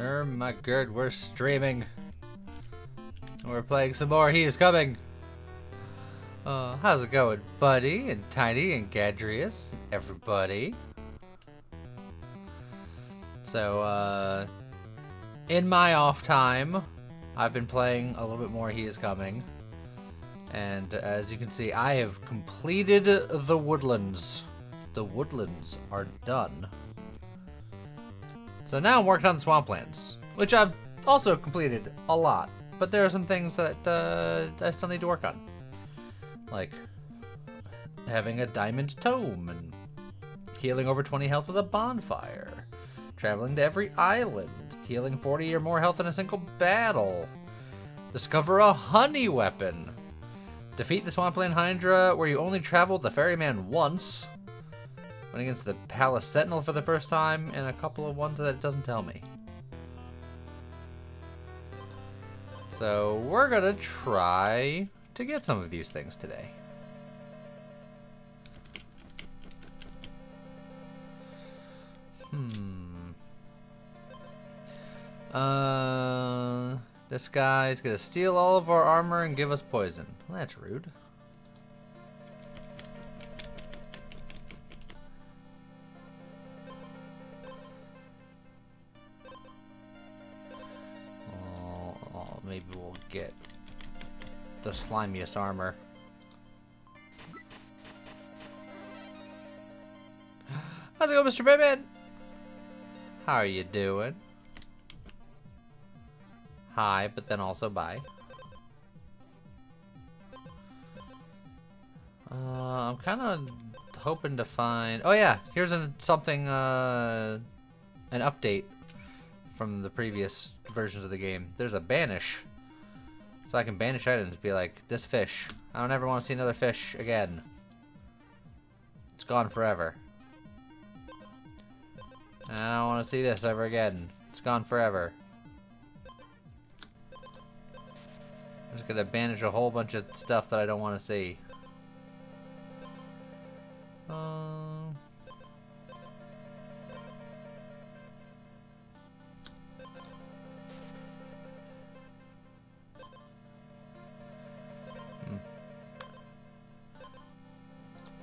Oh my god, we're streaming. We're playing some more He Is Coming. How's it going, Buddy and Tiny and Gadrius, everybody? So, in my off time, I've been playing a little bit more He Is Coming. And as you can see, I have completed the woodlands. The woodlands are done. So now I'm working on the Swamplands, which I've also completed a lot. But there are some things that I still need to work on. Like having a diamond tome and healing over 20 health with a bonfire. Traveling to every island. Healing 40 or more health in a single battle. Discover a honey weapon. Defeat the Swampland hydra where you only traveled the ferryman once. Went against the palace sentinel for the first time, and a couple of ones that it doesn't tell me. So we're gonna try to get some of these things today. This guy's gonna steal all of our armor and give us poison. Well, that's rude. Maybe we'll get the slimiest armor. How's it going, Mr. Batman? How are you doing? Hi, but then also bye. I'm kind of hoping to find... Oh yeah, here's something, an update from the previous versions of the game. There's a banish. So I can banish items, be like, this fish. I don't ever want to see another fish again. It's gone forever. I don't want to see this ever again. It's gone forever. I'm just gonna banish a whole bunch of stuff that I don't want to see.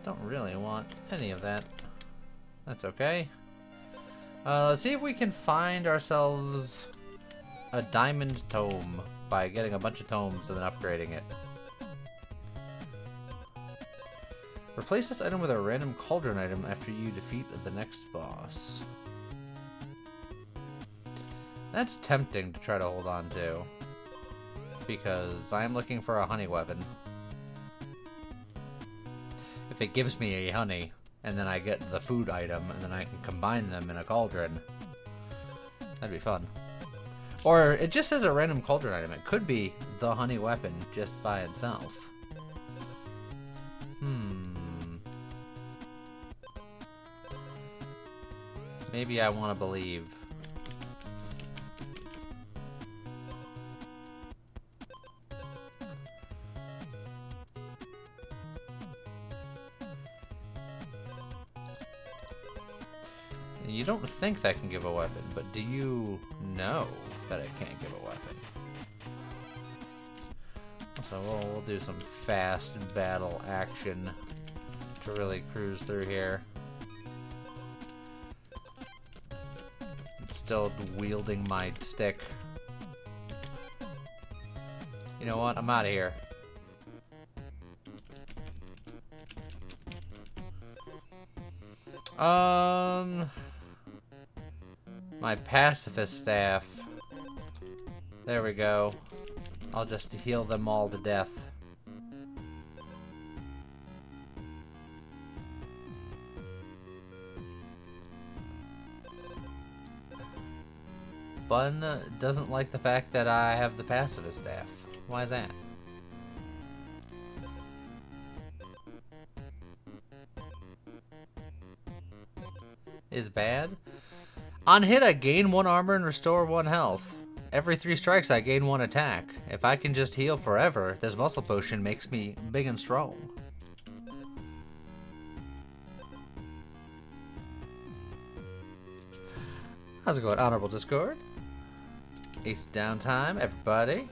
Don't really want any of that. That's okay. Let's see if we can find ourselves a diamond tome by getting a bunch of tomes and then upgrading it. Replace this item with a random cauldron item after you defeat the next boss. That's tempting to try to hold on to, because I'm looking for a honey weapon. If it gives me a honey, and then I get the food item, and then I can combine them in a cauldron, that'd be fun. Or it just says a random cauldron item. It could be the honey weapon just by itself. Maybe I want to believe. You don't think that can give a weapon, but do you know that it can't give a weapon? So we'll do some fast battle action to really cruise through here. I'm still wielding my stick. You know what? I'm out of here. My pacifist staff. There we go. I'll just heal them all to death. Bun doesn't like the fact that I have the pacifist staff. Why is that? Is bad? On hit, I gain 1 armor and restore 1 health. Every 3 strikes, I gain 1 attack. If I can just heal forever, this muscle potion makes me big and strong. How's it going, Honorable Discord? Ace downtime, everybody.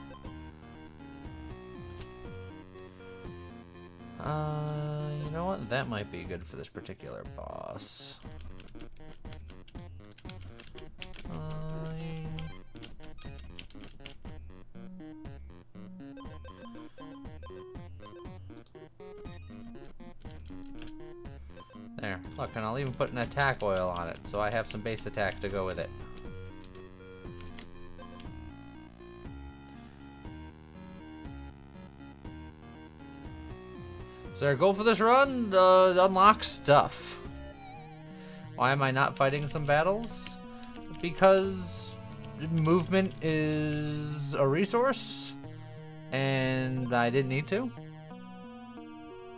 You know what? That might be good for this particular boss. There. Look, and I'll even put an attack oil on it, so I have some base attack to go with it. So our goal for this run, unlock stuff. Why am I not fighting some battles? Because movement is a resource, and I didn't need to.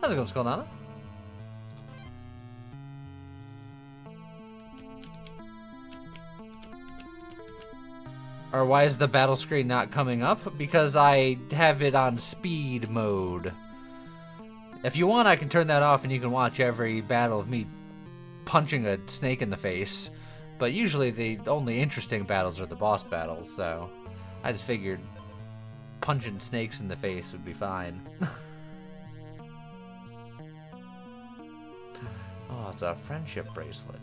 How's it going, Skullnana? Or why is the battle screen not coming up? Because I have it on speed mode. If you want, I can turn that off and you can watch every battle of me punching a snake in the face. But usually the only interesting battles are the boss battles, so I just figured punching snakes in the face would be fine. Oh, it's a friendship bracelet.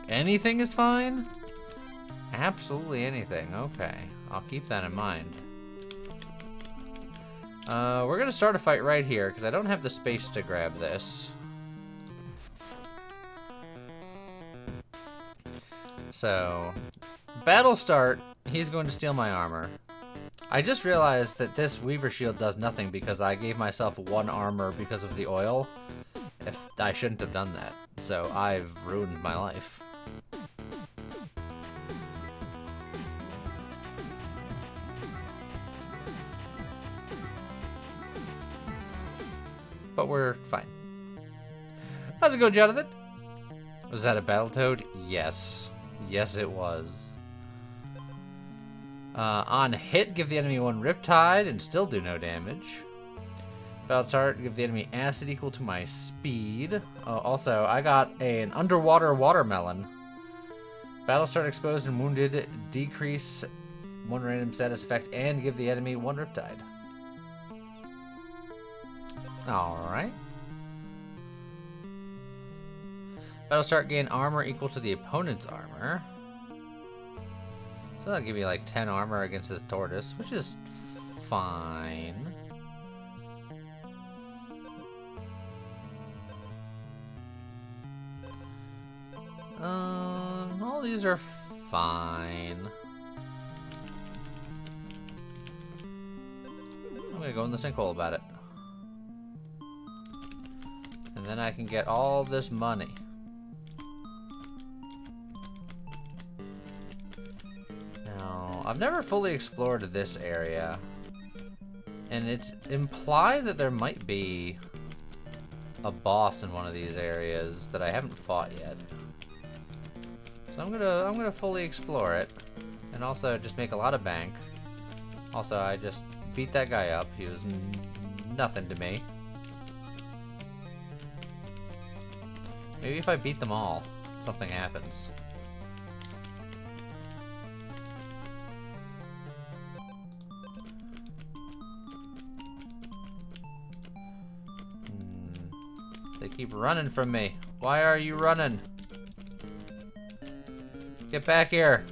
Anything is fine? Absolutely anything. Okay, I'll keep that in mind. We're gonna start a fight right here, because I don't have the space to grab this. So, battle start, he's going to steal my armor. I just realized that this Weaver Shield does nothing because I gave myself 1 armor because of the oil. If I shouldn't have done that, so I've ruined my life. But we're fine. How's it go, Jonathan? Was that a Battletoad? Yes. Yes, it was. On hit, give the enemy 1 Riptide and still do no damage. Battle start, give the enemy acid equal to my speed. Also, I got an underwater watermelon. Battle start, exposed and wounded, decrease 1 random status effect and give the enemy 1 Riptide. Alright. Battle start, gain armor equal to the opponent's armor. So that'll give me like 10 armor against this tortoise, which is fine. All these are fine. I'm gonna go in the sinkhole about it. And then I can get all this money. Now, I've never fully explored this area. And it's implied that there might be a boss in one of these areas that I haven't fought yet. So I'm gonna fully explore it. And also just make a lot of bank. Also, I just beat that guy up. He was nothing to me. Maybe if I beat them all, something happens. They keep running from me. Why are you running? Get back here.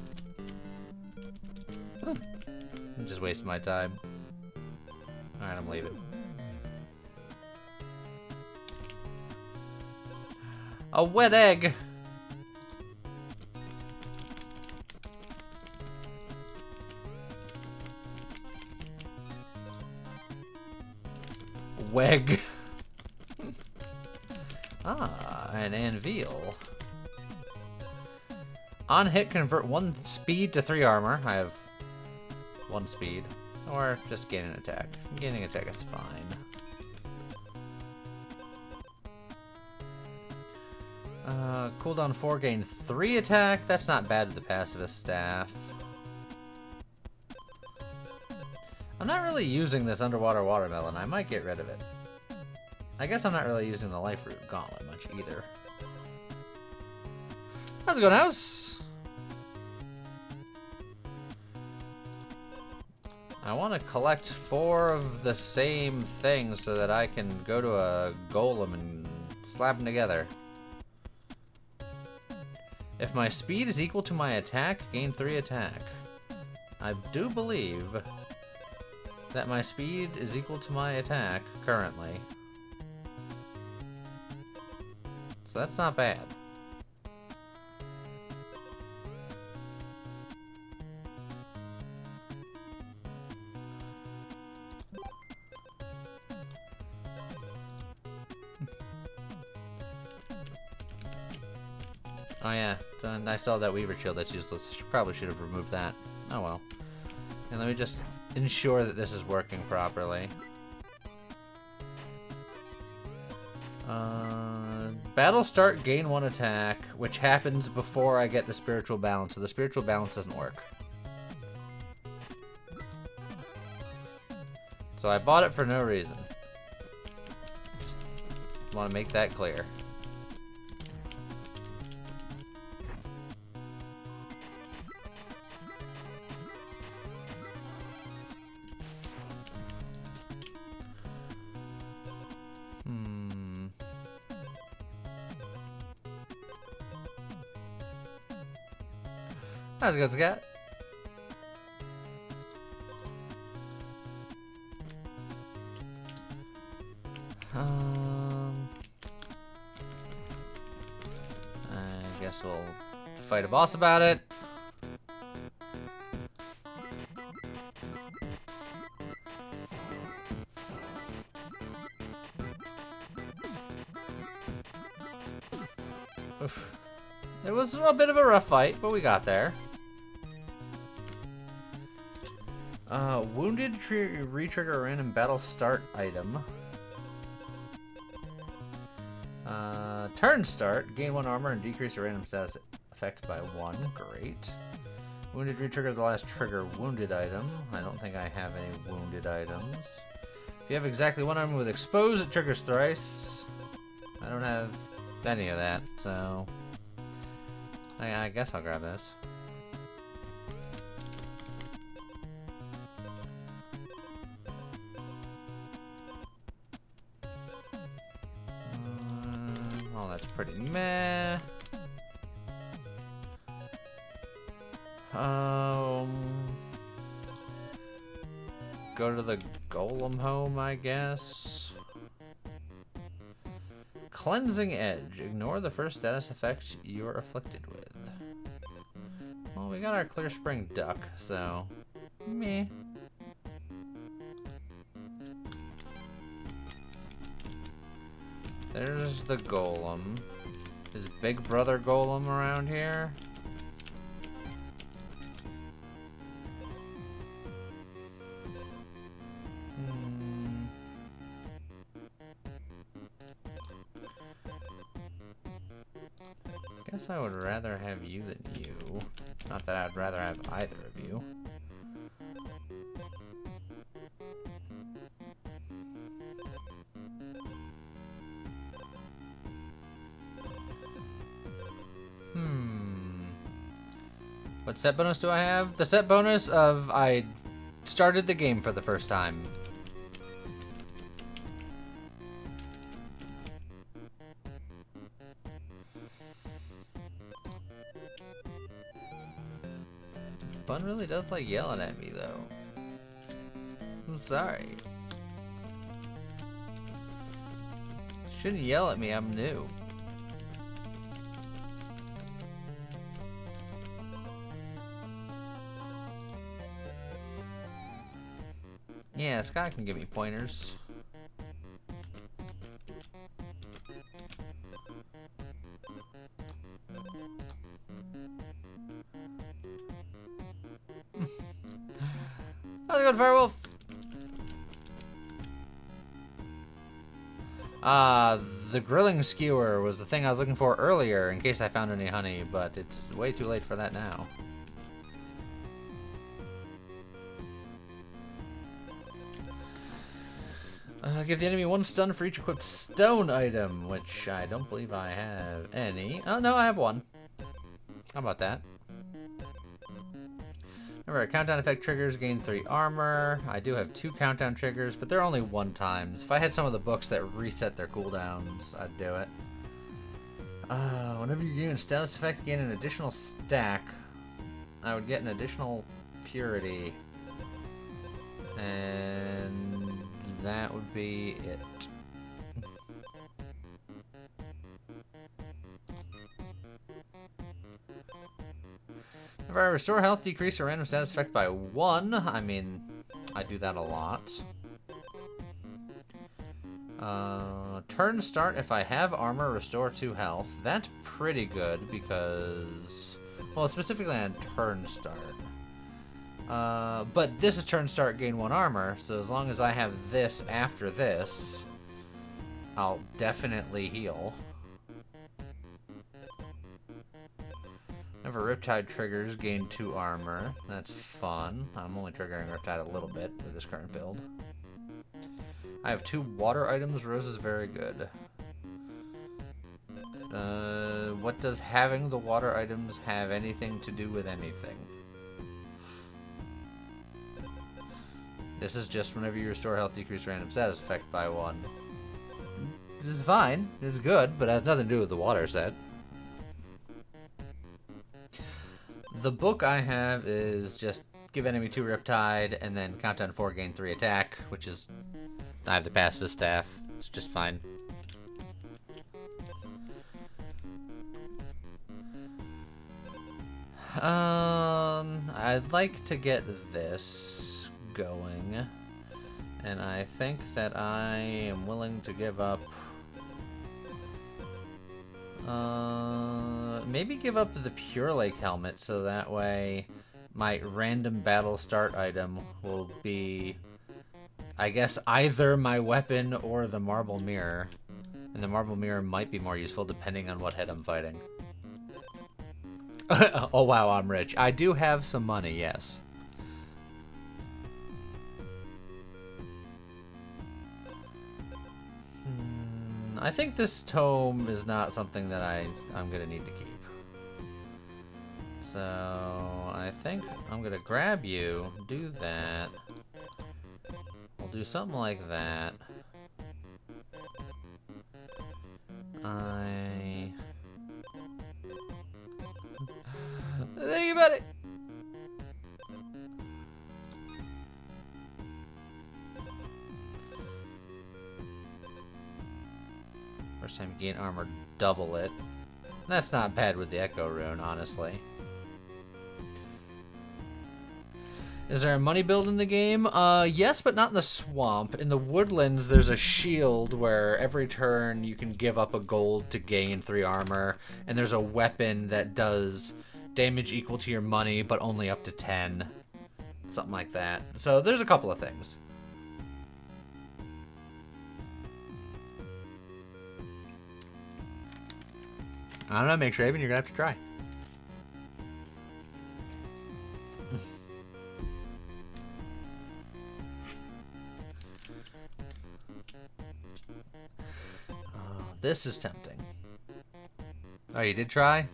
I'm just wasting my time. Alright, I'm leaving. A wet egg! Weg. An anvil. On hit, convert 1 speed to 3 armor. I have 1 speed. Or just gain an attack. Gaining attack is fine. Cooldown 4, gain 3 attack. That's not bad with the pacifist staff. I'm not really using this underwater watermelon. I might get rid of it. I guess I'm not really using the life root gauntlet much either. How's it going, house? I want to collect 4 of the same things so that I can go to a golem and slap them together. If my speed is equal to my attack, gain 3 attack. I do believe that my speed is equal to my attack currently. So that's not bad. Oh yeah, I saw that Weaver shield that's useless. Probably should have removed that. Oh well. And let me just ensure that this is working properly. Battle start, gain 1 attack, which happens before I get the spiritual balance, so the spiritual balance doesn't work. So I bought it for no reason. Just want to make that clear. That's a good scat. I guess we'll fight a boss about it. Oof. It was a bit of a rough fight, but we got there. Wounded retrigger a random battle start item. Turn start, gain 1 armor and decrease a random status effect by 1. Great. Wounded retrigger the last trigger wounded item. I don't think I have any wounded items. If you have exactly 1 armor with expose, it triggers thrice. I don't have any of that, so I guess I'll grab this. Oh, that's pretty meh. Go to the golem home, I guess. Cleansing Edge. Ignore the first status effect you are afflicted with. Well, we got our Clear Spring Duck, so meh. There's the golem. Is Big Brother Golem around here? Guess I would rather have you than you. Not that I'd rather have either of you. What set bonus do I have? The set bonus of I started the game for the first time. Bun really does like yelling at me though. I'm sorry. Shouldn't yell at me, I'm new. Yeah, Scott can give me pointers. How's it going, Firewolf? The grilling skewer was the thing I was looking for earlier in case I found any honey, but it's way too late for that now. Give the enemy 1 stun for each equipped stone item, which I don't believe I have any. Oh, no, I have 1. How about that? Remember, a countdown effect triggers gain 3 armor. I do have 2 countdown triggers, but they're only 1 times. If I had some of the books that reset their cooldowns, I'd do it. Whenever you gain a status effect, gain an additional stack. I would get an additional purity. And that would be it. If I restore health, decrease a random status effect by 1. I mean, I do that a lot. Turn start, if I have armor, restore 2 health. That's pretty good because, well, specifically on turn start. But this is turn start, gain 1 armor, so as long as I have this after this, I'll definitely heal. Whenever Riptide triggers, gain 2 armor. That's fun. I'm only triggering Riptide a little bit with this current build. I have 2 water items. Rose is very good. What does having the water items have anything to do with anything? This is just whenever you restore health, decrease random status effect by 1. This is fine. This is good, but it has nothing to do with the water set. The book I have is just give enemy 2 Riptide, and then countdown 4, gain 3 attack, which is... I have the pacifist staff. It's just fine. I'd like to get this going, and I think that I am willing to give up... maybe give up the Pure Lake helmet, so that way my random battle start item will be, I guess, either my weapon or the marble mirror. And the marble mirror might be more useful depending on what head I'm fighting. Oh wow, I'm rich. I do have some money, yes. I think this tome is not something that I'm gonna need to keep. So I think I'm gonna grab you, do that. We'll do something like that. Thank you, buddy. First time you gain armor, double it. That's not bad with the Echo Rune, honestly. Is there a money build in the game? Yes, but not in the swamp. In the woodlands, there's a shield where every turn you can give up a gold to gain 3 armor, and there's a weapon that does damage equal to your money, but only up to 10. Something like that. So there's a couple of things. I don't know, make sure, Raven, you're gonna have to try. This is tempting. Oh, you did try?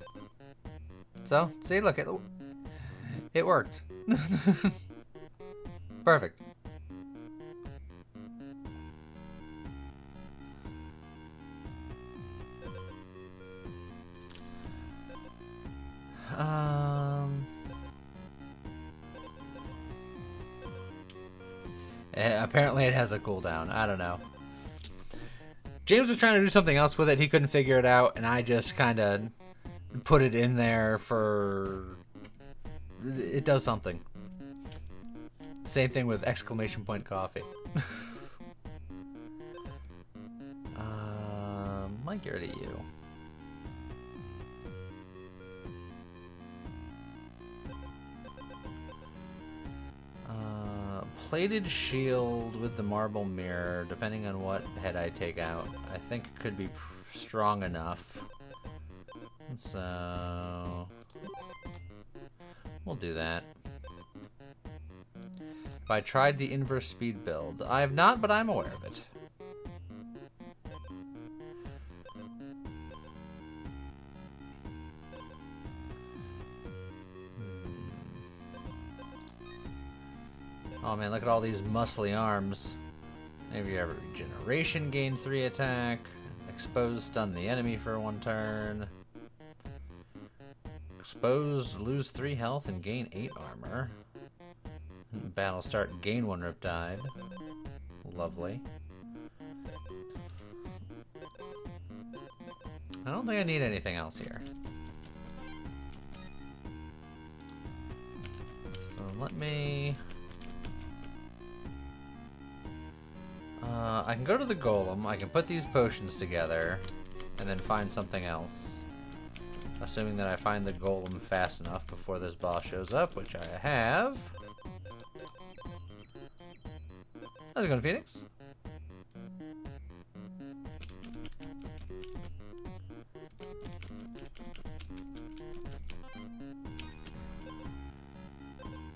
So, see, look, it worked. Perfect. Apparently it has a cooldown. I don't know. James was trying to do something else with it. He couldn't figure it out, and I just kind of put it in there for... It does something. Same thing with exclamation point coffee. Might get rid of you. Plated shield with the marble mirror, depending on what head I take out, I think it could be strong enough. So we'll do that. If I tried the inverse speed build, I have not, but I'm aware of it. Oh man, look at all these muscly arms. Maybe you have a regeneration, gain 3 attack. Exposed, stun the enemy for 1 turn. Exposed, lose 3 health and gain 8 armor. Battle start, gain 1 Riptide. Lovely. I don't think I need anything else here. So let me... I can go to the golem, I can put these potions together, and then find something else. Assuming that I find the golem fast enough before this boss shows up, which I have. How's it going, Phoenix?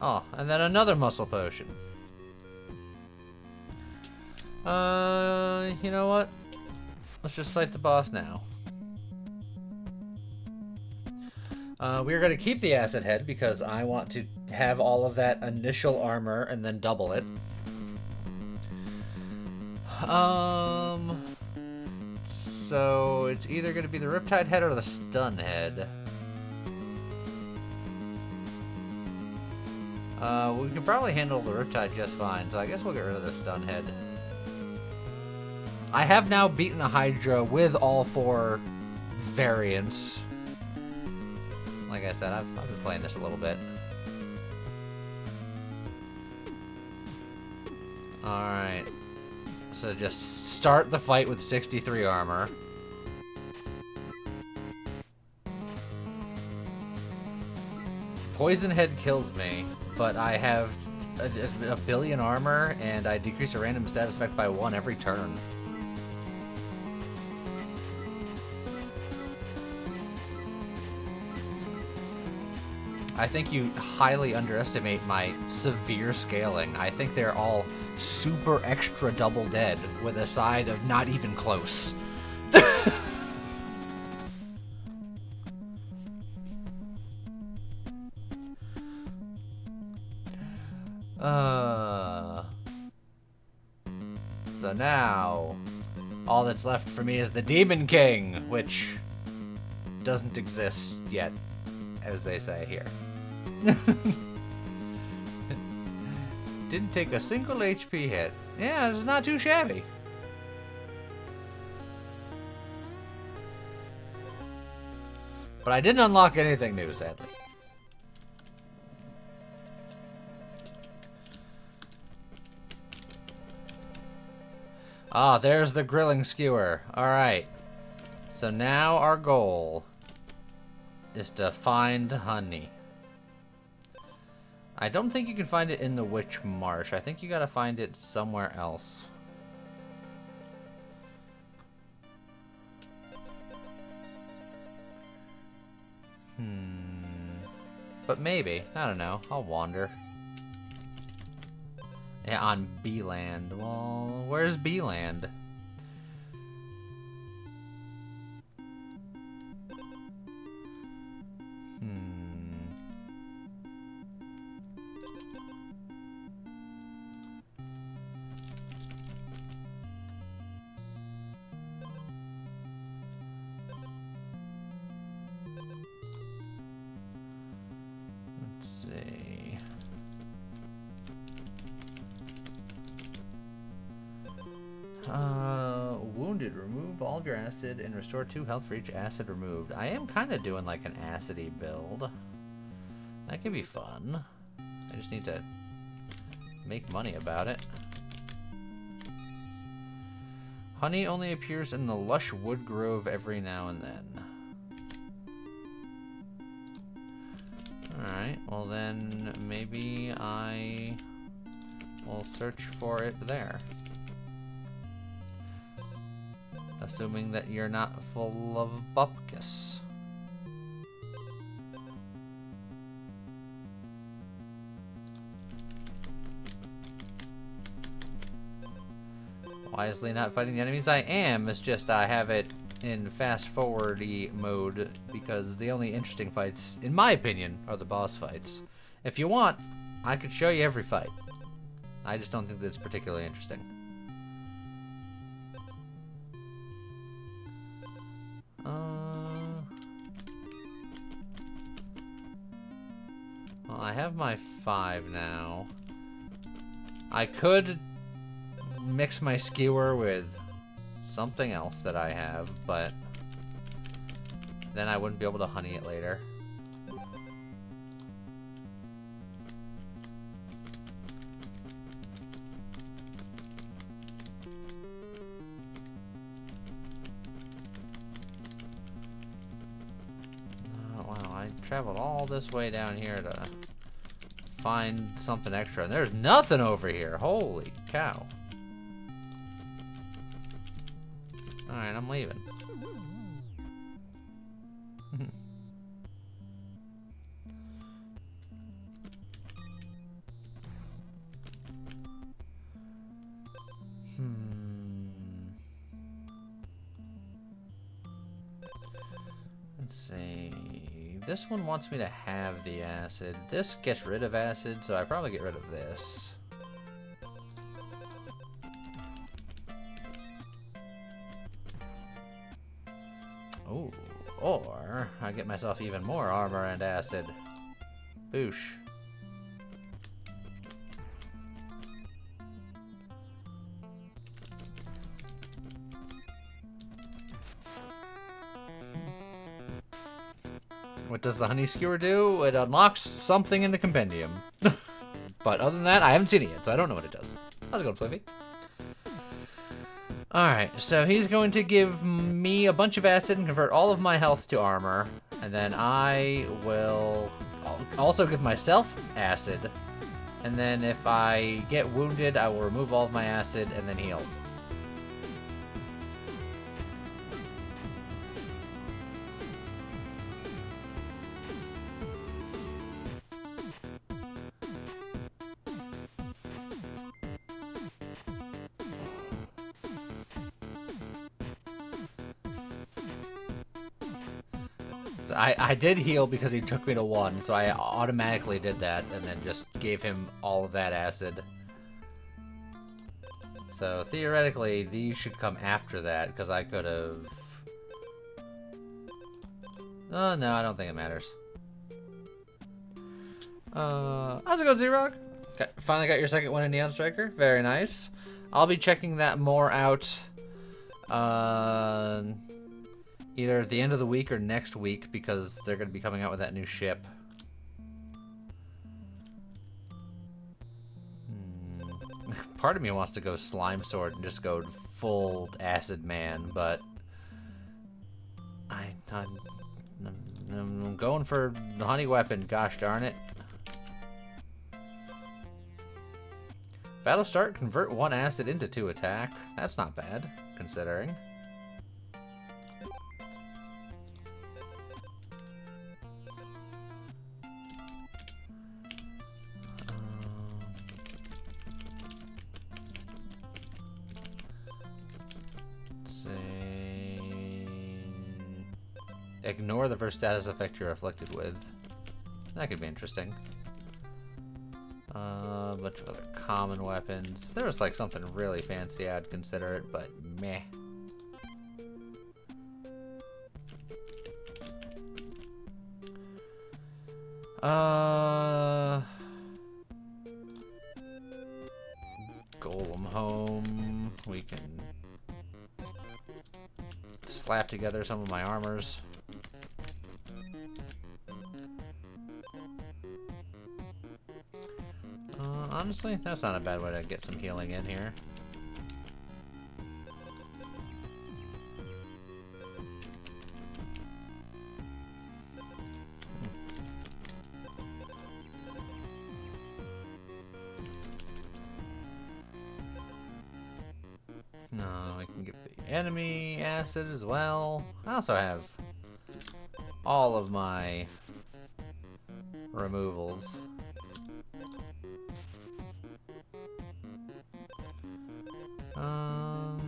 Oh, and then another muscle potion. You know what? Let's just fight the boss now. We're going to keep the acid head because I want to have all of that initial armor and then double it. So it's either going to be the Riptide head or the stun head. We can probably handle the Riptide just fine, so I guess we'll get rid of the stun head. I have now beaten a Hydra with all 4 variants. Like I said, I've been playing this a little bit. Alright. So just start the fight with 63 armor. Poison head kills me, but I have a billion armor, and I decrease a random status effect by 1 every turn. I think you highly underestimate my severe scaling. I think they're all super extra double dead with a side of not even close. So now, all that's left for me is the Demon King, which doesn't exist yet, as they say here. Didn't take a single HP hit. Yeah, it's not too shabby. But I didn't unlock anything new, sadly. Ah, there's the grilling skewer. Alright. So now our goal is to find honey. I don't think you can find it in the Witch Marsh. I think you gotta find it somewhere else. But maybe. I don't know. I'll wander. Yeah, on B-Land. Well, where's B-Land? Let's see. Wounded. Remove all of your acid and restore 2 health for each acid removed. I am kind of doing like an acidy build. That could be fun. I just need to make money about it. Honey only appears in the lush wood grove every now and then. Alright, well then maybe I will search for it there. Assuming that you're not full of bupkis. Wisely not fighting the enemies? I am, it's just I have it in fast-forward-y mode because the only interesting fights, in my opinion, are the boss fights. If you want, I could show you every fight. I just don't think that it's particularly interesting. Well, I have my 5 now. I could mix my skewer with something else that I have, but then I wouldn't be able to honey it later. Wow, I traveled all this way down here to find something extra, and there's nothing over here. Holy cow. Alright, I'm leaving. Let's see. This one wants me to have the acid. This gets rid of acid, so I probably get rid of this. Oh, or I get myself even more armor and acid. Boosh. What does the honey skewer do? It unlocks something in the compendium. But other than that, I haven't seen it yet, so I don't know what it does. How's it going, Flippy? Alright, so he's going to give me a bunch of acid and convert all of my health to armor. And then I will also give myself acid. And then if I get wounded, I will remove all of my acid and then heal. I did heal because he took me to 1, so I automatically did that and then just gave him all of that acid. So theoretically, these should come after that because I could have... Oh, no, I don't think it matters. How's it going, Z-Rock? Finally got your second one in Neon Striker. Very nice. I'll be checking that more out either at the end of the week or next week because they're going to be coming out with that new ship. Part of me wants to go Slime Sword and just go full Acid Man, but I'm going for the Honey Weapon, gosh darn it. Battle start, convert 1 acid into 2 attack. That's not bad, considering. Ignore the first status effect you're afflicted with. That could be interesting. A bunch of other common weapons. If there was like something really fancy, I'd consider it, but meh. Golem home. We can slap together some of my armors. Honestly, that's not a bad way to get some healing in here. No, I can give the enemy acid as well. I also have all of my removals. I'll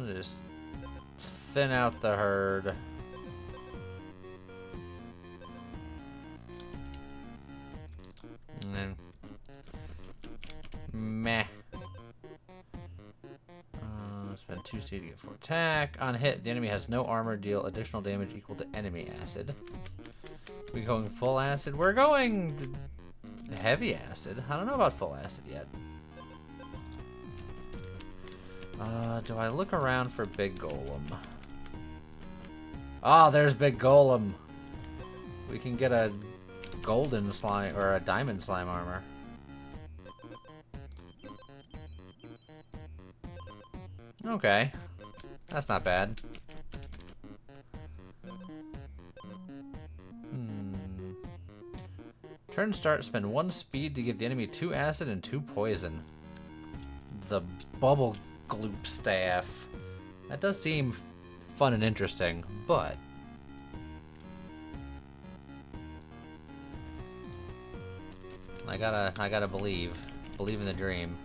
just thin out the herd. Spend 2C to get 4 attack. On hit, the enemy has no armor. Deal additional damage equal to enemy acid. We going full acid? We're going heavy acid. I don't know about full acid yet. Do I look around for Big Golem? Oh, there's Big Golem. We can get a golden slime or a diamond slime armor. Okay. That's not bad. Turn start, spend 1 speed to give the enemy 2 acid and 2 poison. The bubble gloop staff. That does seem fun and interesting, but I gotta believe in the dream.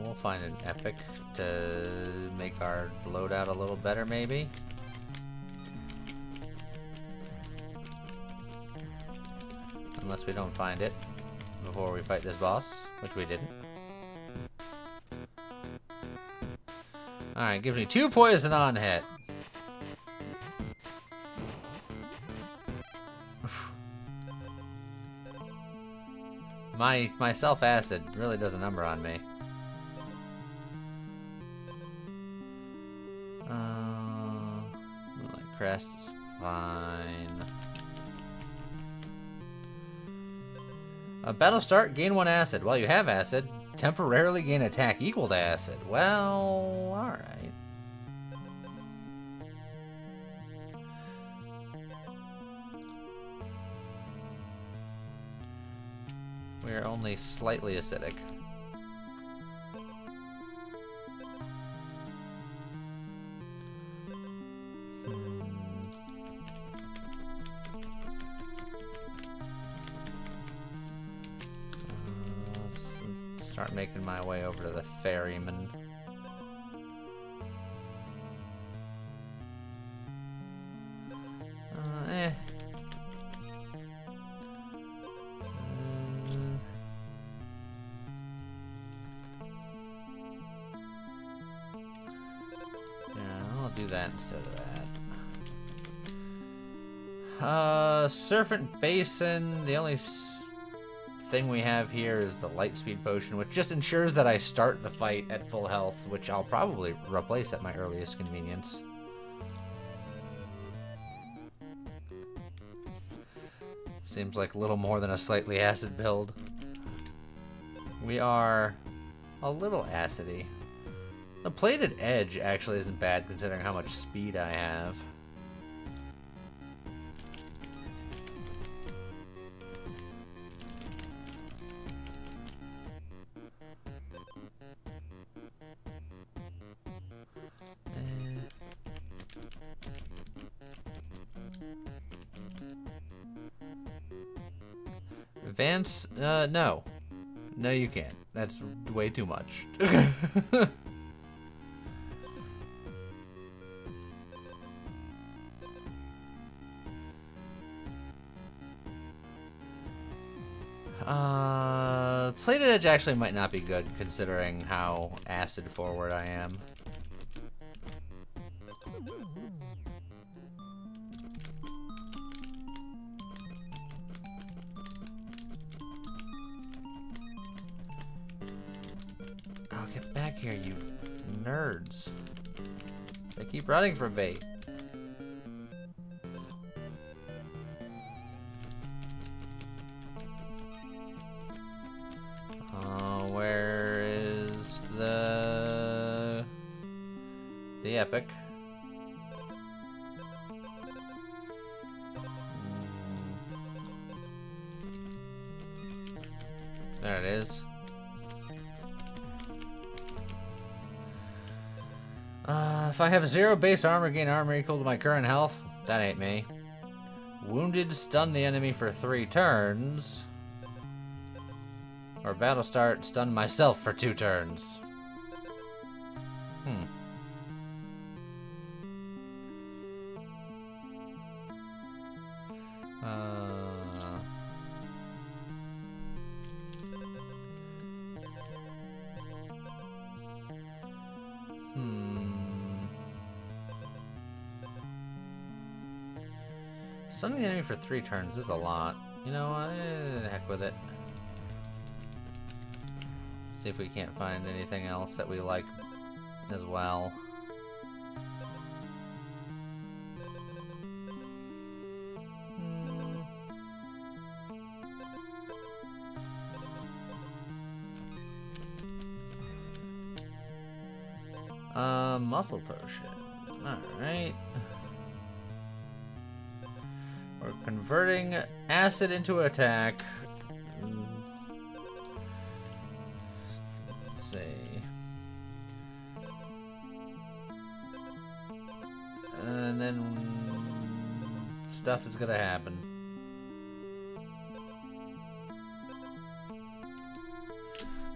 We'll find an epic to make our loadout a little better, maybe. Unless we don't find it before we fight this boss, which we didn't. Alright, gives me 2 poison on hit. My self-acid really does a number on me. Like crest is fine. Battle start, gain 1 acid. While you have acid, temporarily gain attack equal to acid. Well, alright. We're only slightly acidic. Start making my way over to the ferryman. Do that instead of that. Serpent Basin. The only thing we have here is the light speed potion, which just ensures that I start the fight at full health, which I'll probably replace at my earliest convenience. Seems like a little more than a slightly acid build. We are a little acidy. The plated edge actually isn't bad considering how much speed I have. Advance? No. No, you can't. That's way too much. Plated edge actually might not be good considering how acid forward I am. Oh, get back here, you nerds. They keep running for bait. Where is the epic? There it is. If I have 0 base armor, gain armor equal to my current health. That ain't me. Wounded, stun the enemy for 3 turns. Or battle start, stun myself for 2 turns. Stunning the enemy for 3 turns is a lot. You know what? Heck with it. See if we can't find anything else that we like as well. Muscle potion. Alright. We're converting acid into attack. Let's see. And then stuff is gonna happen.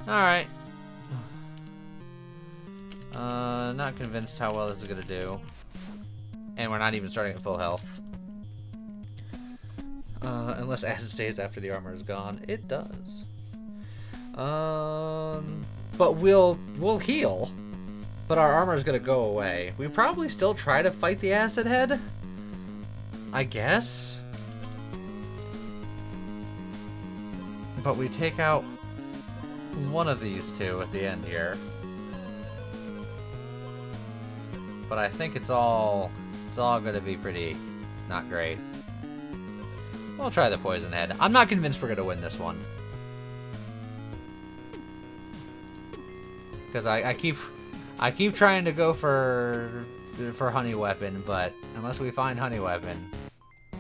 Alright. Not convinced how well this is gonna do. And we're not even starting at full health. Unless acid stays after the armor is gone. It does. But we'll heal. But our armor is gonna go away. We probably still try to fight the acid head, I guess. But we take out one of these two at the end here. But I think it's all gonna be pretty not great. We'll try the poison head. I'm not convinced we're gonna win this one. Because I keep trying to go for honey weapon, but unless we find honey weapon,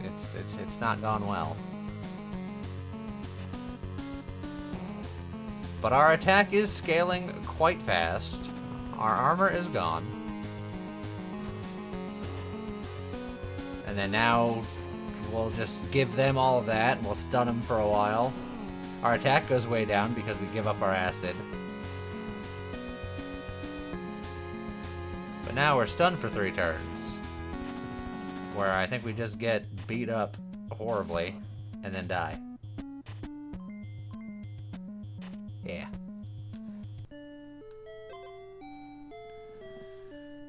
it's not gone well. But our attack is scaling quite fast. Our armor is gone. And then now we'll just give them all of that and we'll stun them for a while. Our attack goes way down because we give up our acid. But now we're stunned for 3 turns. Where I think we just get beat up horribly and then die. Yeah.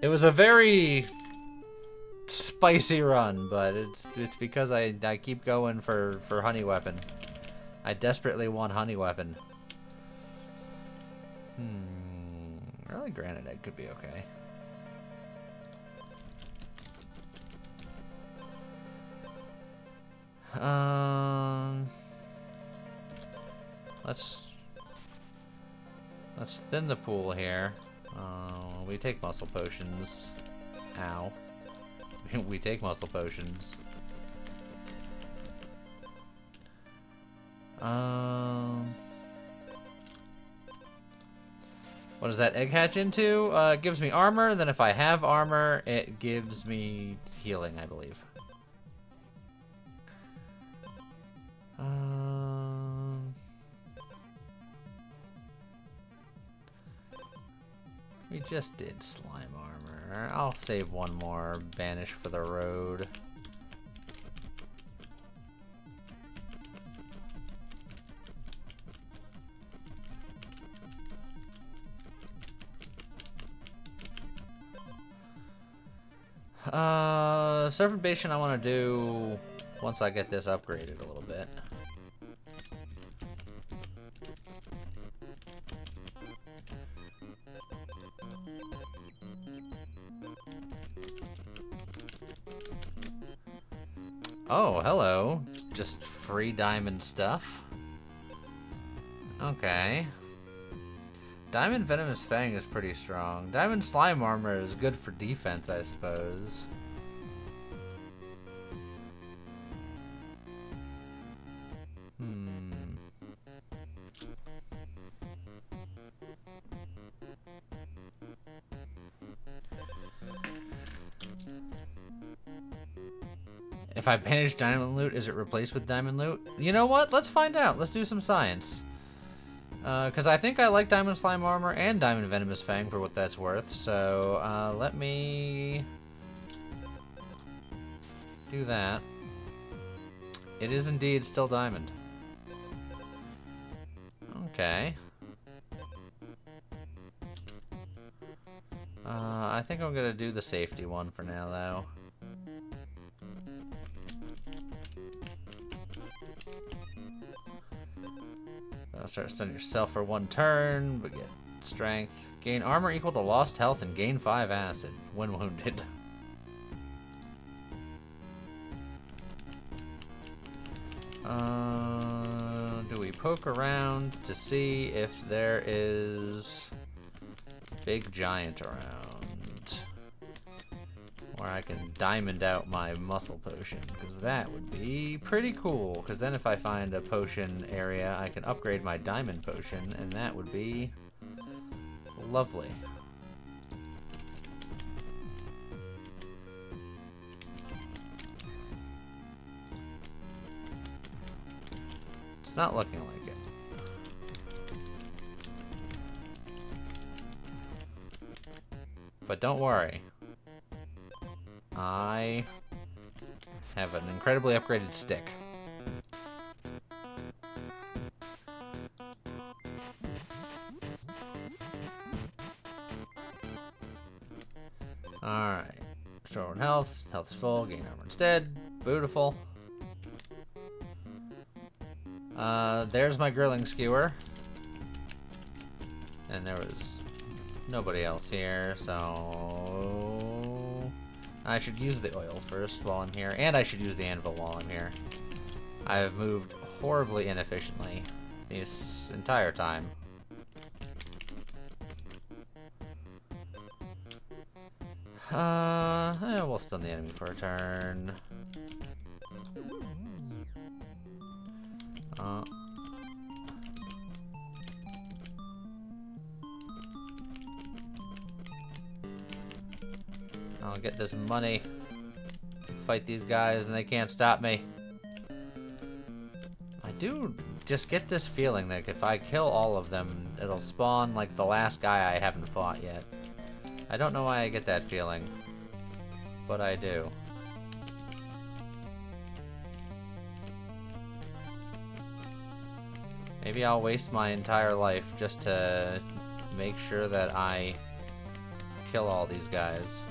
It was a very spicy run, but it's because I keep going for honey weapon. I desperately want honey weapon. Really, granite egg could be okay. Let's thin the pool here. We take muscle potions. Ow. We take muscle potions. What does that egg hatch into? It gives me armor. Then if I have armor, it gives me healing, I believe. We just did slime armor. I'll save one more. Banish for the road. Serpent Bastion I want to do once I get this upgraded a little bit. Oh, hello. Just free diamond stuff. Okay. Diamond Venomous Fang is pretty strong. Diamond Slime Armor is good for defense, I suppose. If I banish diamond loot, is it replaced with diamond loot? You know what? Let's find out. Let's do some science. Because I think I like Diamond Slime Armor and Diamond Venomous Fang for what that's worth. So, let me do that. It is indeed still diamond. Okay. I think I'm going to do the safety one for now, though. Start stunning yourself for 1 turn, but get strength. Gain armor equal to lost health and gain 5 acid when wounded. Do we poke around to see if there is big giant around where I can diamond out my muscle potion? Because that would be pretty cool. Because then if I find a potion area, I can upgrade my diamond potion, and that would be lovely. It's not looking like it. But don't worry. I have an incredibly upgraded stick. Alright. Restore health. Health is full. Gain armor instead. Beautiful. There's my grilling skewer. And there was nobody else here, so I should use the oils first while I'm here, and I should use the anvil while I'm here. I've moved horribly inefficiently this entire time. We'll stun the enemy for a turn. I'll get this money, fight these guys, and they can't stop me. I do just get this feeling that if I kill all of them, it'll spawn like the last guy I haven't fought yet. I don't know why I get that feeling, but I do. Maybe I'll waste my entire life just to make sure that I kill all these guys.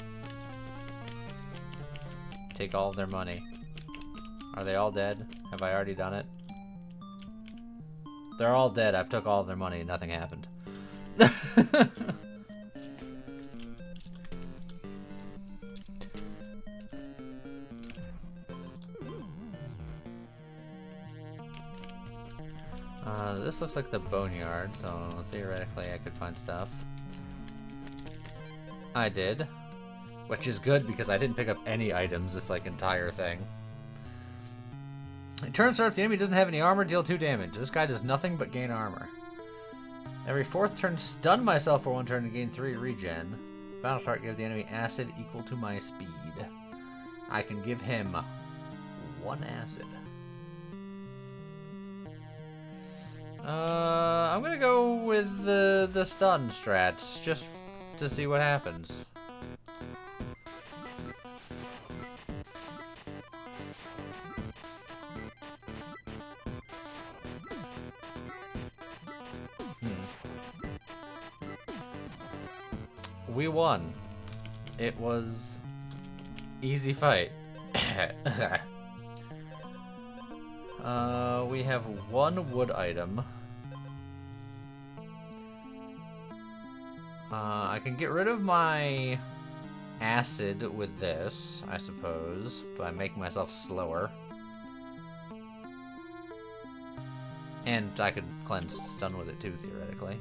Take all of their money. Are they all dead? Have I already done it? They're all dead. I've took all of their money and nothing happened. This looks like the boneyard, so theoretically I could find stuff. I did. Which is good because I didn't pick up any items this like entire thing. Turn start if the enemy doesn't have any armor, deal 2 damage. This guy does nothing but gain armor. Every 4th turn, stun myself for 1 turn and gain 3 regen. Final start, give the enemy acid equal to my speed. I can give him 1 acid. I'm gonna go with the stun strats just to see what happens. We won. It was easy fight. We have 1 wood item. I can get rid of my acid with this, I suppose, by making myself slower. And I could cleanse stun with it too, theoretically.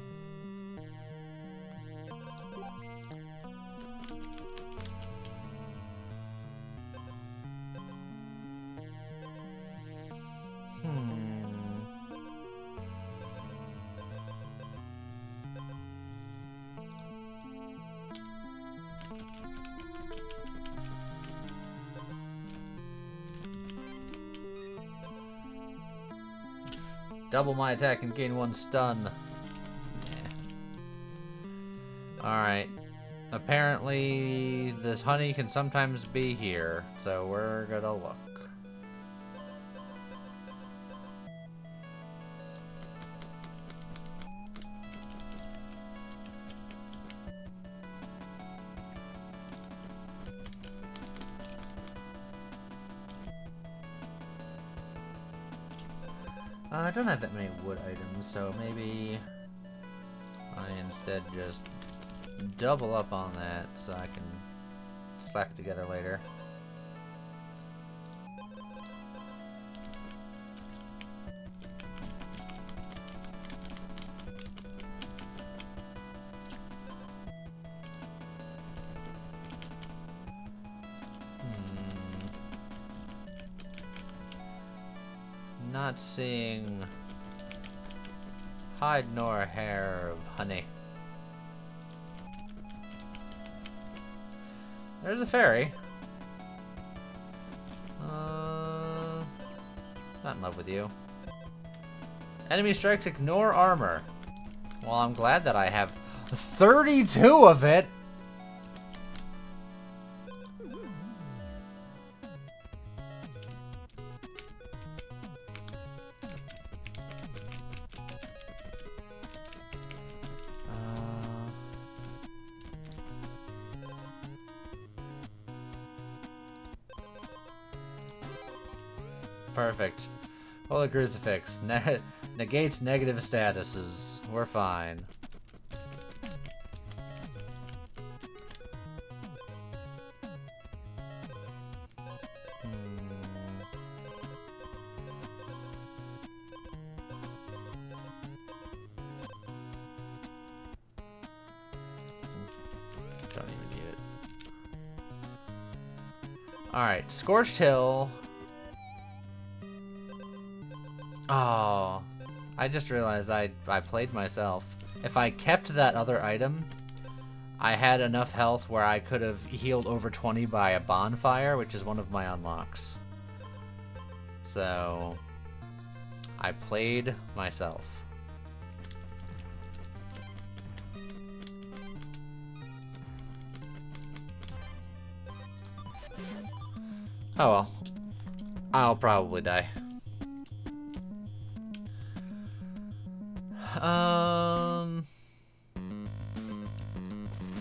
Double my attack and gain 1 stun. Yeah. Alright. Apparently, this honey can sometimes be here, so we're gonna look. I don't have that many wood items, so maybe I instead just double up on that so I can slap it together later. Not seeing hide nor hair of honey. There's a fairy. Not in love with you. Enemy strikes ignore armor. Well, I'm glad that I have 32 of it. Perfect. Holy Crucifix. Negates negative statuses. We're fine. Don't even need it. Alright, Scorched Hill. Oh, I just realized I played myself. If I kept that other item, I had enough health where I could have healed over 20 by a bonfire, which is one of my unlocks. So, I played myself. Oh well. I'll probably die. I'll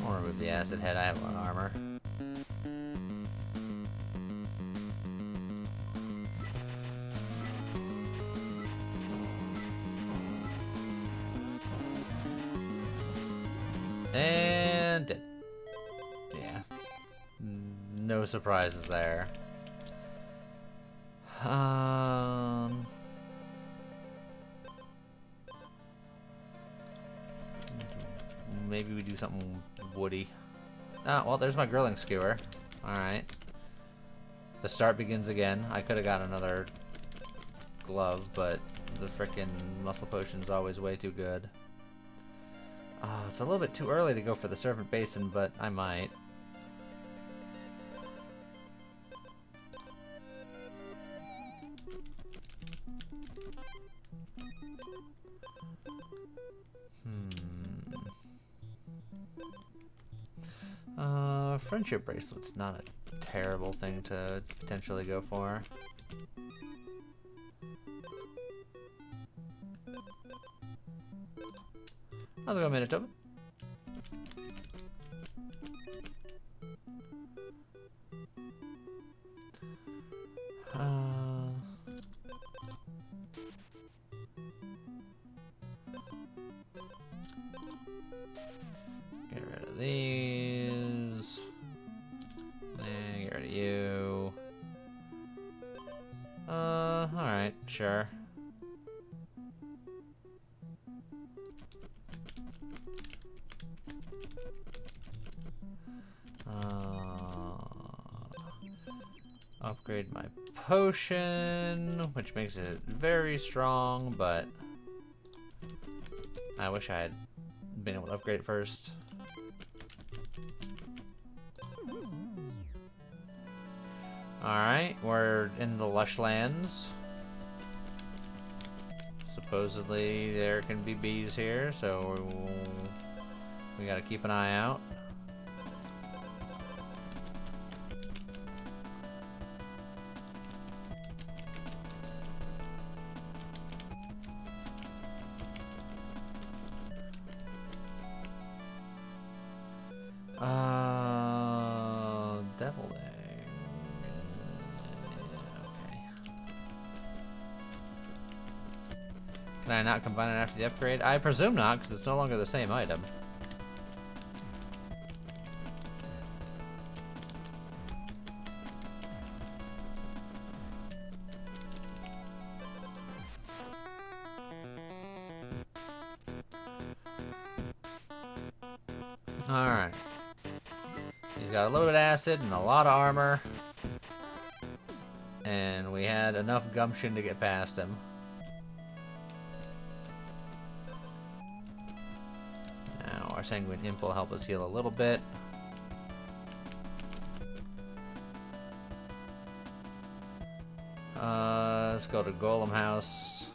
remove the acid head. I have a lot of armor. And dead. Yeah. No surprises there. Maybe we do something woody. Ah, well, there's my grilling skewer. Alright. The start begins again. I could have got another glove, but the frickin' muscle potion's always way too good. It's a little bit too early to go for the servant basin, but I might. Friendship bracelet's not a terrible thing to potentially go for. How's it going, Manitoba? Get rid of these. And get rid of you. Alright, sure. Upgrade my potion, which makes it very strong, but I wish I had been able to upgrade it first. Alright, we're in the lush lands. Supposedly there can be bees here, so we gotta keep an eye out. Devil egg. Okay. Can I not combine it after the upgrade? I presume not, because it's no longer the same item. Alright. He's got a little bit of acid and a lot of armor. And we had enough gumption to get past him. Now, our Sanguine Imp will help us heal a little bit. Let's go to Golem House.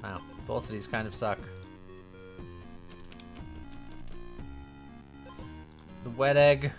Wow, both of these kind of suck. The wet egg.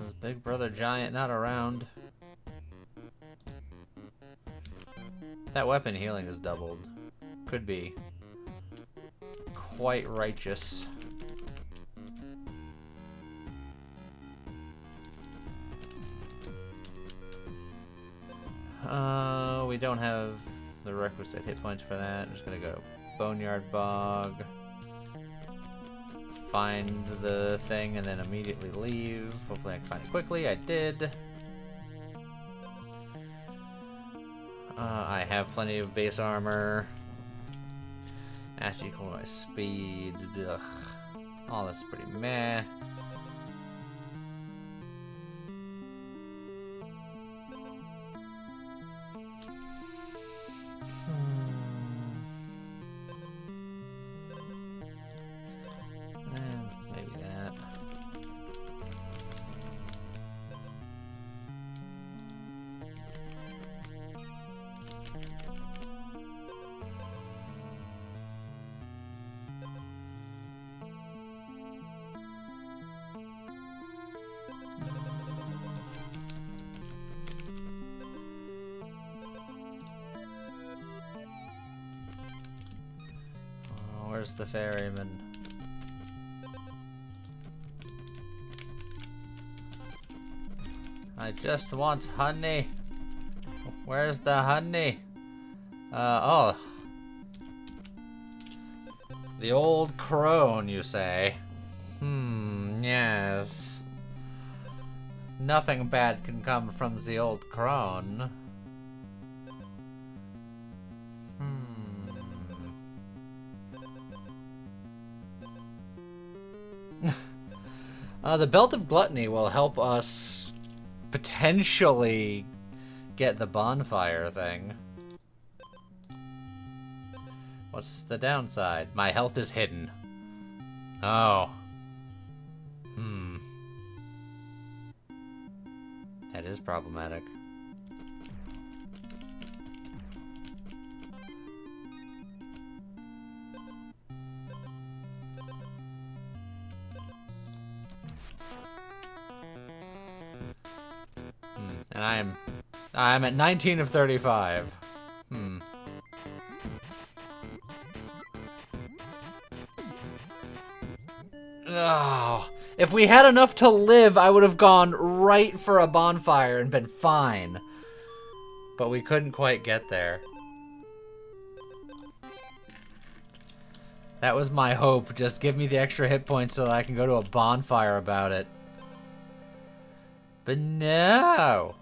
Is Big Brother Giant not around? That weapon healing is doubled. Could be quite righteous. We don't have the requisite hit points for that. I'm just gonna go Boneyard Bog. Find the thing and then immediately leave. Hopefully I can find it quickly. I did. I have plenty of base armor. Actually, equal my speed. Ugh. All this is pretty meh. Where's the ferryman? I just want honey. Where's the honey? Oh. The old crone, you say? Yes. Nothing bad can come from the old crone. The Belt of Gluttony will help us potentially get the bonfire thing. What's the downside? My health is hidden. Oh. That is problematic. And I'm at 19 of 35. Oh, if we had enough to live, I would have gone right for a bonfire and been fine. But we couldn't quite get there. That was my hope. Just give me the extra hit points so that I can go to a bonfire about it. But no!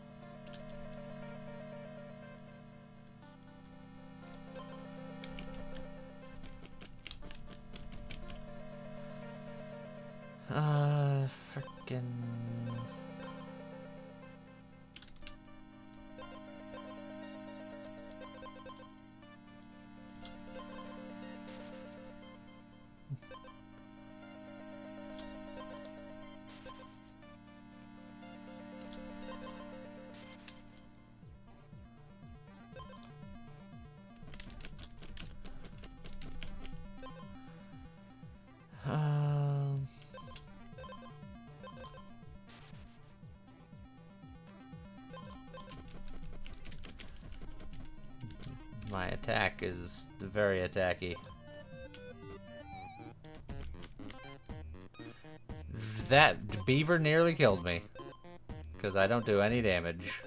My attack is very attacky. That beaver nearly killed me. Because I don't do any damage.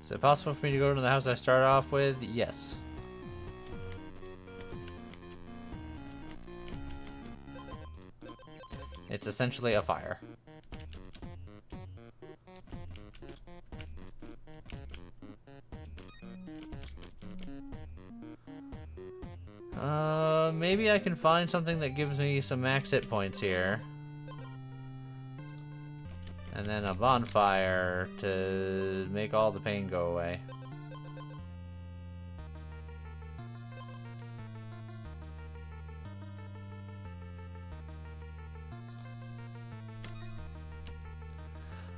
Is it possible for me to go to the house I start off with? Yes. It's essentially a fire. Maybe I can find something that gives me some max hit points here. And then a bonfire to make all the pain go away.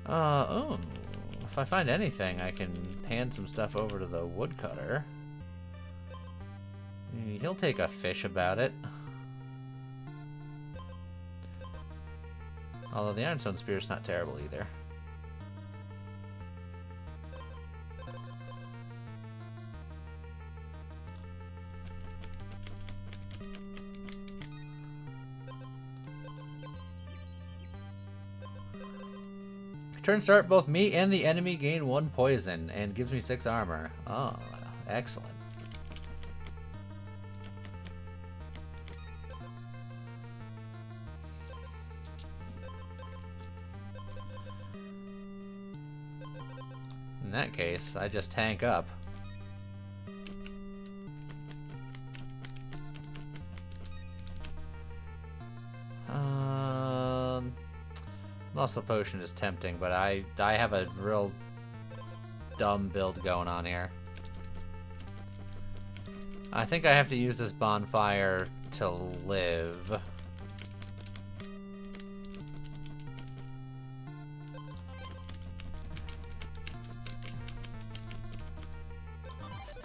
Oh, if I find anything, I can hand some stuff over to the woodcutter. He'll take a fish about it. Although the ironstone spear is not terrible either. Turn start, both me and the enemy gain 1 poison and gives me 6 armor. Oh, excellent. In that case, I just tank up. Muscle potion is tempting, but I have a real dumb build going on here. I think I have to use this bonfire to live.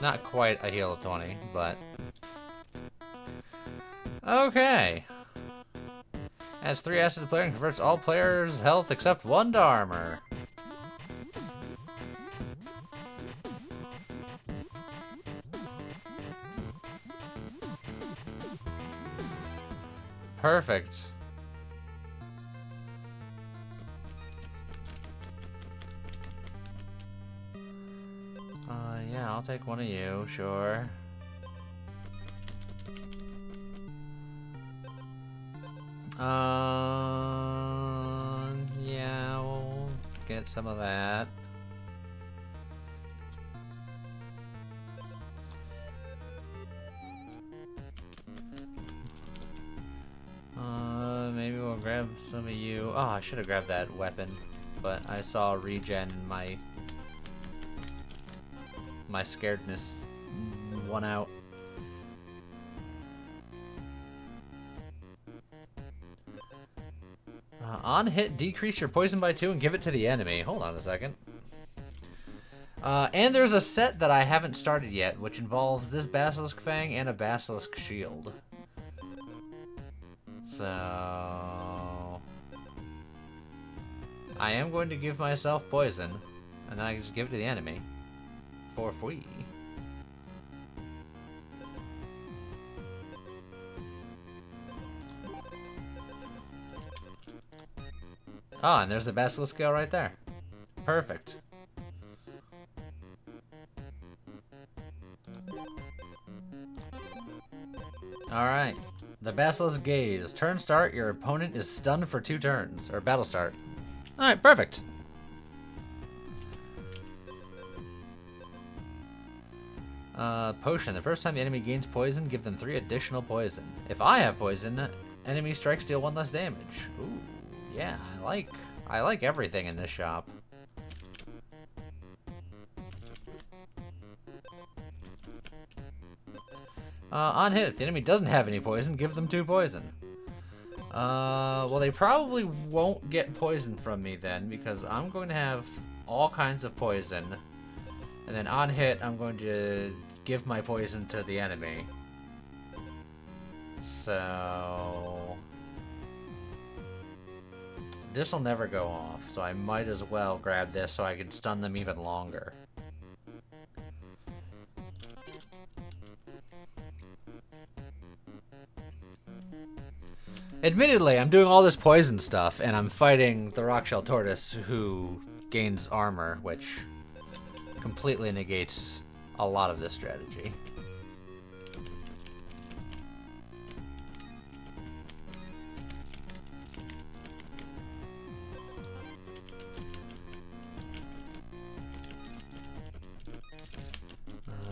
Not quite a heal of 20, but... Okay. Adds 3 acid to the player and converts all players' health except 1 to armor. Perfect. Yeah, I'll take one of you, sure. Yeah, we'll get some of that. Maybe we'll grab some of you. Oh, I should have grabbed that weapon, but I saw regen and my scaredness won out. On hit, decrease your poison by 2 and give it to the enemy. Hold on a second. And there's a set that I haven't started yet, which involves this Basilisk Fang and a Basilisk Shield. So... I am going to give myself poison, and then I can just give it to the enemy. For free. Ah, and there's the Basilisk Scale right there. Perfect. Alright. The Basilisk Gaze. Turn start, your opponent is stunned for 2 turns. Or battle start. Alright, perfect. Potion. The first time the enemy gains poison, give them 3 additional poison. If I have poison, enemy strikes deal 1 less damage. Ooh, yeah, I like everything in this shop. On hit, if the enemy doesn't have any poison, give them 2 poison. Well, they probably won't get poison from me then, because I'm going to have all kinds of poison. And then on hit, I'm going to give my poison to the enemy. So this'll never go off, so I might as well grab this so I can stun them even longer. Admittedly, I'm doing all this poison stuff, and I'm fighting the Rockshell Tortoise, who gains armor, which completely negates a lot of this strategy.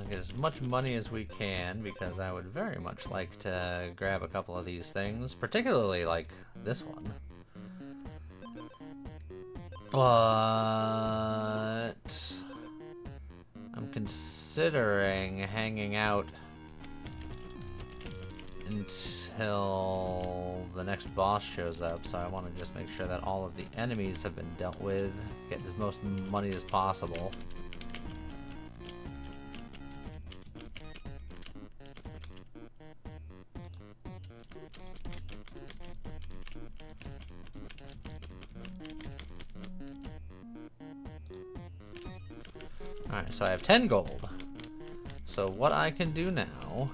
Get as much money as we can, because I would very much like to grab a couple of these things, particularly like this one. But I'm considering hanging out until the next boss shows up, so I want to just make sure that all of the enemies have been dealt with, get as most money as possible. Alright, so I have 10 gold. So what I can do now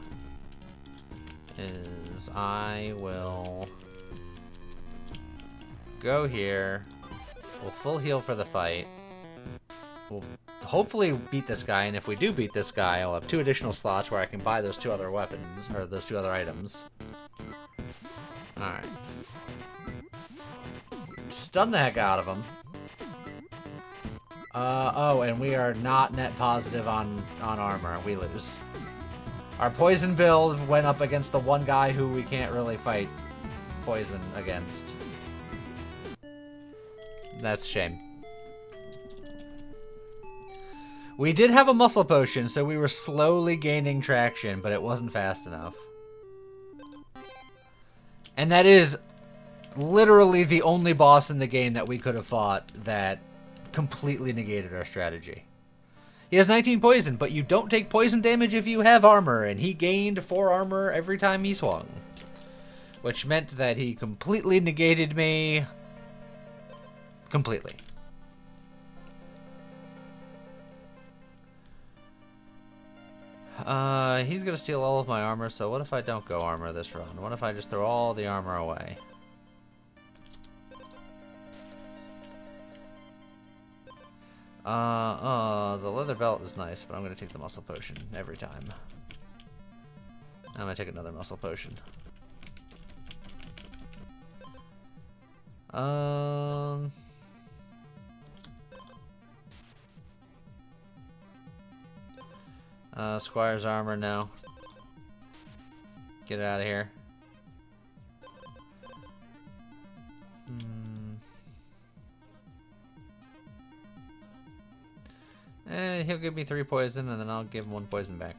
is I will go here. We'll full heal for the fight. We'll hopefully beat this guy, and if we do beat this guy, I'll have 2 additional slots where I can buy those 2 other weapons, or those 2 other items. Alright. Stun the heck out of him. Oh, and we are not net positive on armor. We lose. Our poison build went up against the one guy who we can't really fight poison against. That's a shame. We did have a muscle potion, so we were slowly gaining traction, but it wasn't fast enough. And that is literally the only boss in the game that we could have fought that completely negated our strategy. He has 19 poison, but you don't take poison damage if you have armor, and he gained 4 armor every time he swung. Which meant that he completely negated me. Completely. He's gonna steal all of my armor, so what if I don't go armor this run? What if I just throw all the armor away? The leather belt is nice, but I'm gonna take the muscle potion every time. I'm gonna take another muscle potion. Squire's armor, no. Get it out of here. He'll give me 3 poison, and then I'll give him 1 poison back.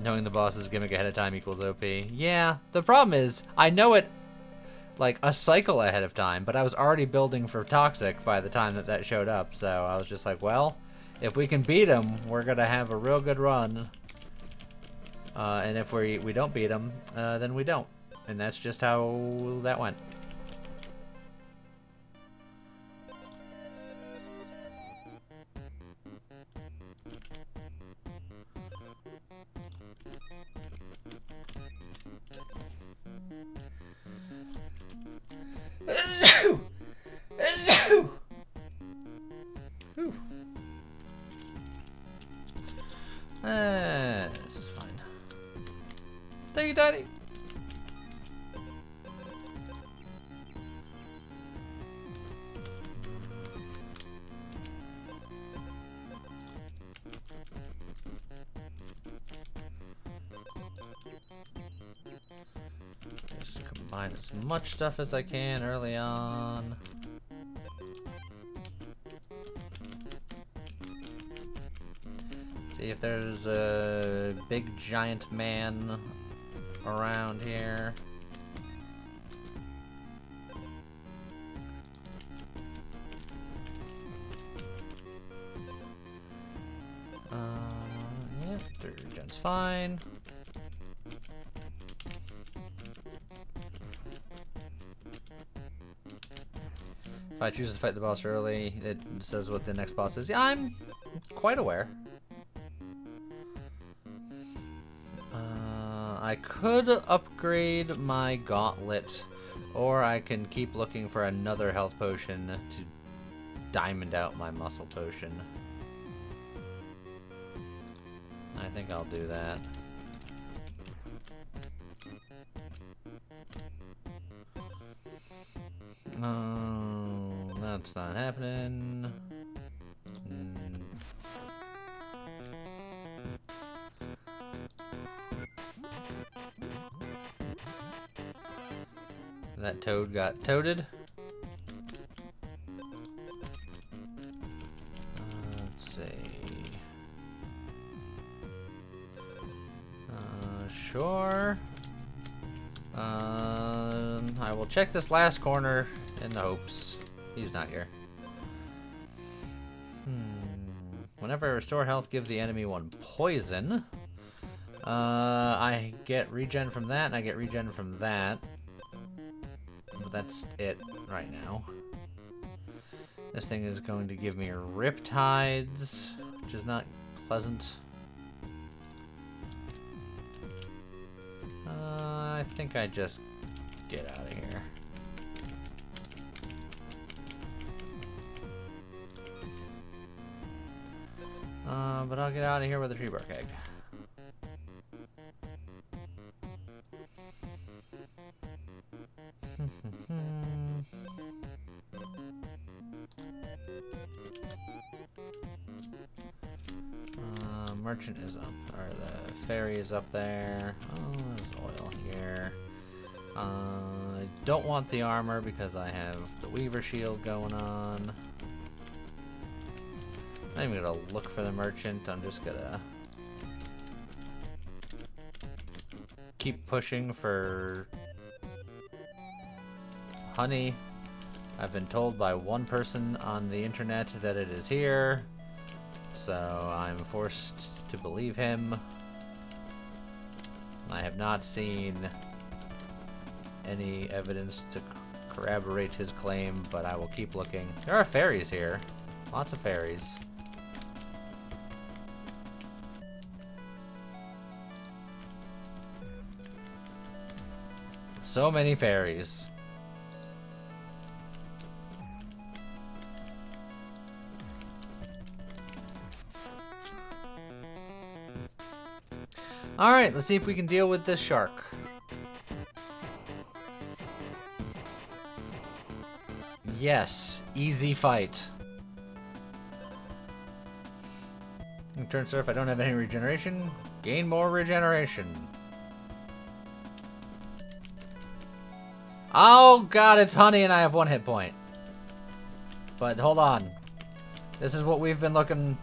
Knowing the boss's gimmick ahead of time equals OP. Yeah, the problem is, I know it like a cycle ahead of time, but I was already building for Toxic by the time that showed up, so I was just like, well, if we can beat him, we're gonna have a real good run. And if we don't beat him, then we don't. And that's just how that went. This is fine. Thank you, Daddy. Just combine as much stuff as I can early on. See if there's a big giant man around here. regen's fine. If I choose to fight the boss early, it says what the next boss is. Yeah, I'm quite aware. I could upgrade my gauntlet, or I can keep looking for another health potion to diamond out my muscle potion. I think I'll do that. That's not happening. That toad got toaded. Let's see. Sure. I will check this last corner in the hopes he's not here. Whenever I restore health, give the enemy 1 poison. I get regen from that, and I get regen from that. But that's it right now. This thing is going to give me riptides, which is not pleasant. I think I just get out of here. But I'll get out of here with a tree bark egg. Merchant is up, or the ferry is up there. Oh, there's oil here. I don't want the armor because I have the Weaver shield going on. I'm not even gonna look for the merchant. I'm just gonna keep pushing for honey. I've been told by one person on the internet that it is here, so I'm forced to believe him. I have not seen any evidence to corroborate his claim, but I will keep looking. There are fairies here. Lots of fairies. So many fairies. Alright, let's see if we can deal with this shark. Yes, easy fight. Turn surf, I don't have any regeneration. Gain more regeneration. Oh god, it's honey and I have 1 hit point. But hold on. This is what we've been looking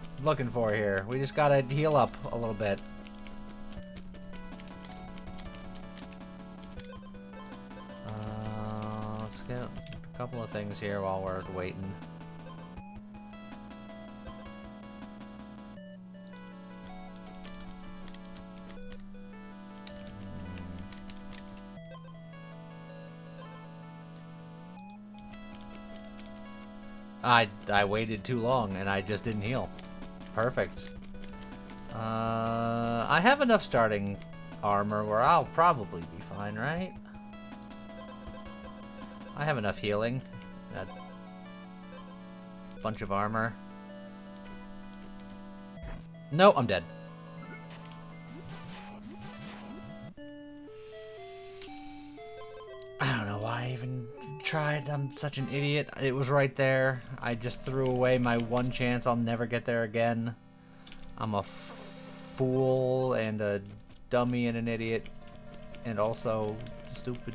for here. We just gotta heal up a little bit. Let's get a couple of things here while we're waiting. I waited too long and I just didn't heal. Perfect. I have enough starting armor where I'll probably be fine, right? I have enough healing. That bunch of armor. No, I'm dead. I don't know why I even tried. I'm such an idiot. It was right there. I just threw away my 1 chance. I'll never get there again. I'm a fool and a dummy and an idiot. And also stupid.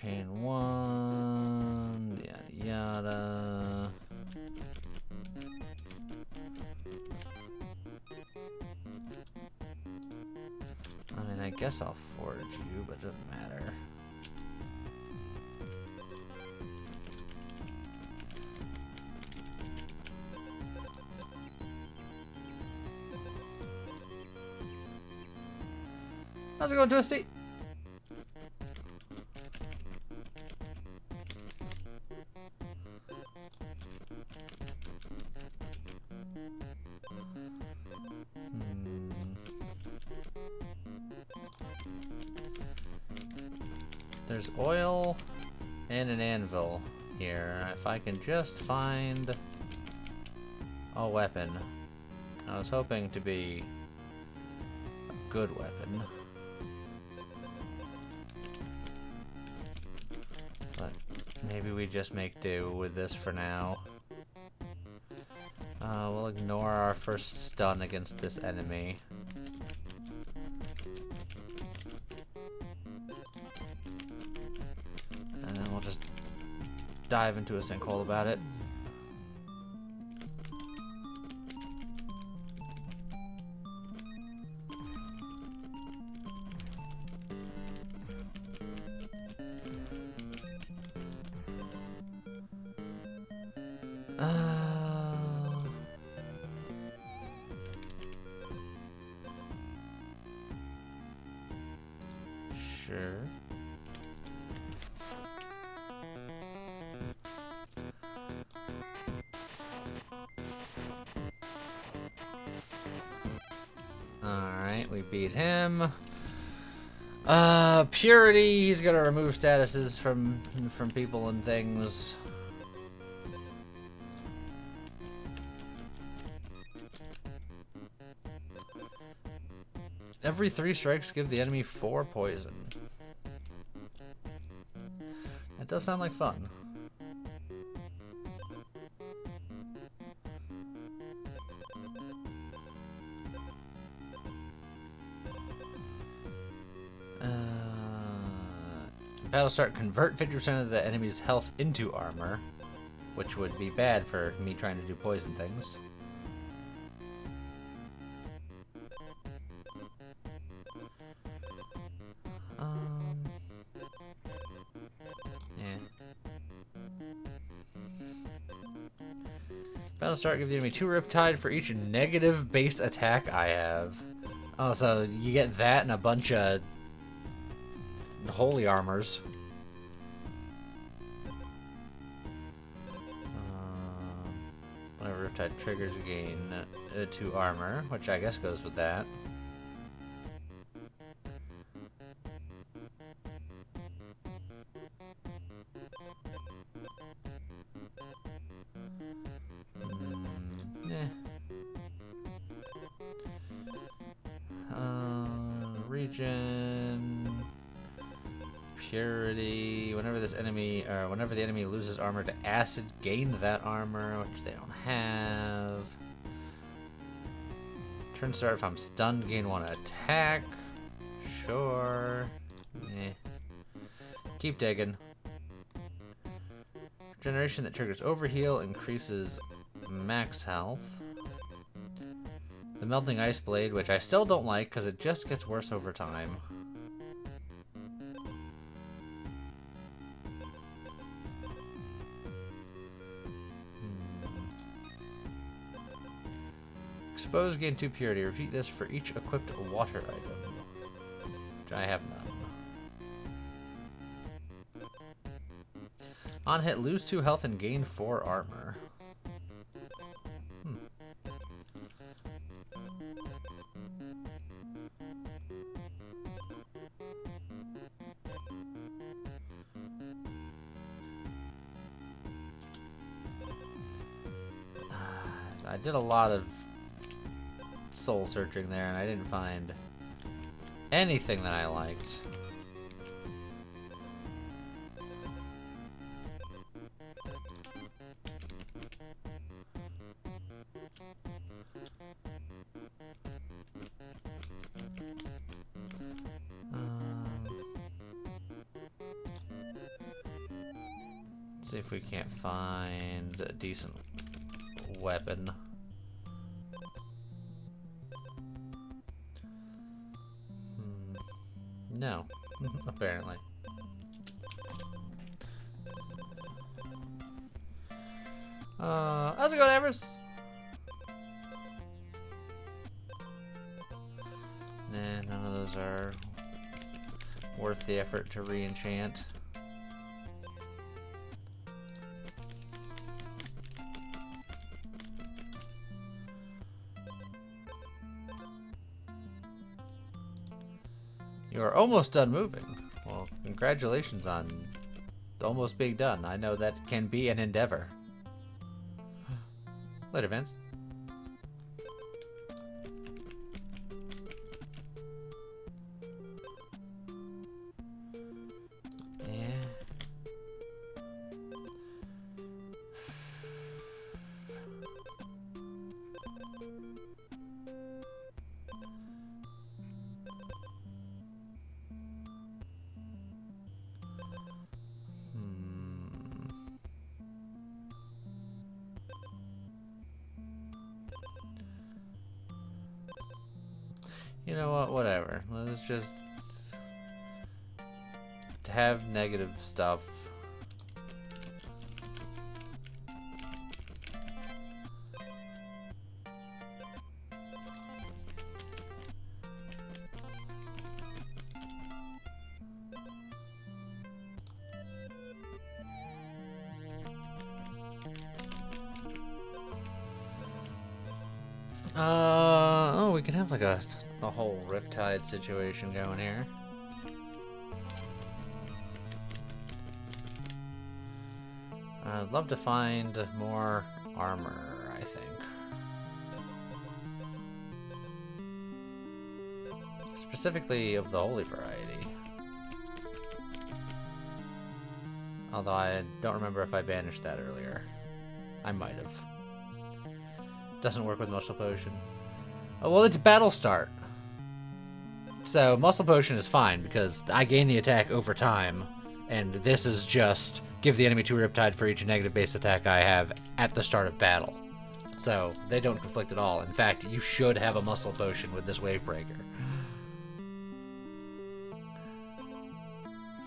Arcane 1, yada yada. I mean, I guess I'll forge you, but it doesn't matter. How's it going, Twisty? There's oil and an anvil here. If I can just find a weapon. I was hoping to be a good weapon. But maybe we just make do with this for now. We'll ignore our first stun against this enemy. And then we'll just dive into a sinkhole about it. Sure. Alright, we beat him. Purity, he's gonna remove statuses from people and things. Every 3 strikes give the enemy 4 poison. That does sound like fun. Battle start, convert 50% of the enemy's health into armor, which would be bad for me trying to do poison things. Battle start, give the enemy 2 Riptide for each negative base attack I have. Oh, so you get that and a bunch of holy armors. Whenever Riptide triggers, you gain 2 armor, which I guess goes with that. Regen, purity. Whenever the enemy loses armor to acid, gain that armor, which they don't have. Turn start, if I'm stunned, gain 1 attack. Sure. Keep digging. Generation that triggers overheal, increases max health. The Melting Ice Blade, which I still don't like because it just gets worse over time. Expose, gain 2 purity. Repeat this for each equipped water item, which I have none. On hit, lose 2 health and gain 4 armor. I did a lot of soul searching there, and I didn't find anything that I liked. See if we can't find a decent weapon. No, apparently. How's it going, Everest? Nah, none of those are worth the effort to re-enchant. You are almost done moving. Well, congratulations on almost being done. I know that can be an endeavor. Later, Vince. You know what? Whatever. Let's just have negative stuff. Oh, we can have like a whole Riptide situation going here. I'd love to find more armor, I think. Specifically of the holy variety. Although I don't remember if I banished that earlier. I might have. Doesn't work with Muscle Potion. Oh, well, it's Battle Start. So, Muscle Potion is fine, because I gain the attack over time, and this is just give the enemy 2 Riptide for each negative base attack I have at the start of battle. So, they don't conflict at all. In fact, you should have a Muscle Potion with this Wave Breaker.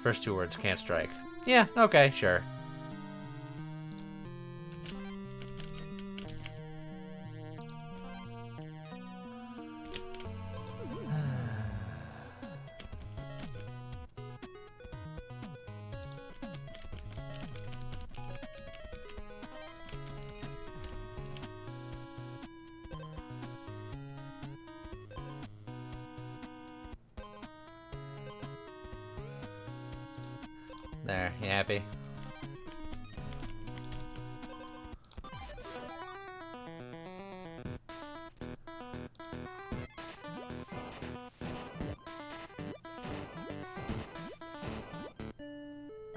First 2 words, can't strike. Yeah, okay, sure. There, you happy?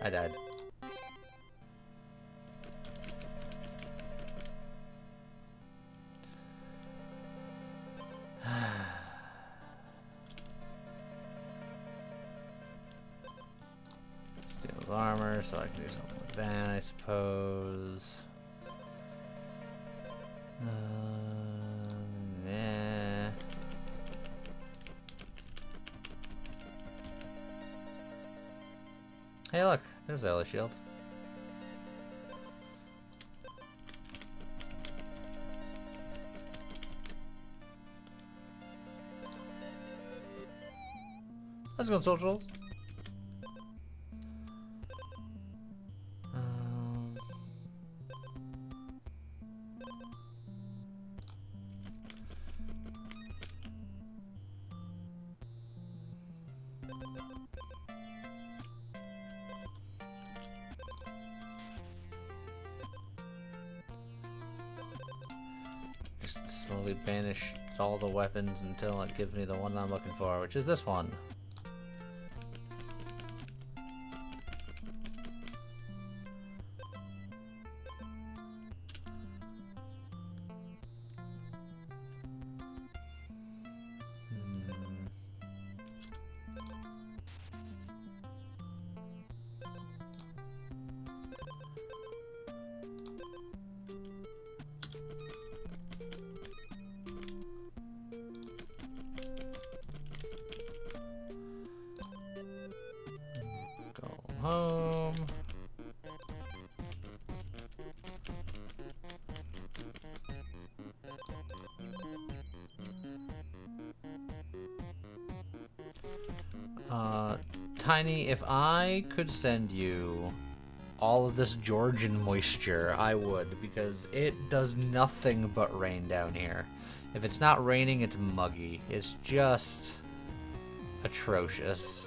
I died. Steals armor, so I can do something with that, I suppose. Nah. Hey, look, there's Ella Shield. Let's go, socials. Just slowly banish all the weapons until it gives me the one I'm looking for, which is this one. home. Tiny, if I could send you all of this Georgian moisture, I would, because it does nothing but rain down here. If it's not raining, it's muggy. It's just atrocious.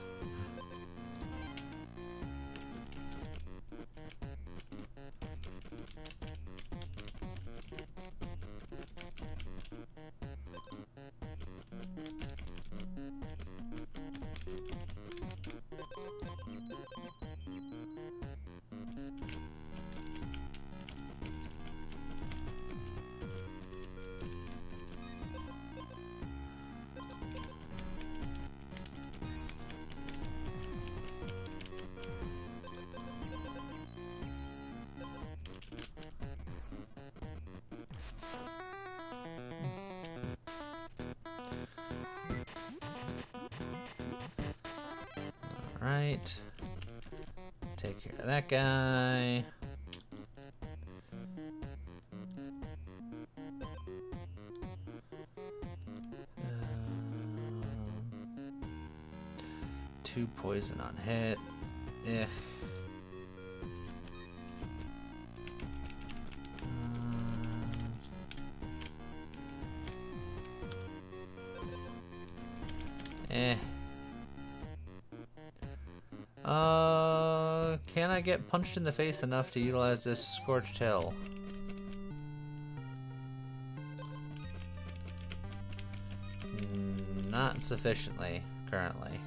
Alright. Take care of that guy. Two poison on hit. Eh. Can I get punched in the face enough to utilize this Scorched Hill? Not sufficiently, currently.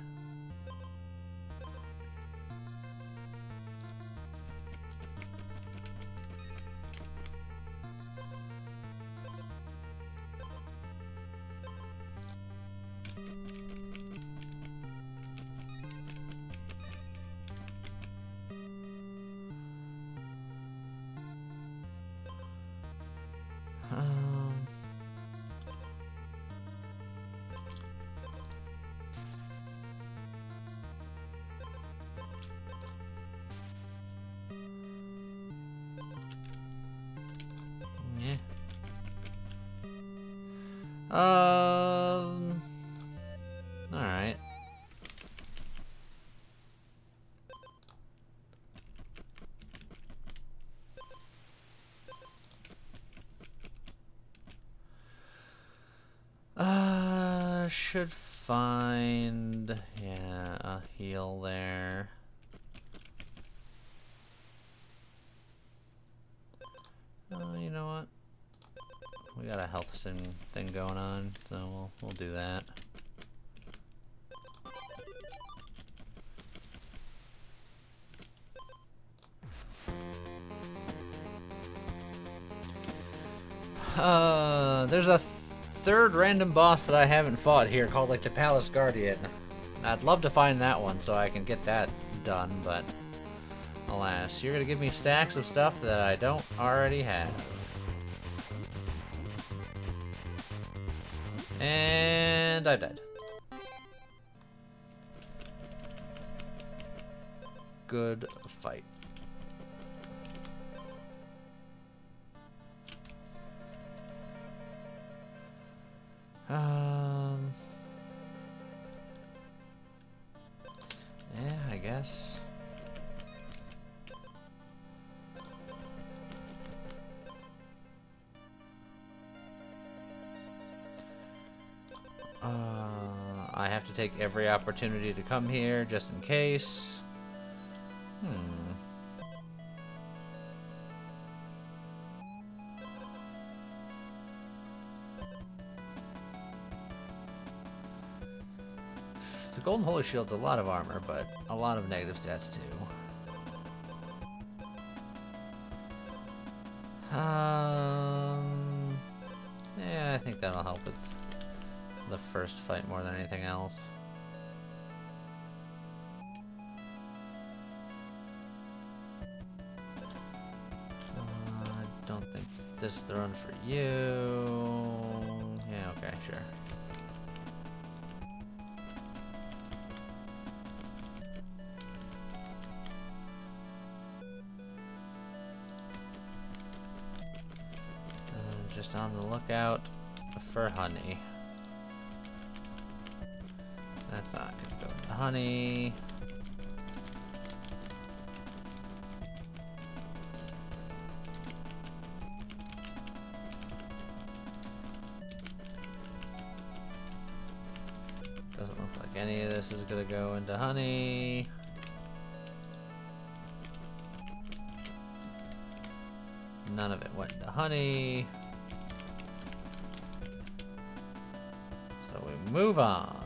Alright. Should find, yeah, a heal there. You know what? We got a health thing going on, so we'll do that. There's a third random boss that I haven't fought here called like the Palace Guardian. I'd love to find that one so I can get that done, but alas, you're gonna give me stacks of stuff that I don't already have. And I died. Good fight. Yeah, I guess. I have to take every opportunity to come here just in case. The Golden Holy Shield's a lot of armor, but a lot of negative stats too. Yeah, I think that'll help with the first fight more than anything else. I don't think this is the run for you. Yeah, okay, sure. just on the lookout for honey. That's not gonna go into honey. Doesn't look like any of this is gonna go into honey. None of it went into honey. So we move on.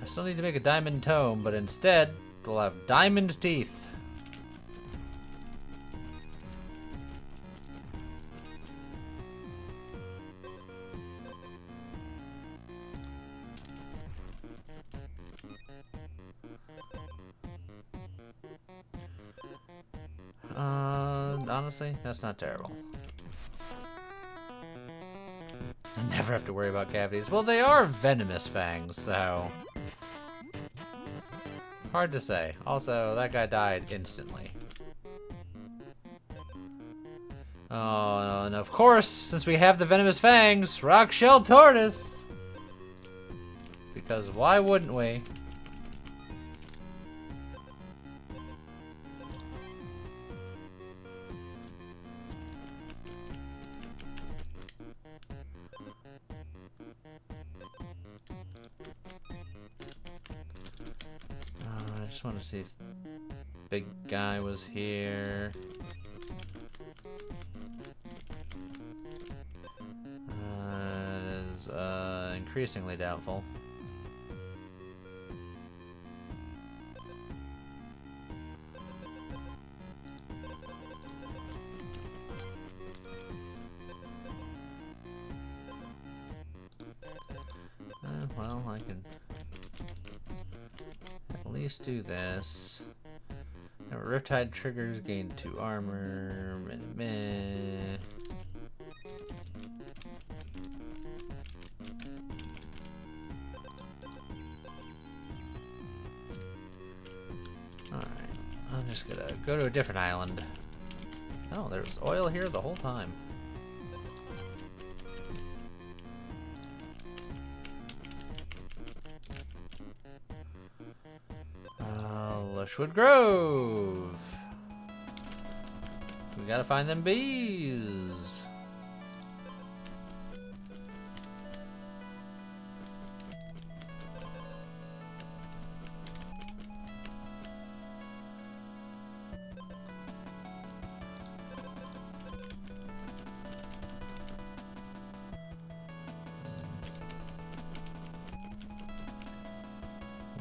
I still need to make a diamond tome, but instead, we'll have diamond teeth. Honestly, that's not terrible. I never have to worry about cavities. Well, they are venomous fangs, so... hard to say. Also, that guy died instantly. Oh, and of course, since we have the venomous fangs, rock shell tortoise! Because why wouldn't we? I just want to see if big guy was here. It is increasingly doubtful. Well, I can at least do this. Now, Riptide triggers gain 2 armor. Meh. Alright, I'm just gonna go to a different island. Oh, there's oil here the whole time. Lushwood Grove. We gotta find them bees.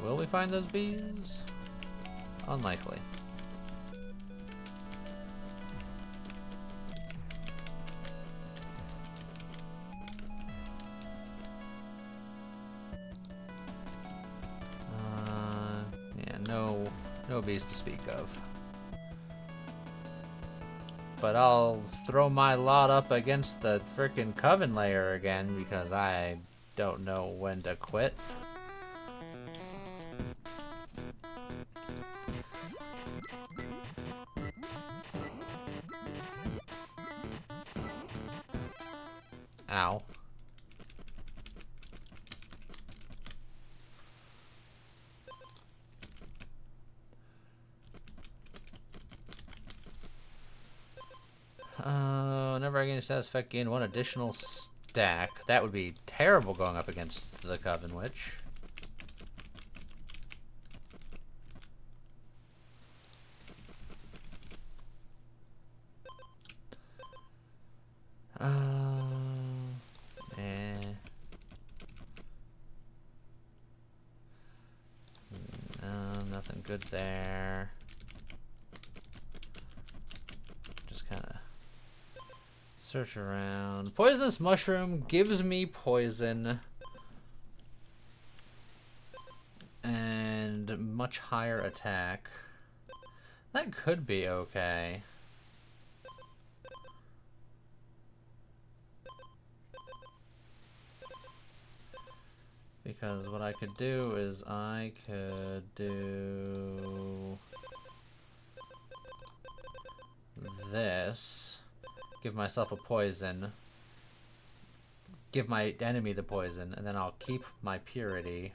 Will we find those bees? Unlikely. Yeah, no bees to speak of. But I'll throw my lot up against the frickin' coven layer again because I don't know when to quit. Ow. Whenever I gain a status effect, gain 1 additional stack. That would be terrible going up against the Coven Witch. Nothing good there. Just kind of search around. Poisonous mushroom gives me poison and much higher attack. That could be okay. Because what I could do is I could do this, give myself a poison, give my enemy the poison, and then I'll keep my purity,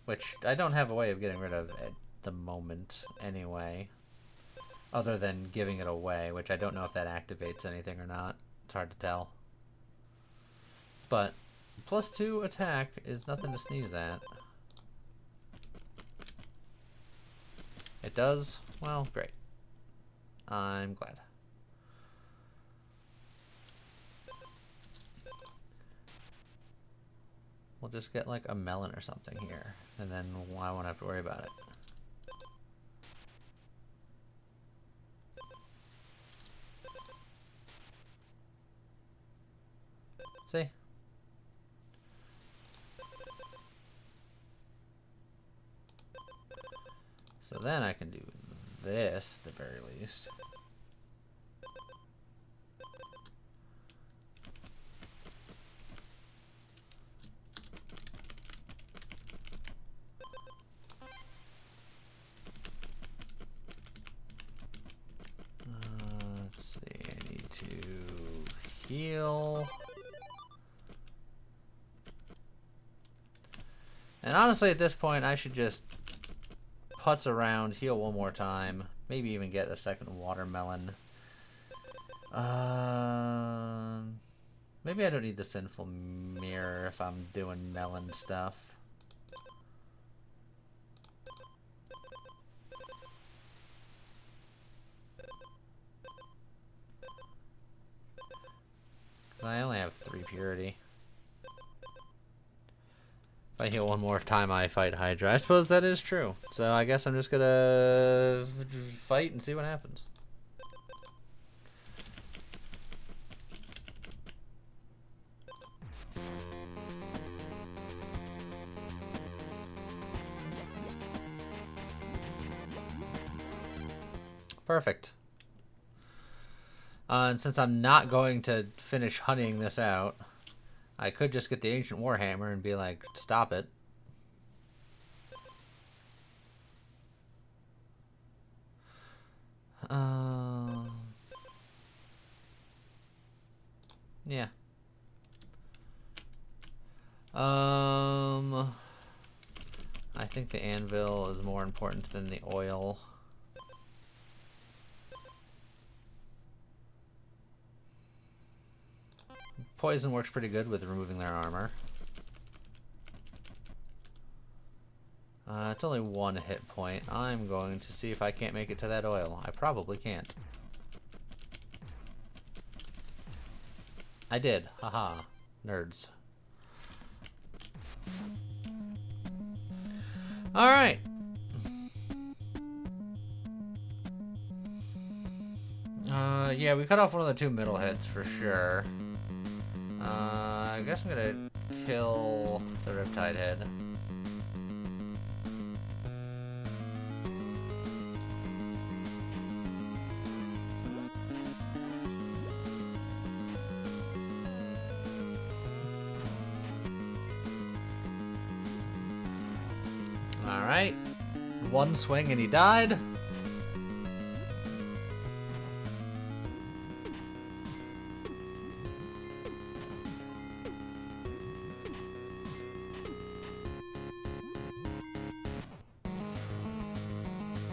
which I don't have a way of getting rid of at the moment anyway, other than giving it away, which I don't know if that activates anything or not. It's hard to tell. But +2 attack is nothing to sneeze at. It does? Well, great. I'm glad. We'll just get like a melon or something here, and then I won't have to worry about it. See? So then I can do this at the very least. Let's see, I need to heal. And honestly, at this point, I should just putz around, heal one more time, maybe even get a second watermelon. Maybe I don't need the sinful mirror if I'm doing melon stuff. I only have 3 purity. If I heal one more time, I fight Hydra. I suppose that is true. So I guess I'm just gonna fight and see what happens. Perfect. And since I'm not going to finish honeying this out, I could just get the Ancient Warhammer and be like, stop it. Yeah. I think the anvil is more important than the oil. Poison works pretty good with removing their armor. It's only 1 hit point. I'm going to see if I can't make it to that oil. I probably can't. I did. Haha. Nerds. Alright. Yeah, we cut off one of the 2 middle hits for sure. I guess I'm gonna kill the Riptide head. Alright. 1 swing and he died.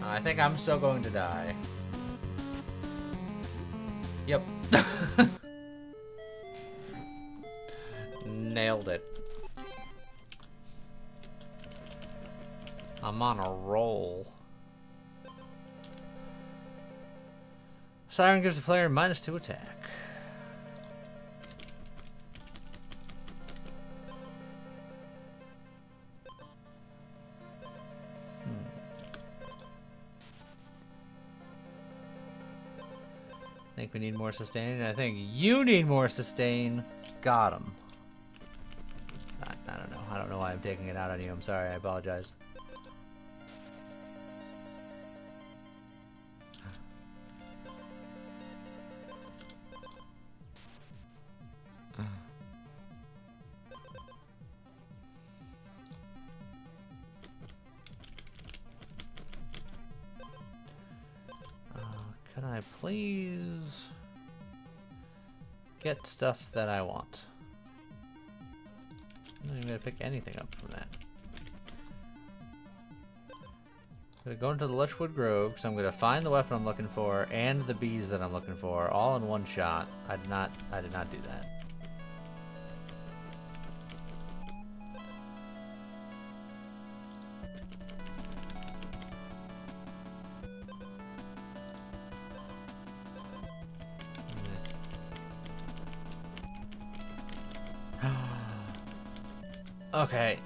I think I'm still going to die. Yep. Nailed it. I'm on a roll. Siren gives the player -2 attack. I think we need more sustain. I think you need more sustain. Got him. I don't know. I don't know why I'm taking it out on you. I'm sorry. I apologize. please get stuff that I want. I'm not even gonna pick anything up from that. I'm gonna go into the Lushwood Grove because I'm gonna find the weapon I'm looking for and the bees that I'm looking for all in one shot. I did not do that. Okay.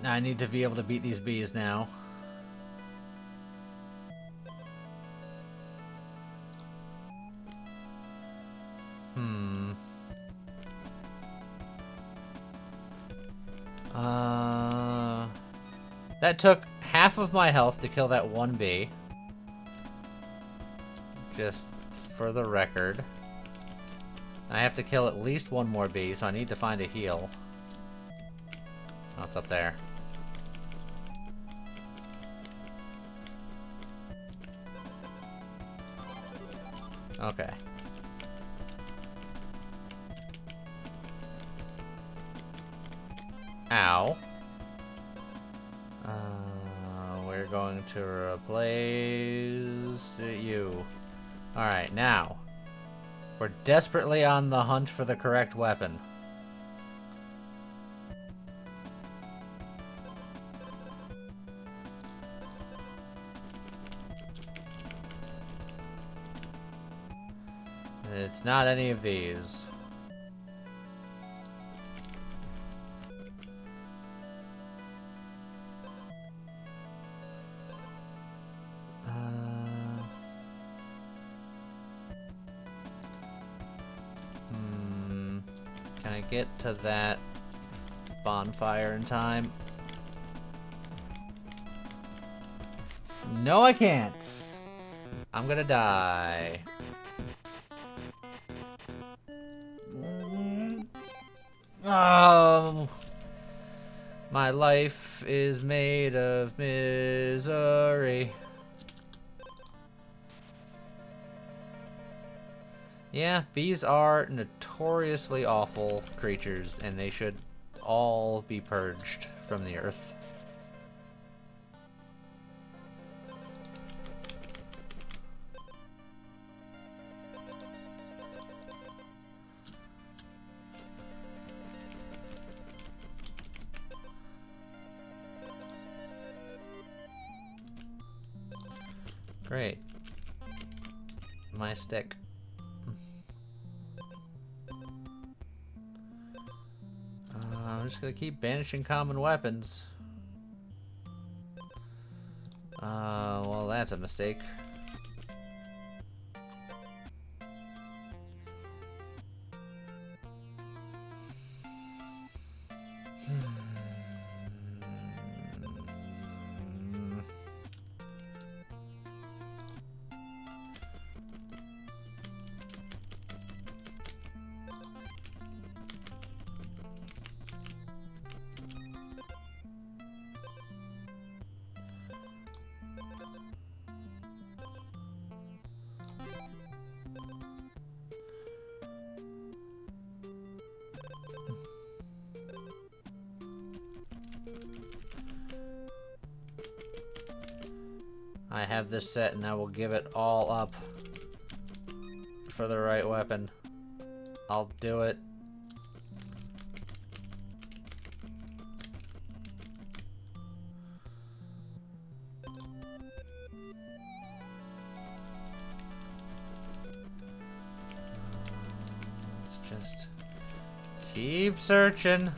Now I need to be able to beat these bees now. That took half of my health to kill that one bee. Just for the record. I have to kill at least one more bee, so I need to find a heal. Oh, it's up there. Okay. Ow. We're going to replace you. Alright, now. We're desperately on the hunt for the correct weapon. It's not any of these. Can I get to that bonfire in time? No, I can't. I'm gonna die. Oh, my life is made of misery. Yeah, bees are notoriously awful creatures, and they should all be purged from the earth. Great. My stick. I'm just gonna keep banishing common weapons. Well, that's a mistake. I have this set and I will give it all up for the right weapon. I'll do it. Let's just keep searching.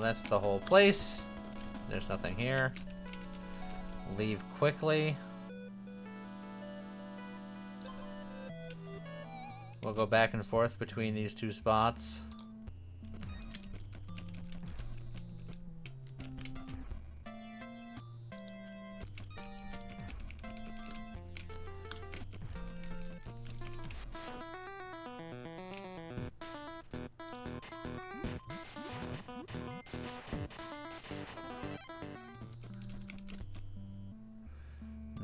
That's the whole place. There's nothing here. Leave quickly. We'll go back and forth between these two spots.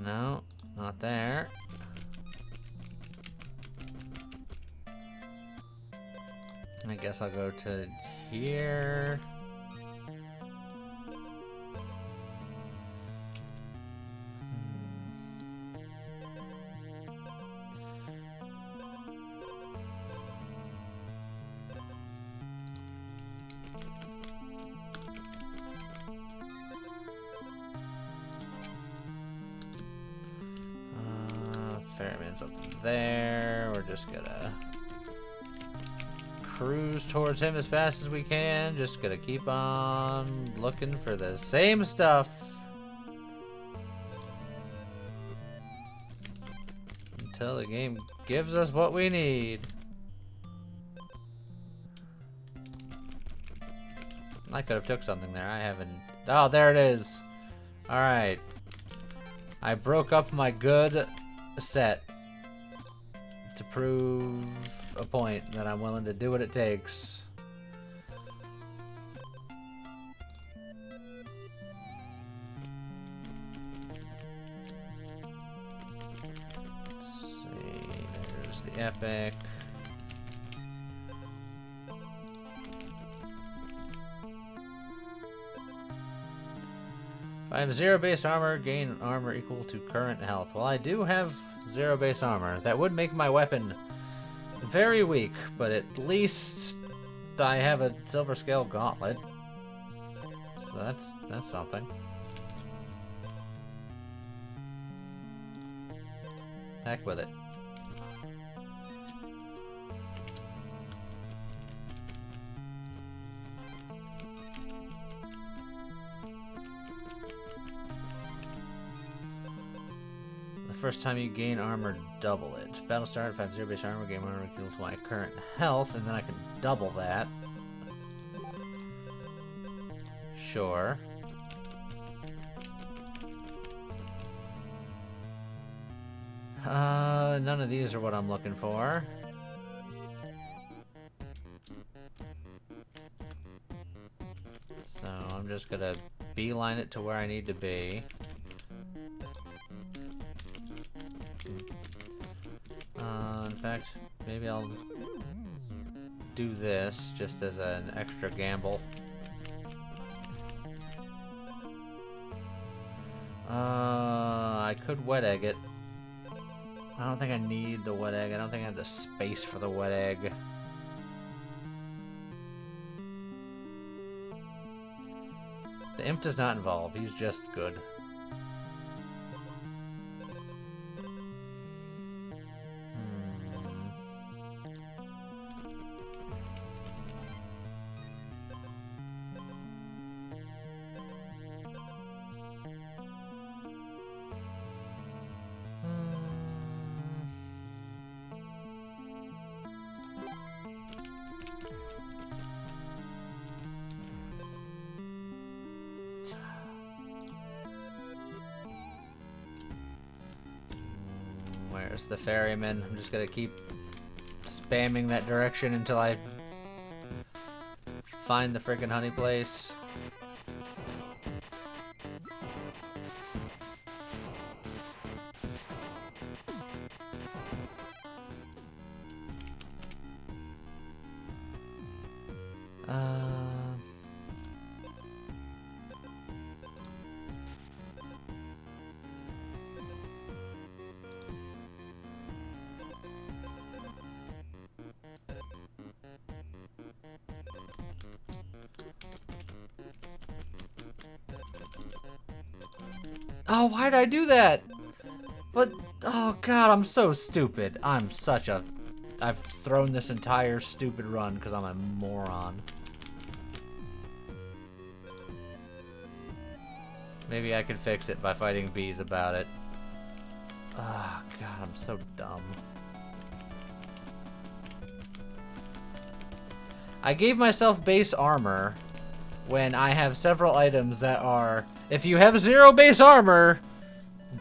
No, not there. I guess I'll go to here. Ferryman's up there. We're just gonna cruise towards him as fast as we can. Just gonna keep on looking for the same stuff until the game gives us what we need. I could have took something there. I haven't. Oh, there it is. All right. I broke up my good set to prove a point that I'm willing to do what it takes. Let's see, there's the epic. If I have 0 base armor, gain armor equal to current health. Well, I do have 0 base armor. That would make my weapon very weak, but at least I have a silver scale gauntlet. So that's something. Heck with it. First time you gain armor, double it. Battle start, if I have 0 base armor, gain armor equal to my current health, and then I can double that. Sure. None of these are what I'm looking for. So I'm just gonna beeline it to where I need to be. In fact, maybe I'll do this just as an extra gamble. I could wet egg it. I don't think I need the wet egg. I don't think I have the space for the wet egg. The imp does not involve. He's just good. Where's the ferryman? I'm just gonna keep spamming that direction until I find the freaking honey place. Oh, why did I do that? But, oh god, I'm so stupid. I'm such a... I've thrown this entire stupid run because I'm a moron. Maybe I can fix it by fighting bees about it. Oh god, I'm so dumb. I gave myself base armor when I have several items that are... If you have 0 base armor,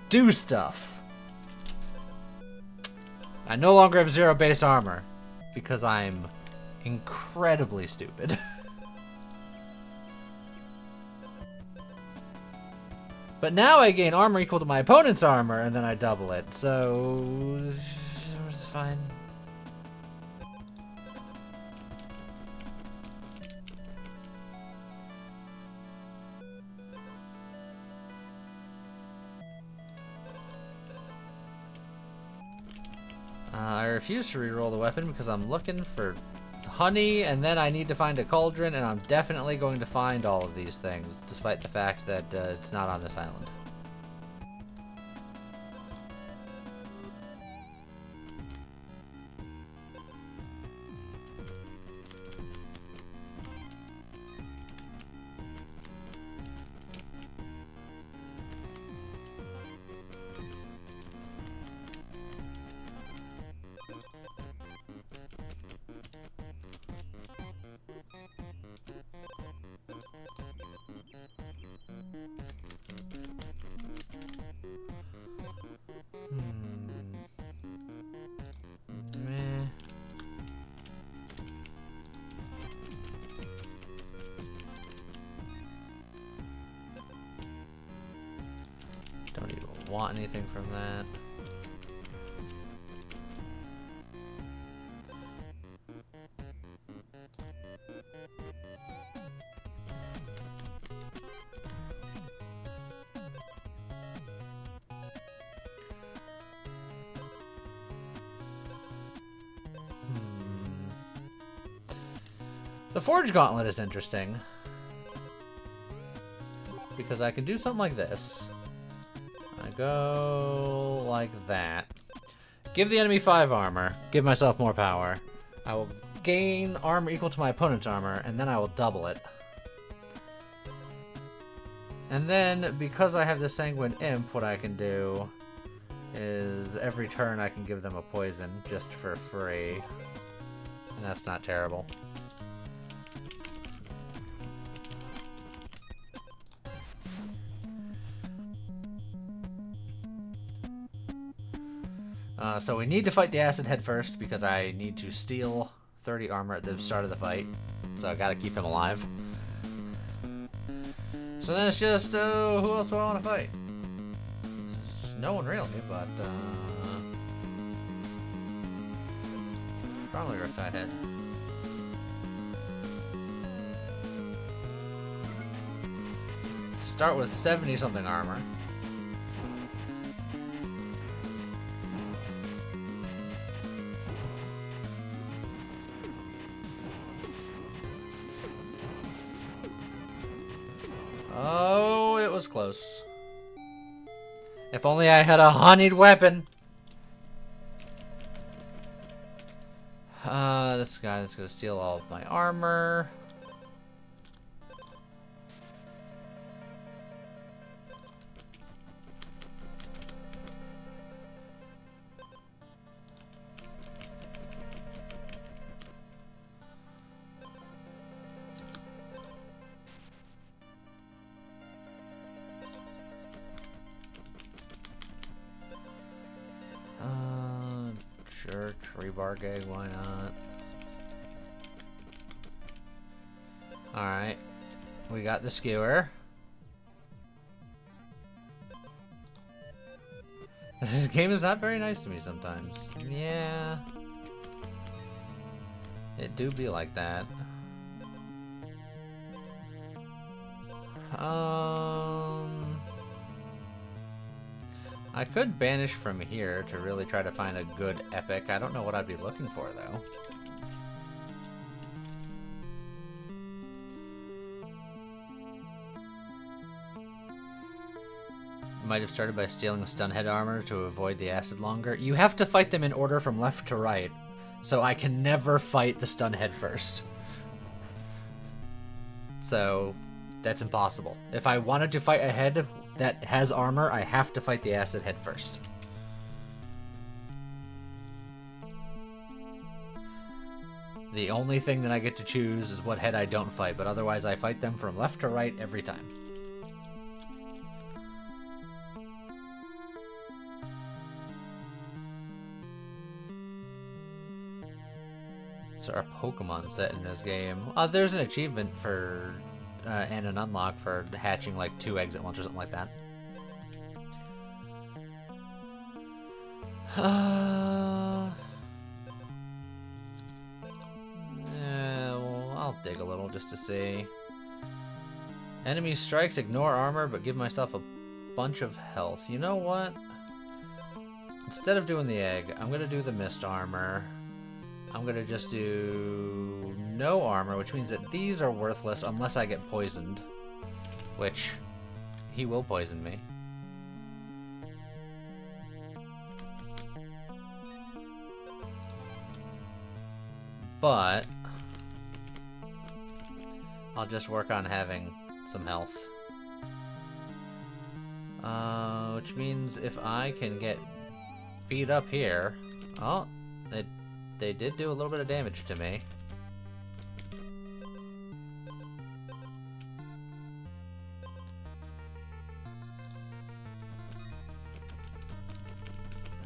do stuff. I no longer have 0 base armor because I'm incredibly stupid. But now I gain armor equal to my opponent's armor, and then I double it. So it's fine. I refuse to reroll the weapon because I'm looking for honey, and then I need to find a cauldron, and I'm definitely going to find all of these things, despite the fact that it's not on this island. Meh. Don't even want anything from that. The Forge Gauntlet is interesting, because I can do something like this. I go like that. Give the enemy 5 armor. Give myself more power. I will gain armor equal to my opponent's armor, and then I will double it. And then, because I have the Sanguine Imp, what I can do is every turn I can give them a poison just for free. And that's not terrible. So we need to fight the Acid Head first, because I need to steal 30 armor at the start of the fight. So I gotta keep him alive. So then it's just, who else do I want to fight? No one really, but, probably Riptide Head. Start with 70-something armor. Oh, it was close. If only I had a honeyed weapon. This guy is gonna steal all of my armor. Sure, tree bark egg, why not? Alright. We got the skewer. This game is not very nice to me sometimes. Yeah. It do be like that. I could banish from here to really try to find a good epic. I don't know what I'd be looking for, though. Might have started by stealing the stun head armor to avoid the acid longer. You have to fight them in order from left to right, so I can never fight the stun head first. So that's impossible. If I wanted to fight a head that has armor, I have to fight the acid head first. The only thing that I get to choose is what head I don't fight, but otherwise I fight them from left to right every time. Is there a Pokemon set in this game? There's an achievement for, and an unlock for hatching like 2 eggs at once or something like that. Well, I'll dig a little just to see. Enemy strikes, ignore armor, but give myself a bunch of health. You know what? Instead of doing the egg, I'm gonna do the mist armor. I'm gonna just do no armor, which means that these are worthless unless I get poisoned. Which, he will poison me. But I'll just work on having some health. Which means if I can get beat up here... Oh, they did do a little bit of damage to me.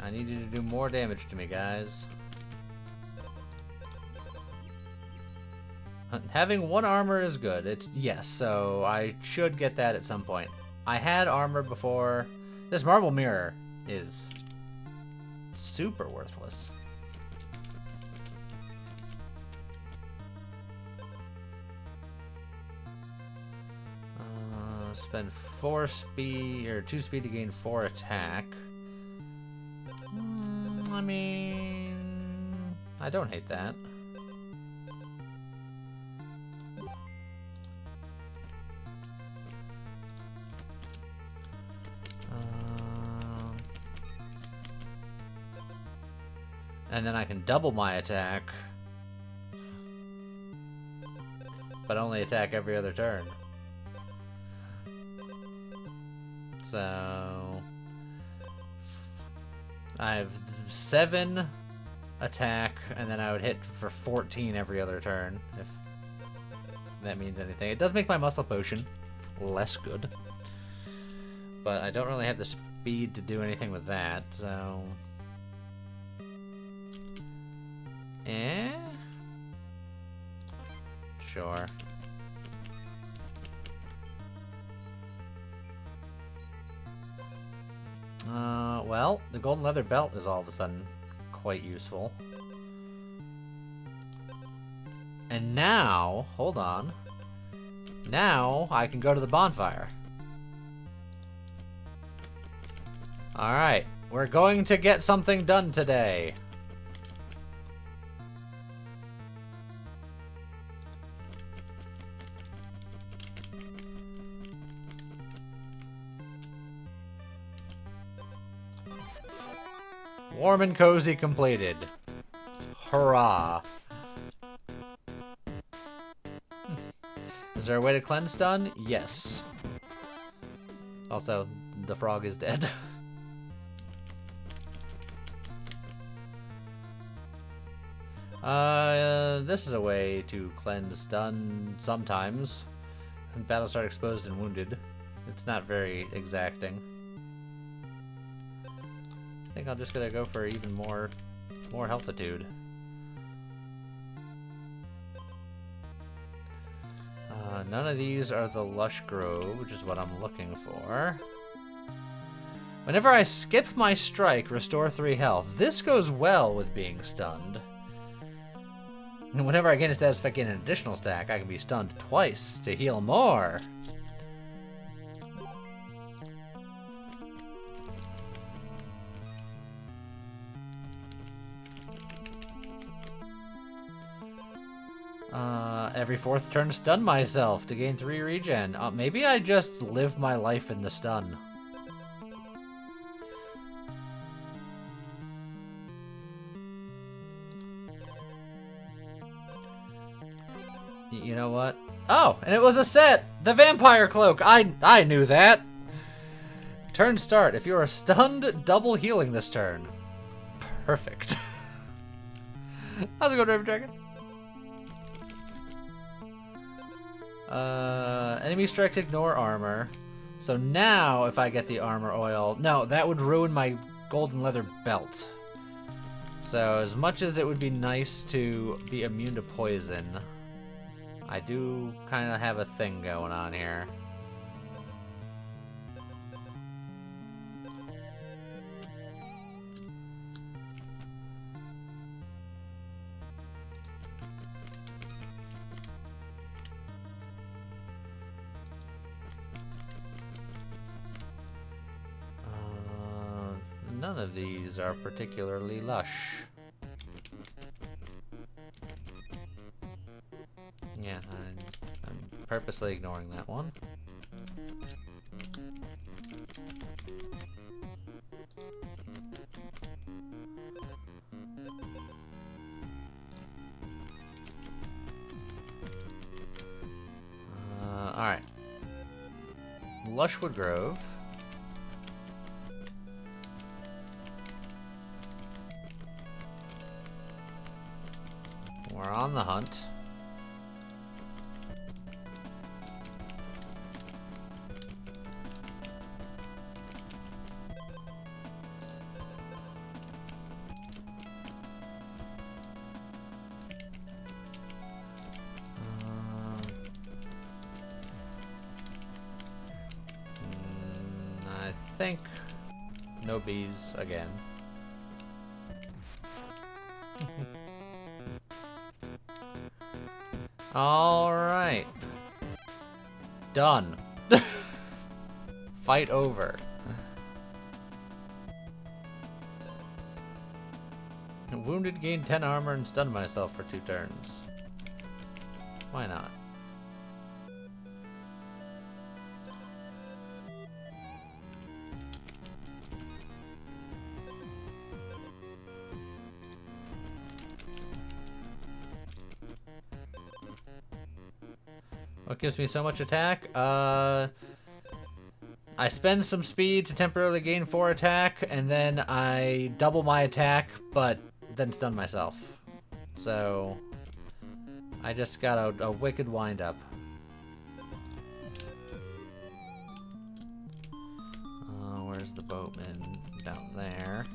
I need you to do more damage to me, guys. Having one armor is good. Yes, so I should get that at some point. I had armor before. This marble mirror is super worthless. Spend 4 speed or 2 speed to gain 4 attack. I mean, I don't hate that. And then I can double my attack, but only attack every other turn. So I have 7 attack, and then I would hit for 14 every other turn, if that means anything. It does make my muscle potion less good, but I don't really have the speed to do anything with that, so... Sure. Well, the golden leather belt is all of a sudden quite useful. And now, hold on. Now I can go to the bonfire. Alright, we're going to get something done today. Warm and cozy completed. Hurrah. Is there a way to cleanse stun? Yes. Also, the frog is dead. This is a way to cleanse stun sometimes. Battles start exposed and wounded. It's not very exacting. I think I'm just gonna go for even more healthitude. None of these are the Lush Grove, which is what I'm looking for. Whenever I skip my strike, restore 3 health. This goes well with being stunned. And whenever I gain a status effect, gain an additional stack, I can be stunned twice to heal more. Every 4th turn stun myself to gain 3 regen. Maybe I just live my life in the stun. You know what? Oh, and it was a set! The vampire cloak! I knew that! Turn start. If you are stunned, double healing this turn. Perfect. How's it going, River Dragon? Enemy strikes ignore armor. So now, if I get the armor oil... No, that would ruin my golden leather belt. So, as much as it would be nice to be immune to poison, I do kind of have a thing going on here. None of these are particularly lush. Yeah, I'm purposely ignoring that one. Alright. Lushwood Grove. We're on the hunt. I think no bees again. All right. Done. Fight over. Wounded, gained 10 armor, and stunned myself for 2 turns. Why not? What gives me so much attack? I spend some speed to temporarily gain 4 attack, and then I double my attack, but then stun myself. So I just got a wicked wind-up. Where's the boatman? Down there.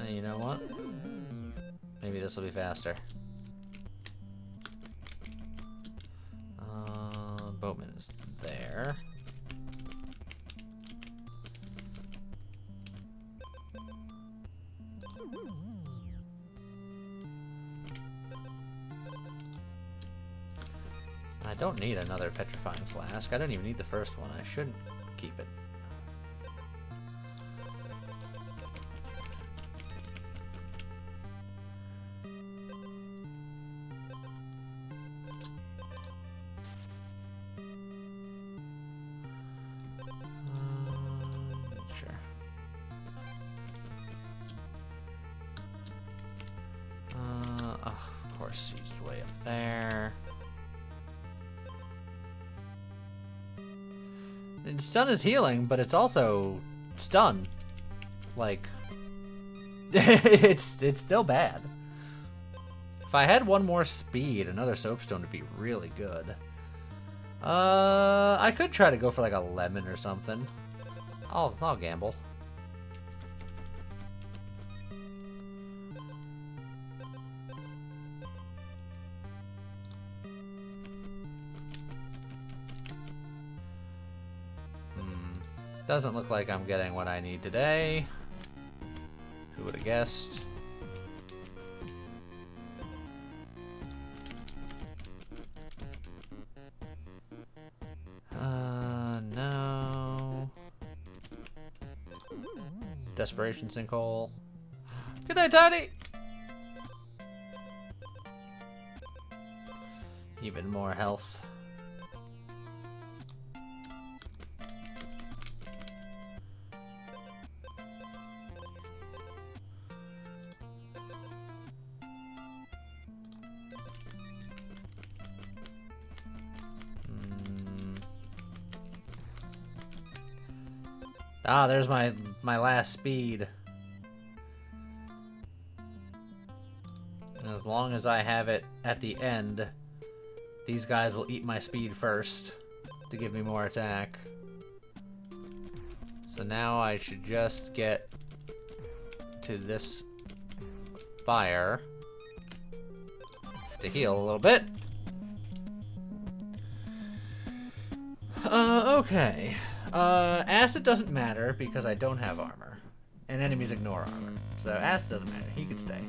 You know what? Maybe this will be faster. Boatman is there. I don't need another petrifying flask. I don't even need the first one. I shouldn't keep it. Sure. Of course, he's way up there. And stun is healing, but it's also stun. Like, it's still bad. If I had one more speed, another soapstone would be really good. I could try to go for like a lemon or something. I'll gamble. Doesn't look like I'm getting what I need today. Who would have guessed? No. Desperation sinkhole. Good night, Tiny! Even more health. Ah, there's my last speed. And as long as I have it at the end, these guys will eat my speed first to give me more attack. So now I should just get to this fire to heal a little bit. Okay. Acid doesn't matter because I don't have armor. And enemies ignore armor. So acid doesn't matter. He can stay.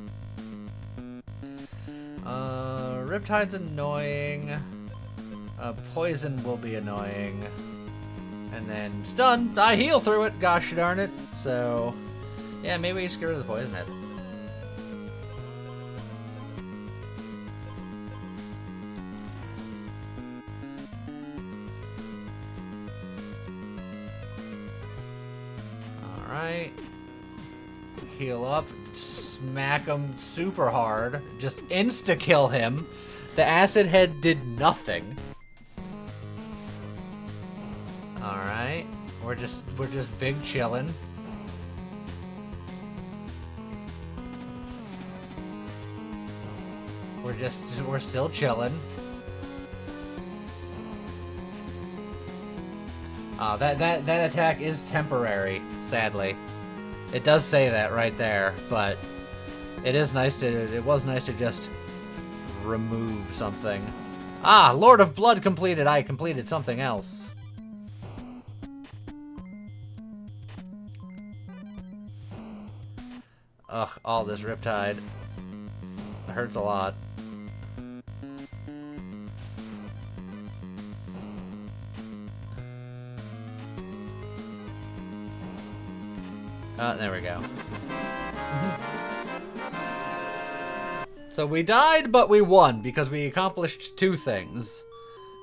Riptide's annoying. Poison will be annoying. And then stun, I heal through it, gosh darn it. So, yeah, maybe we just get rid of the poison head. Alright. Heal up, smack him super hard, just insta-kill him. The acid head did nothing. Alright. We're just big chillin'. We're still chillin'. That attack is temporary, sadly. It does say that right there, but it was nice to just remove something. Ah, Lord of Blood completed. I completed something else. Ugh, all this Riptide. It hurts a lot. There we go. So we died, but we won, because we accomplished two things.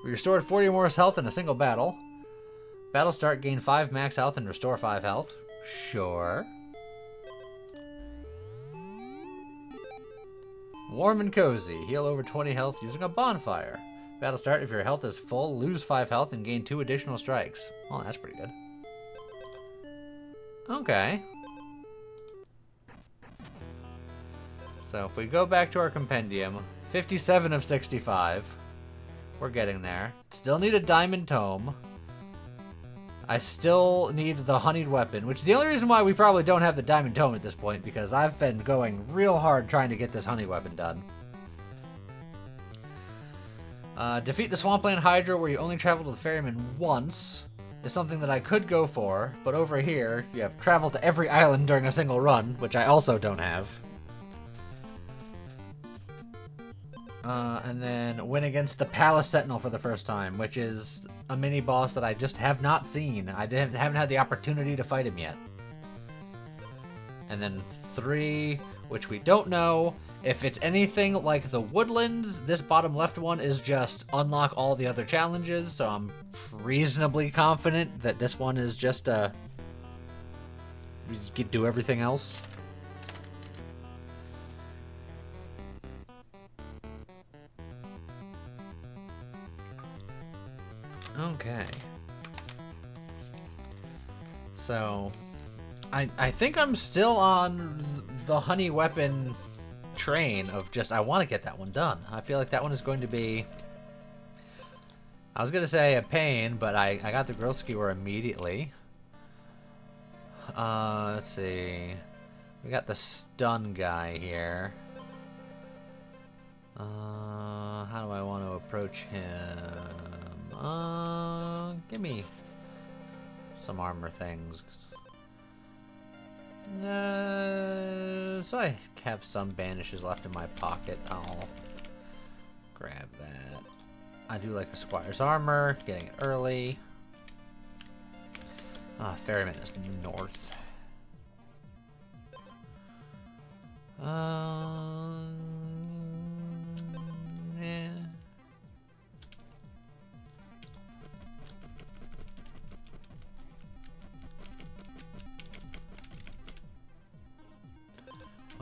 We restored 40 more health in a single battle. Battle start, gain 5 max health and restore 5 health. Sure. Warm and cozy. Heal over 20 health using a bonfire. Battle start, if your health is full, lose 5 health and gain 2 additional strikes. Well, that's pretty good. Okay. So if we go back to our compendium, 57 of 65. We're getting there. Still need a diamond tome. I still need the honeyed weapon, which is the only reason why we probably don't have the diamond tome at this point, because I've been going real hard trying to get this honey weapon done. Defeat the Swampland Hydra, where you only travel to the ferryman once, is something that I could go for, but over here, you have traveled to every island during a single run, which I also don't have. And then win against the Palace Sentinel for the first time, which is a mini-boss that I just have not seen. I haven't had the opportunity to fight him yet. And then 3, which we don't know. If it's anything like the Woodlands, this bottom left one is just unlock all the other challenges, so I'm reasonably confident that this one is just do everything else. Okay. So, I think I'm still on the honey weapon train of just, I want to get that one done. I feel like that one is going to be, I was going to say a pain, but I got the growth skewer immediately. Let's see. We got the stun guy here. How do I want to approach him? Give me some armor things. So I have some banishes left in my pocket. I'll grab that. I do like the Squire's armor, getting it early. Ferryman is north. Yeah.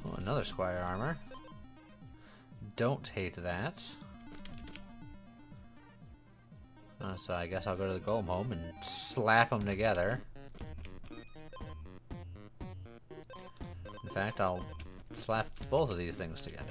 Oh, another Squire armor. Don't hate that. So I guess I'll go to the Golem Home and slap them together. In fact, I'll slap both of these things together.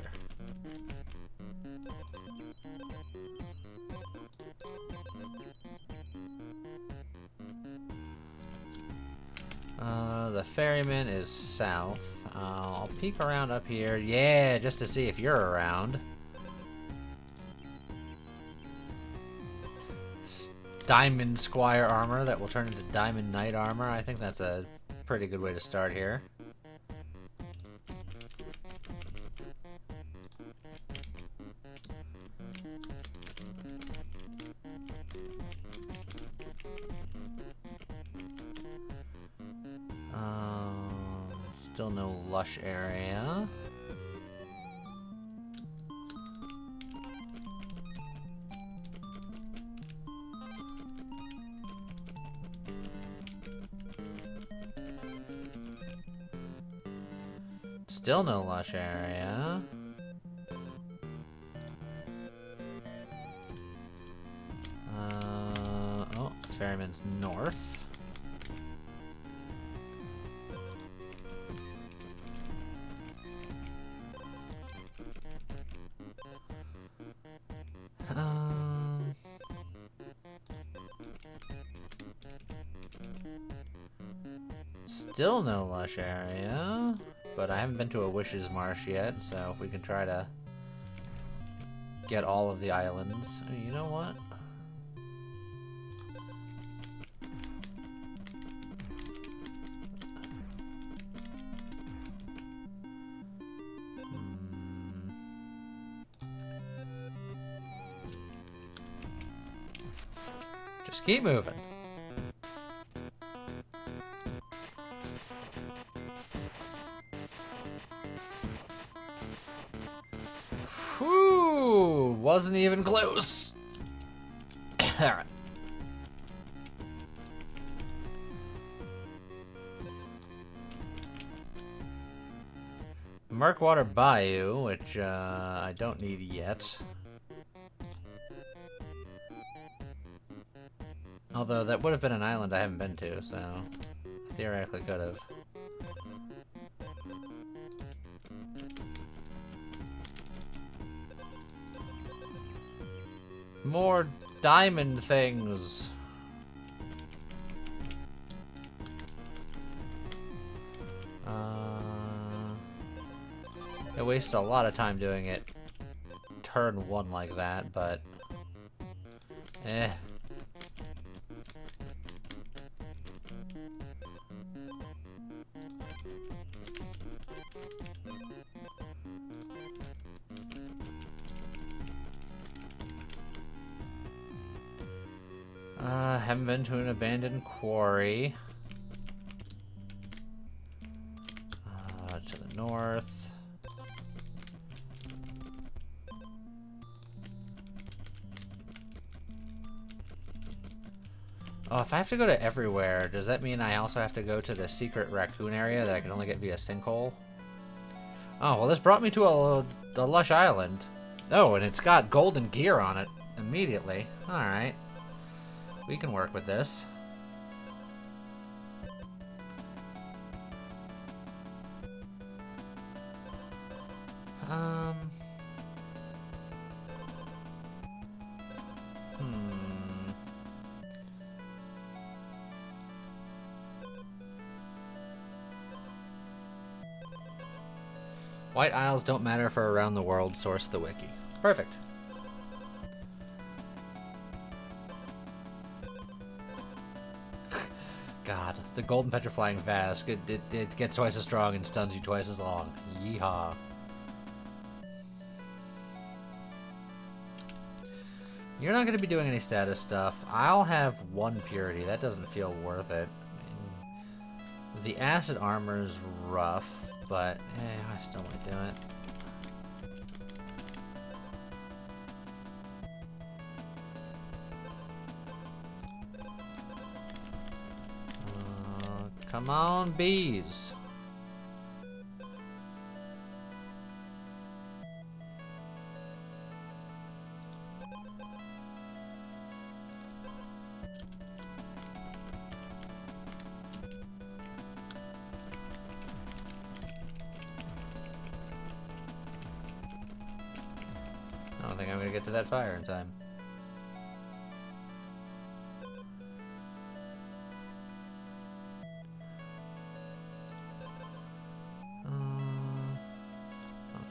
The ferryman is south. I'll peek around up here. Yeah, just to see if you're around. Diamond Squire armor that will turn into Diamond Knight armor. I think that's a pretty good way to start here. Still no lush area. Still no lush area. Oh, Ferryman's north. Still no lush area, but I haven't been to a Wishes Marsh yet, so if we can try to get all of the islands. You know what? Just keep moving. Whew, wasn't even close. Alright. Murkwater Bayou, which I don't need yet. Although that would have been an island I haven't been to, so I theoretically could have. More diamond things. I wasted a lot of time doing it turn one like that, but eh. Haven't been to an abandoned quarry. To the north. Oh, if I have to go to everywhere, does that mean I also have to go to the secret raccoon area that I can only get via sinkhole? Oh, well, this brought me to a lush island. Oh, and it's got golden gear on it immediately. Alright. We can work with this. White Isles don't matter for around the world. Source the wiki. Perfect. God, the golden petrifying Vask. It gets twice as strong and stuns you twice as long. Yeehaw. You're not going to be doing any status stuff. I'll have one purity. That doesn't feel worth it. I mean, the acid armor is rough, but I still might do it. Come on, bees. I don't think I'm gonna get to that fire in time.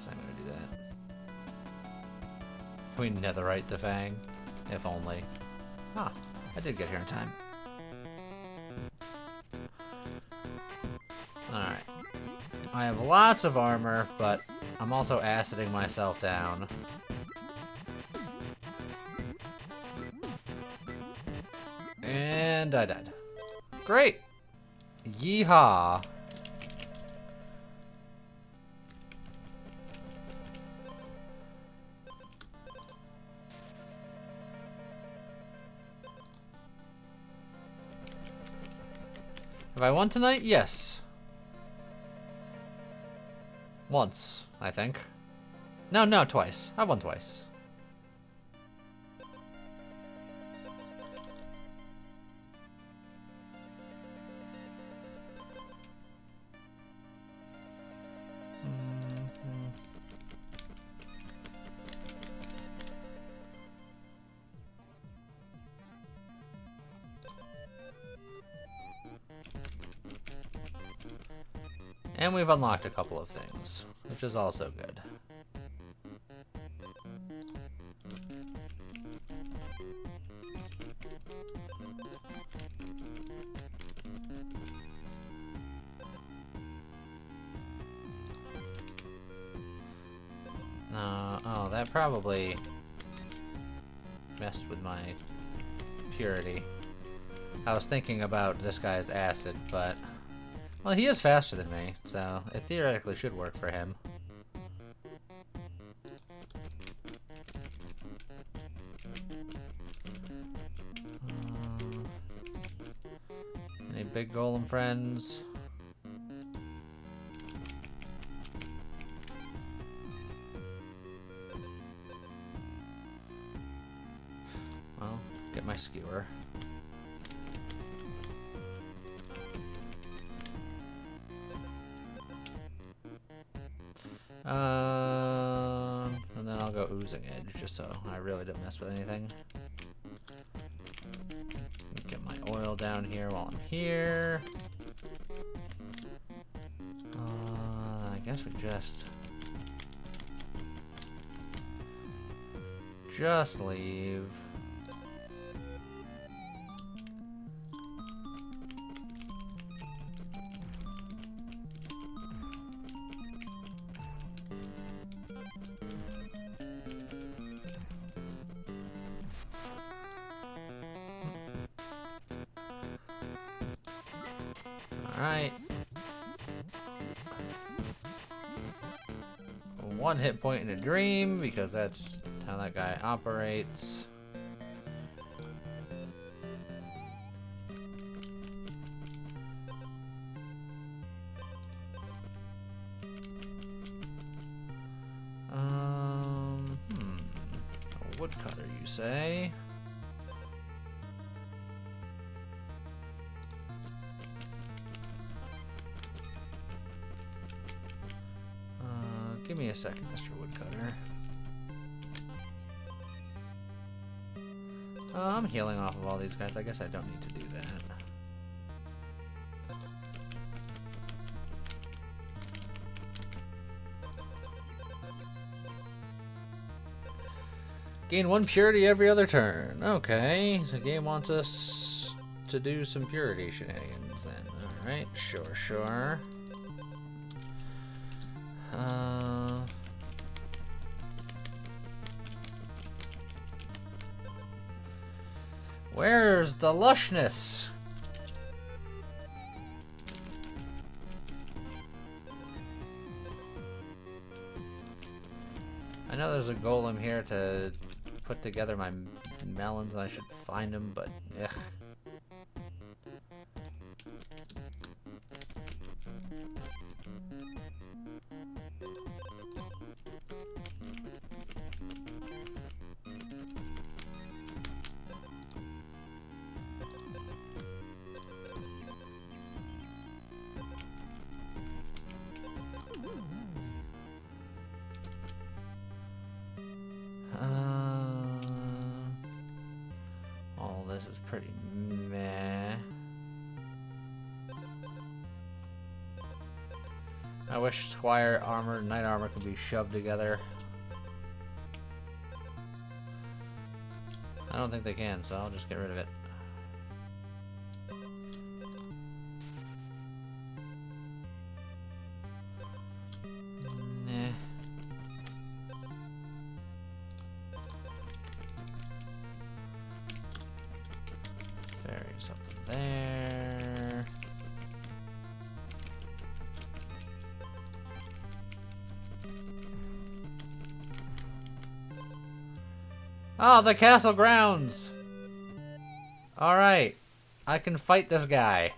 I'm gonna do that. Can we netherite the Fang? If only. Ah, I did get here in time. Alright. I have lots of armor, but I'm also aciding myself down. And I died. Great! Yeehaw! Have I won tonight? Yes. Once, I think. No, twice. I've won twice. And we've unlocked a couple of things, which is also good. Oh, that probably messed with my purity. I was thinking about this guy's acid, but... Well, he is faster than me, so it theoretically should work for him. Any big golem friends? Well, get my skewer. And then I'll go oozing edge, just so I really don't mess with anything. Get my oil down here while I'm here. I guess we just leave. Alright. One hit point in a dream, because that's how that guy operates. A woodcutter, you say? Give me a second, Mr. Woodcutter. I'm healing off of all these guys. I guess I don't need to do that. Gain 1 purity every other turn. Okay, the game wants us to do some purity shenanigans then. Alright, sure. Where's the lushness? I know there's a golem here to put together my melons, and I should find him, but ugh. All this is pretty meh. I wish Squire armor and Knight armor could be shoved together. I don't think they can, so I'll just get rid of it. Something there. Oh, the castle grounds! Alright. I can fight this guy.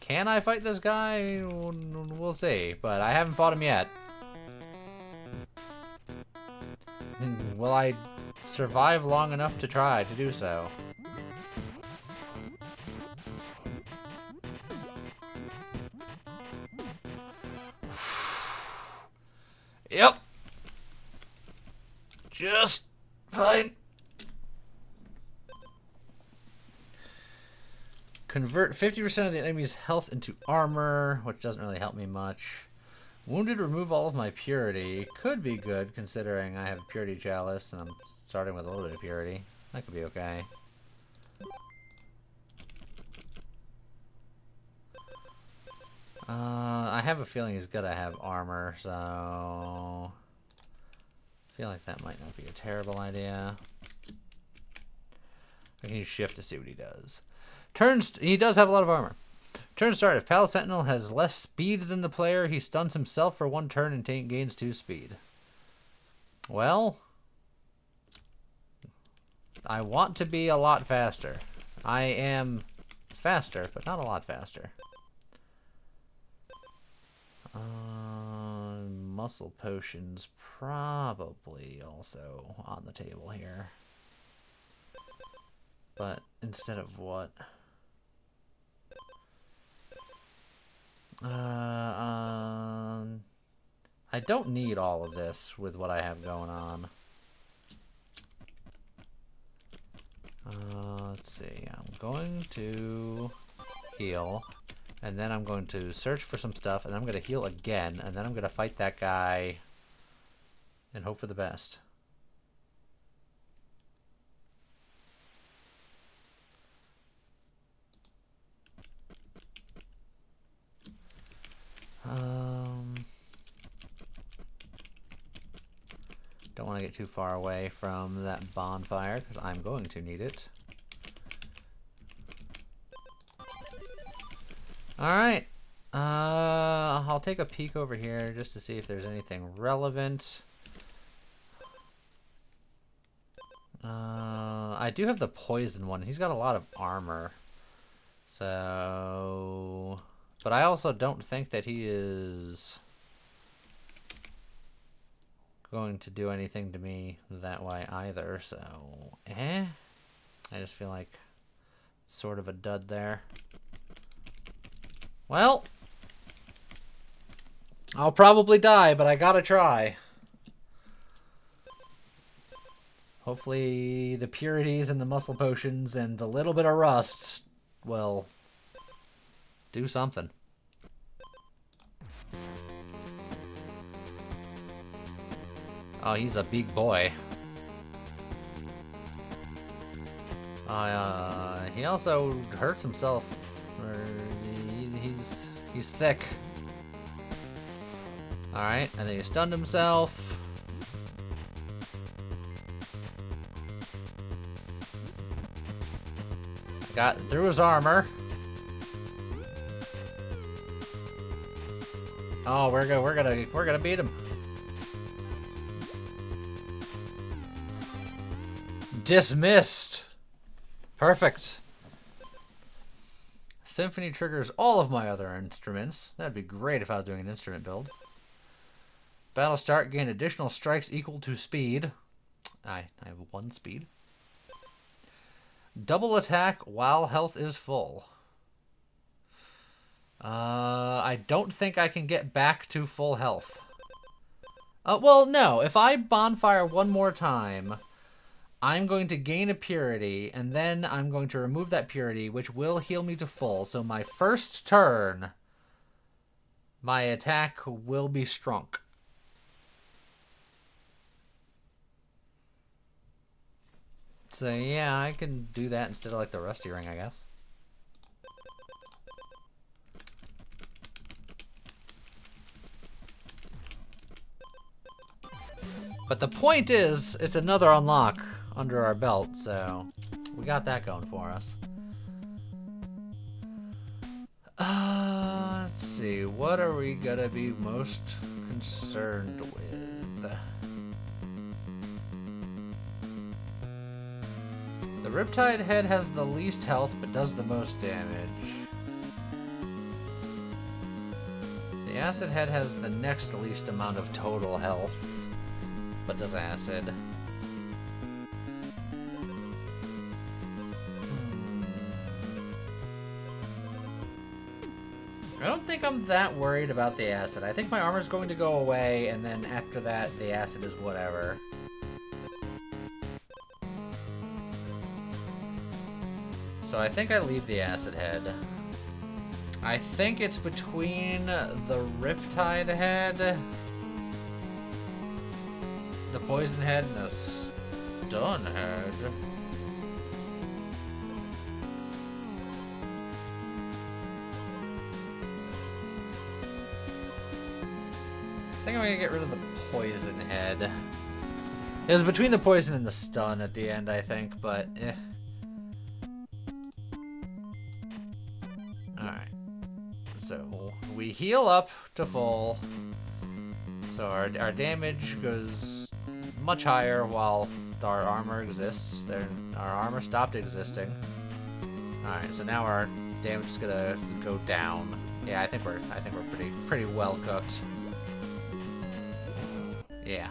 Can I fight this guy? We'll see, but I haven't fought him yet. Will I survive long enough to try to do so? Yep. Just fine. Convert 50% of the enemy's health into armor, which doesn't really help me much. Wounded, remove all of my purity. Could be good, considering I have purity chalice, and I'm starting with a little bit of purity. That could be okay. I have a feeling he's gonna have armor, so... I feel like that might not be a terrible idea. I can use shift to see what he does. He does have a lot of armor. Turn start. If Palace Sentinel has less speed than the player, he stuns himself for 1 turn and gains 2 speed. Well, I want to be a lot faster. I am faster, but not a lot faster. Muscle potions probably also on the table here. But instead of what? I don't need all of this with what I have going on. Let's see. I'm going to heal. And then I'm going to search for some stuff. And I'm going to heal again. And then I'm going to fight that guy. And hope for the best. Don't want to get too far away from that bonfire because I'm going to need it. Alright. I'll take a peek over here just to see if there's anything relevant. I do have the poison one. He's got a lot of armor. So... But I also don't think that he is going to do anything to me that way either, so... I just feel like sort of a dud there. Well, I'll probably die, but I gotta try. Hopefully the purities and the muscle potions and the little bit of rust will do something. Oh, he's a big boy. He also hurts himself. He's thick. Alright, and then he stunned himself. Got through his armor. Oh, we're gonna beat him. Dismissed. Perfect. Symphony triggers all of my other instruments. That'd be great if I was doing an instrument build. Battle start, gain additional strikes equal to speed. I have 1 speed. Double attack while health is full. I don't think I can get back to full health. Well, no. If I bonfire 1 more time, I'm going to gain a purity, and then I'm going to remove that purity, which will heal me to full. So my first turn, my attack will be strunk. So yeah, I can do that instead of like the Rusty Ring, I guess. But the point is, it's another unlock under our belt, so we got that going for us. Let's see, what are we gonna be most concerned with? The Riptide head has the least health, but does the most damage. The acid head has the next least amount of total health, but does acid. I don't think I'm that worried about the acid. I think my armor's going to go away, and then after that, the acid is whatever. So I think I leave the acid head. I think it's between the Riptide head, the Poison head, and the Stun head. I think I'm gonna get rid of the Poison head. It was between the Poison and the Stun at the end, I think, but eh. Alright. So, we heal up to full. So our damage goes much higher while our armor exists. Our armor stopped existing. Alright, so now our damage is gonna go down. Yeah, I think we're pretty well cooked. Yeah.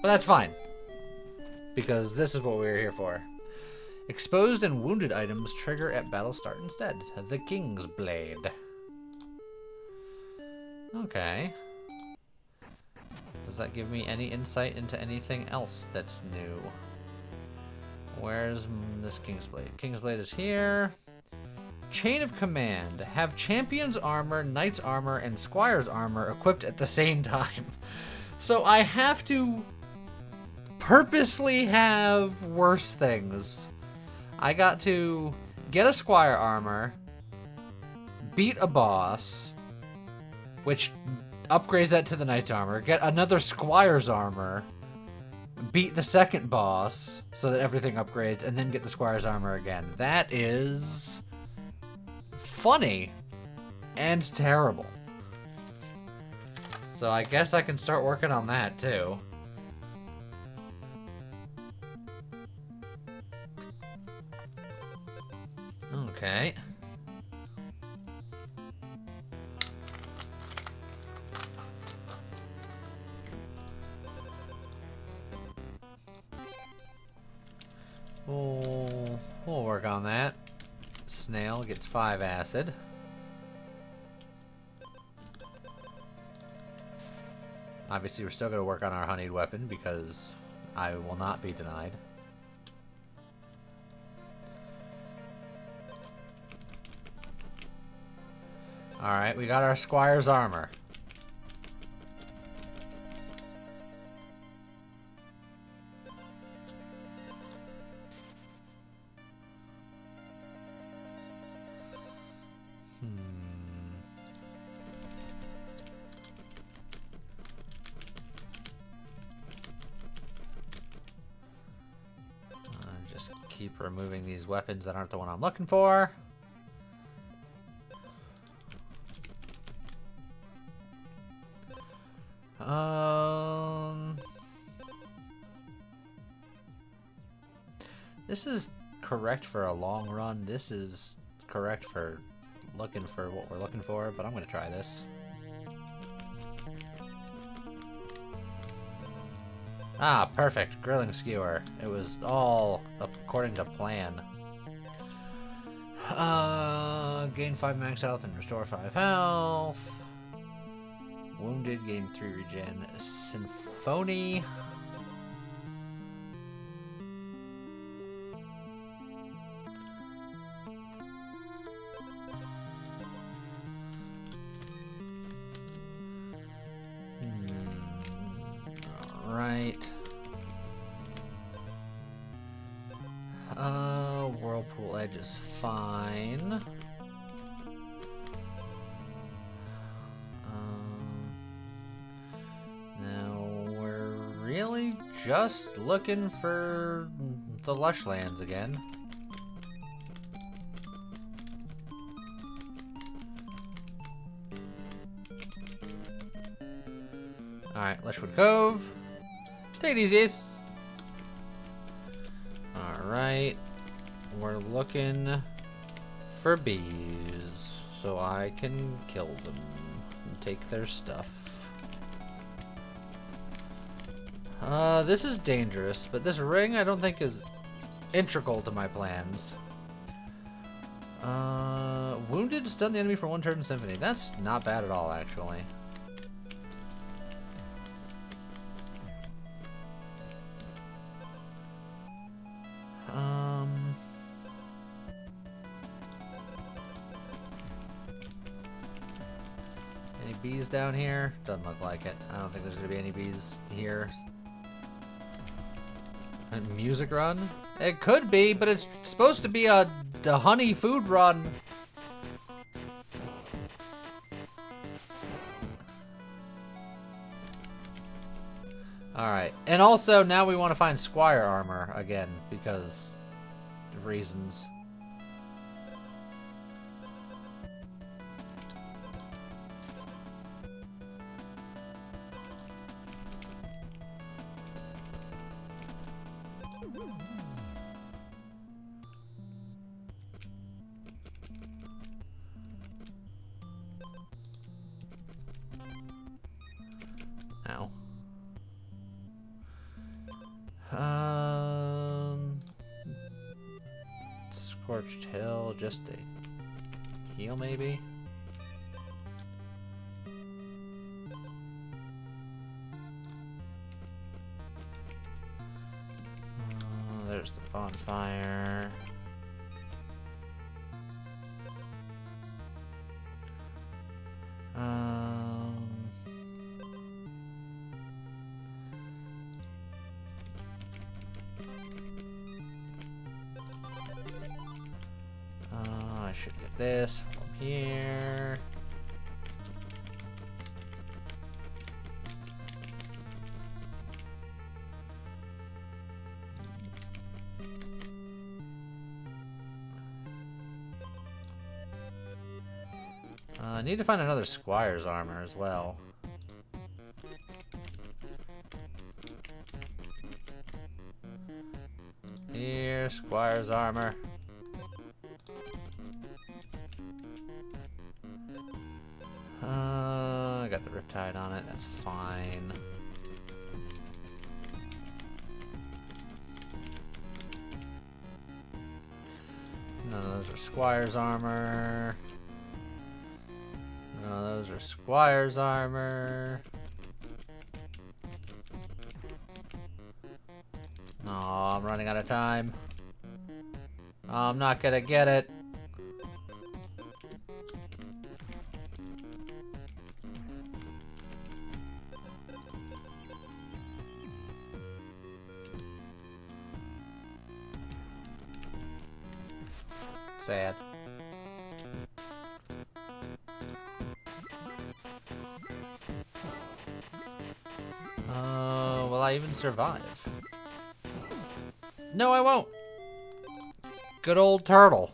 But that's fine. Because this is what we were here for. Exposed and wounded items trigger at battle start instead. The King's Blade. Okay. Does that give me any insight into anything else that's new? Where's this King's Blade? King's Blade is here. Chain of Command. Have Champion's Armor, Knight's Armor, and Squire's Armor equipped at the same time. So I have to purposely have worse things. I got to get a Squire Armor, beat a boss, which upgrades that to the Knight's Armor, get another Squire's Armor, beat the second boss so that everything upgrades, and then get the Squire's Armor again. That is funny and terrible. So I guess I can start working on that too. Okay. We'll work on that. Snail gets 5 acid. Obviously, we're still going to work on our honeyed weapon because I will not be denied. Alright, we got our Squire's Armor. Just keep removing these weapons that aren't the one I'm looking for. This is correct for a long run. This is correct for looking for what we're looking for, but I'm going to try this. Ah, perfect. Grilling skewer. It was all according to plan. Gain 5 max health and restore 5 health. Wounded, gain 3 regen. Symphony. Alright. Whirlpool Edge is fine. Now we're really just looking for the Lush Lands again. Alright, Lushwood Cove. Take it easy, Ace. Alright. We're looking for bees so I can kill them take their stuff. This is dangerous, but this ring I don't think is integral to my plans. Wounded, stun the enemy for 1 turn in Symphony. That's not bad at all, actually. Any bees down here? Doesn't look like it. I don't think there's gonna be any bees here. Music run? It could be, but it's supposed to be the honey food run. Alright, and also now we want to find Squire armor again, because reasons. Ow. Scorched Hill, just a heal maybe? There's the bonfire. I should get this from here. I need to find another Squire's armor as well. Here, Squire's armor. I got the Riptide on it, that's fine. None of those are Squire's armor. None of those are Squire's armor. Oh, I'm running out of time. I'm not gonna get it. Sad. Will I even survive? No, I won't. Good old turtle.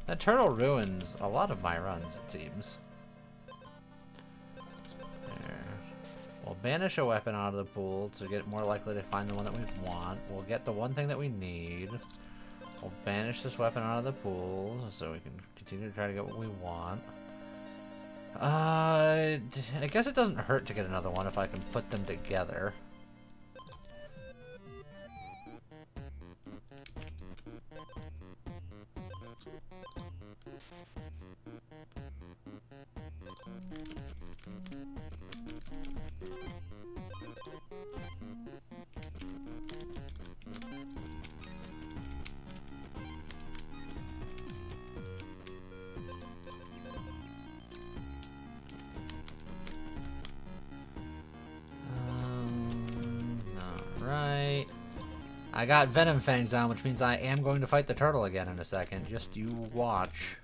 That turtle ruins a lot of my runs, it seems. There. We'll banish a weapon out of the pool to get more likely to find the one that we want. We'll get the one thing that we need. We'll banish this weapon out of the pool so we can continue to try to get what we want. I guess it doesn't hurt to get another one if I can put them together. Right. I got Venom Fangs on, which means I am going to fight the turtle again in a second. Just you watch.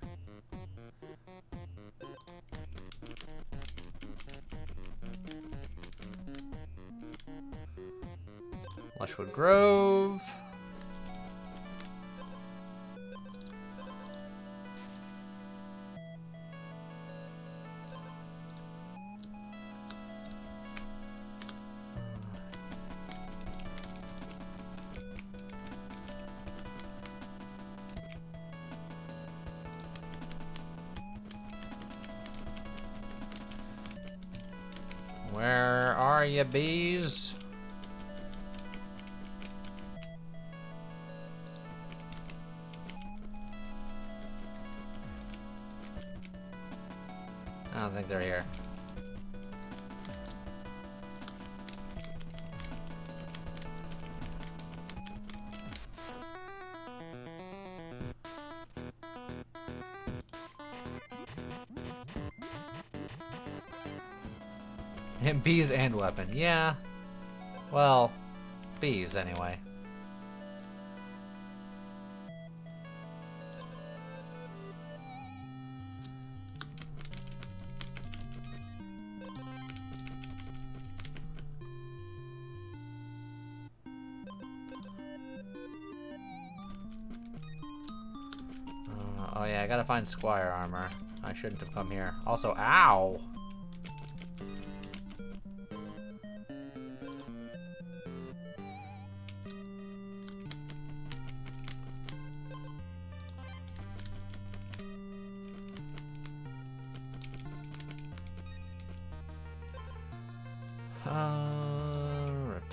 Lushwood Grove. Where are you, bees? I don't think they're here. Bees and weapon. Yeah. Well, bees anyway. Oh yeah, I gotta find Squire armor. I shouldn't have come here. Also, ow!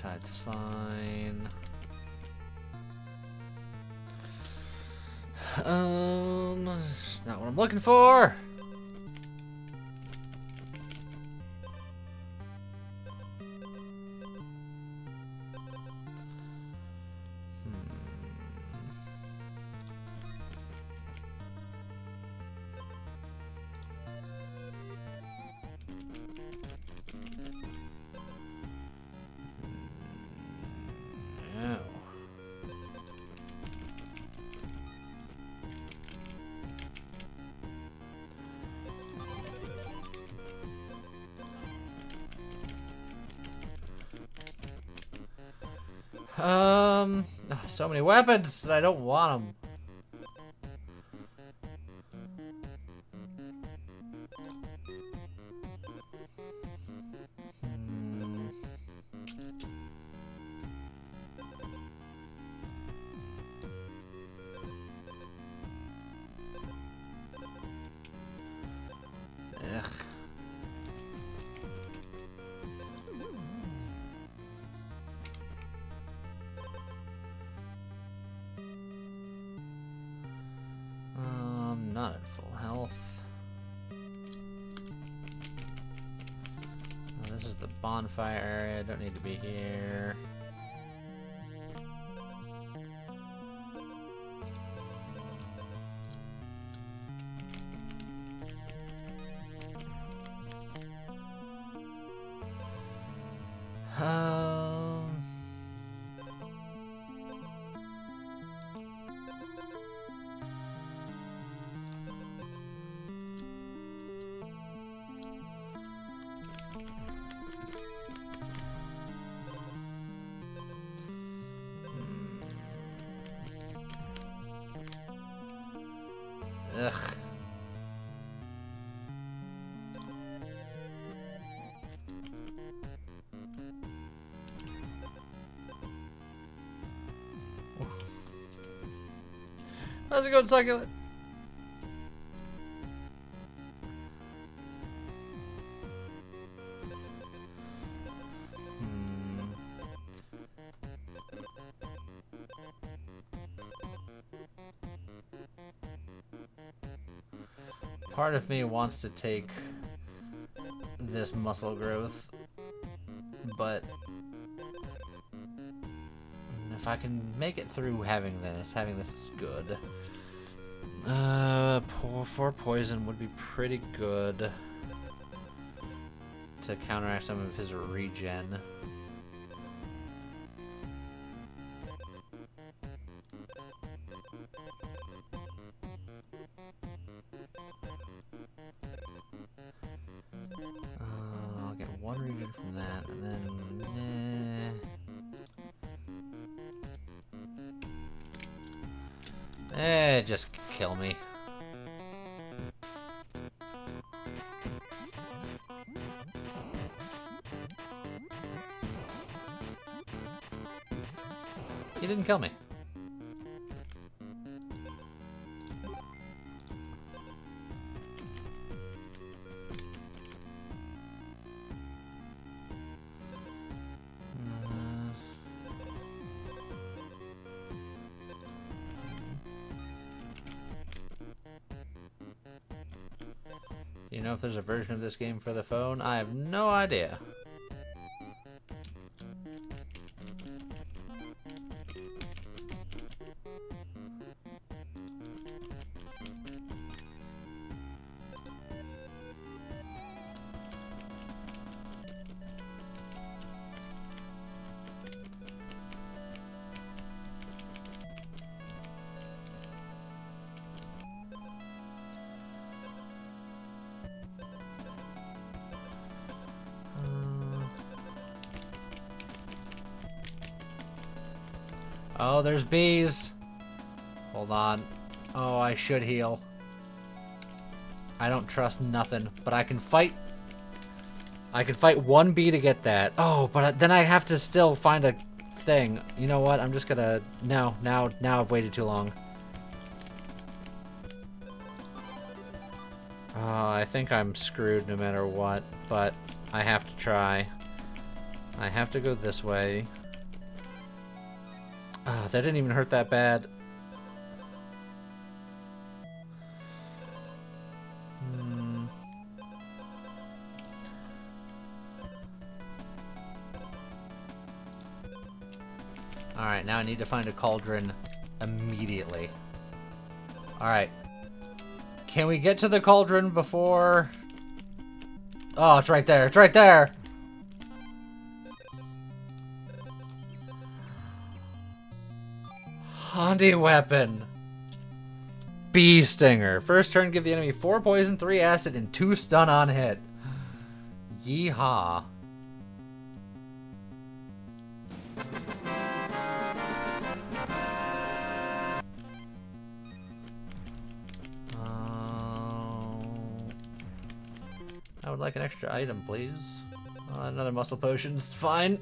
Riptide's fine. That's not what I'm looking for. So many weapons that I don't want them. Ugh. Not at full health. Oh, this is the bonfire area. I don't need to be here. Ugh. How's it going, Succulent? Part of me wants to take this muscle growth, but if I can make it through having this is good. 4 poison would be pretty good to counteract some of his regen. I'll get 1 regen from that, and then just kill me. He didn't kill me. you know if there's a version of this game for the phone? I have no idea. Oh, there's bees. Hold on. Oh, I should heal. I don't trust nothing, but I can fight. I can fight one bee to get that. Oh, but then I have to still find a thing. You know what? I'm just gonna... No, now I've waited too long. Oh, I think I'm screwed no matter what, but I have to try. I have to go this way. Oh, that didn't even hurt that bad. Alright, now I need to find a cauldron immediately. Alright. Can we get to the cauldron before... Oh, it's right there. It's right there! Honey weapon. Bee stinger. First turn, give the enemy 4 poison, 3 acid, and 2 stun on hit. Yeehaw. I would like an extra item, please. Another muscle potion's fine.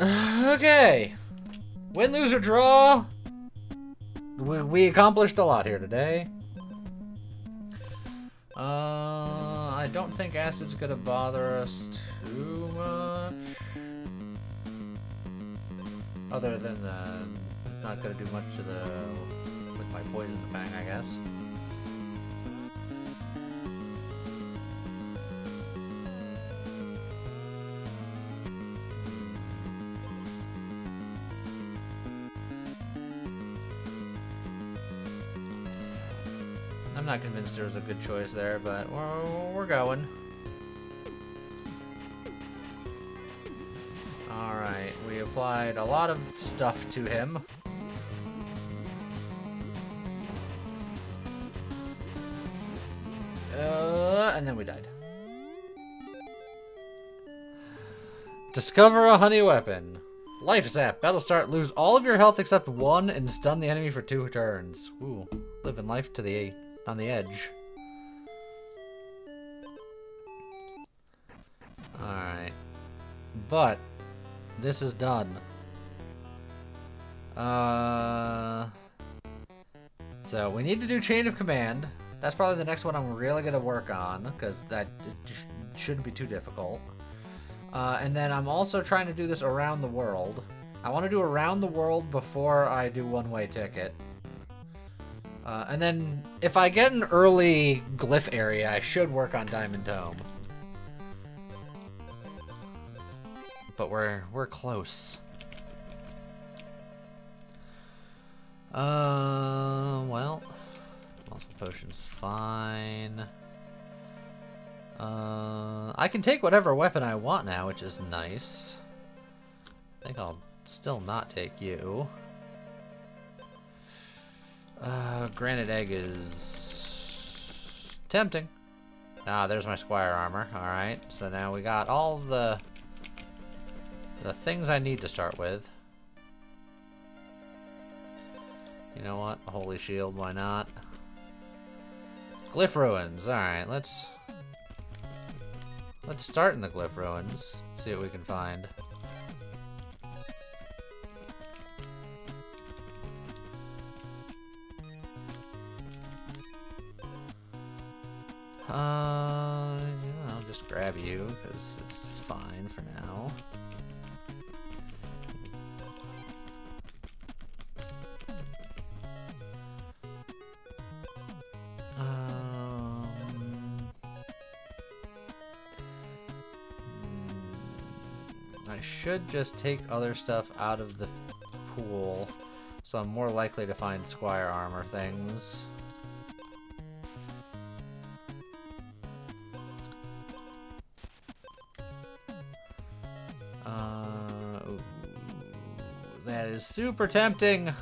Okay. Win, lose, or draw. We accomplished a lot here today. I don't think acid's gonna bother us too much. Other than not gonna do much to with my poison fang, I guess. I'm not convinced there was a good choice there, but we're going. Alright, we applied a lot of stuff to him. And then we died. Discover a honey weapon. Life zap. Battle start. Lose all of your health except 1 and stun the enemy for 2 turns. Ooh, living life to the on the edge. Alright. But this is done. So we need to do chain of command. That's probably the next one I'm really going to work on, because that shouldn't be too difficult. And then I'm also trying to do this around the world. I want to do around the world before I do one-way ticket. And then if I get an early glyph area, I should work on Diamond Tome. But we're close. Well, muscle potion's fine. I can take whatever weapon I want now, which is nice. I think I'll still not take you. Granite egg is tempting. Ah, there's my squire armor. Alright, so now we got all the things I need to start with. You know what? A holy shield, why not? Glyph ruins. Alright, let's start in the glyph ruins. See what we can find. Yeah, I'll just grab you, because it's fine for now. I should just take other stuff out of the pool, so I'm more likely to find Squire armor things. Ooh, that is super tempting.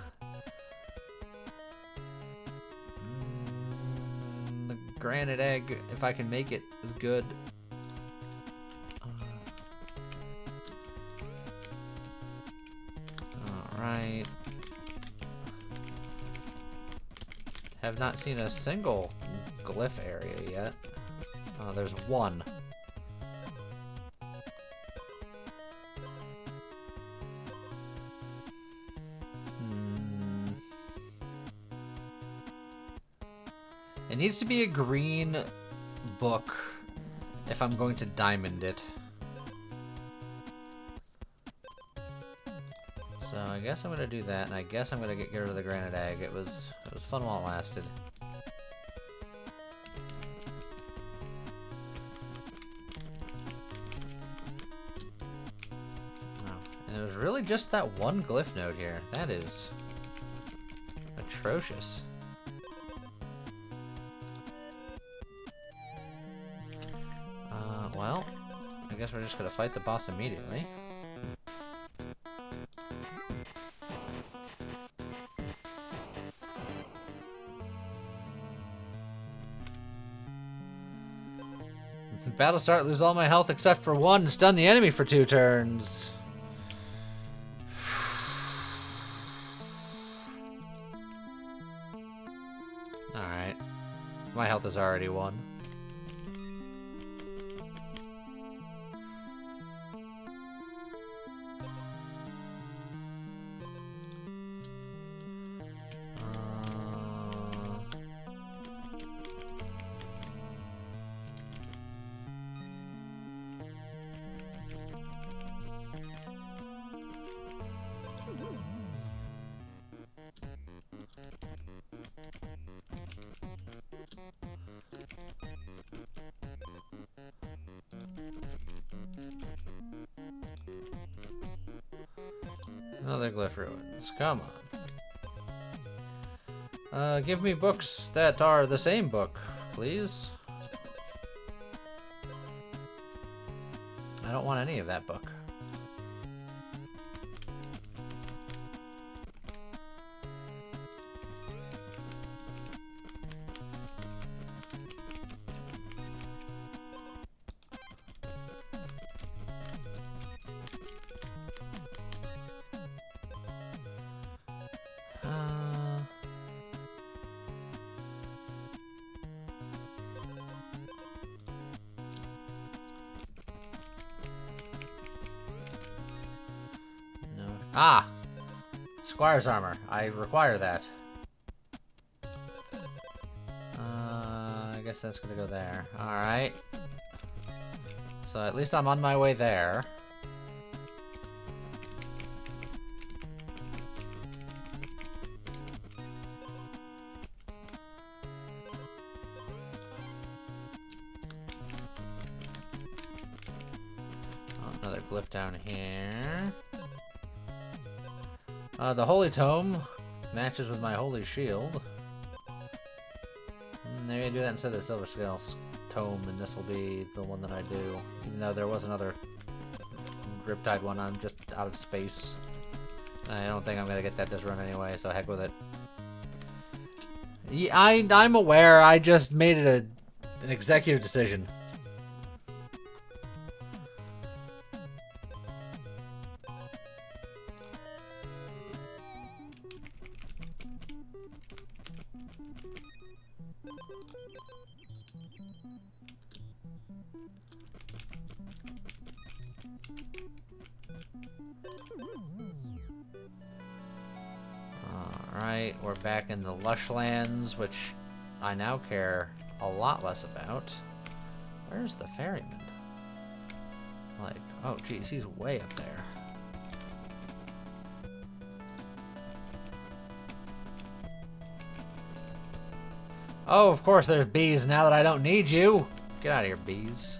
The granite egg, if I can make it, is good. Alright. Have not seen a single glyph area yet. There's one. It needs to be a green book if I'm going to diamond it. So I guess I'm gonna do that, and I guess I'm gonna get rid of the granite egg. It was fun while it lasted. Wow. And it was really just that one glyph node here. That is atrocious. Well, I guess we're just gonna fight the boss immediately. Battle start, lose all my health except for one, and stun the enemy for 2 turns. Alright. My health is already 1. Another glyph ruins. Come on. Give me books that are the same book, please. I don't want any of that book. Ah! Squire's armor. I require that. I guess that's gonna go there. Alright. So at least I'm on my way there. Oh, another glyph down here. The Holy Tome matches with my Holy Shield. Maybe I do that instead of the Silver Scale Tome, and this will be the one that I do. Even though there was another Riptide one, I'm just out of space. I don't think I'm gonna get that this run anyway, so heck with it. Yeah, I'm aware, I just made it an executive decision. Alright, we're back in the Lush Lands, which I now care a lot less about. Where's the ferryman? Like, oh geez, he's way up there. Oh, of course there's bees now that I don't need you. Get out of here, bees.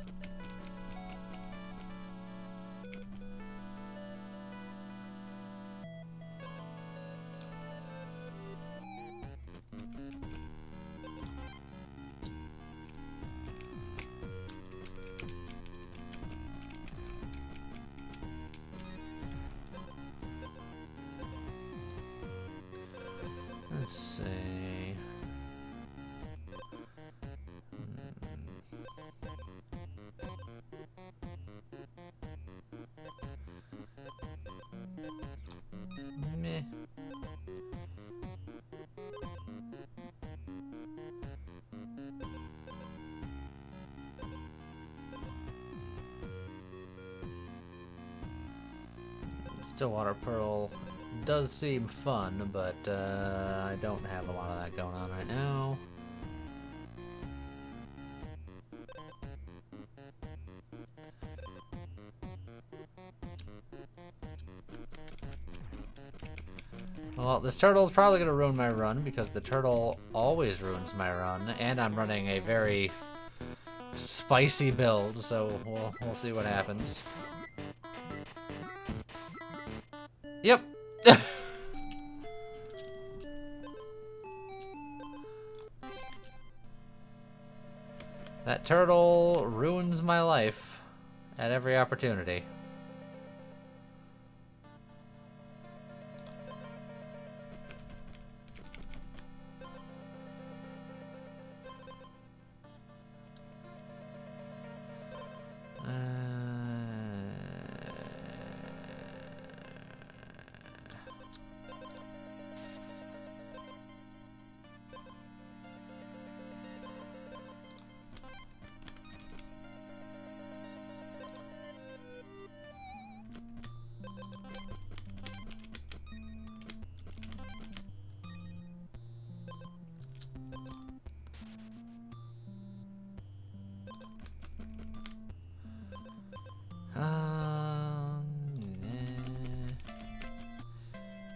Stillwater Pearl does seem fun, but I don't have a lot of that going on right now. Well, this turtle is probably going to ruin my run because the turtle always ruins my run, and I'm running a very spicy build, so we'll see what happens. Yep. That turtle ruins my life at every opportunity.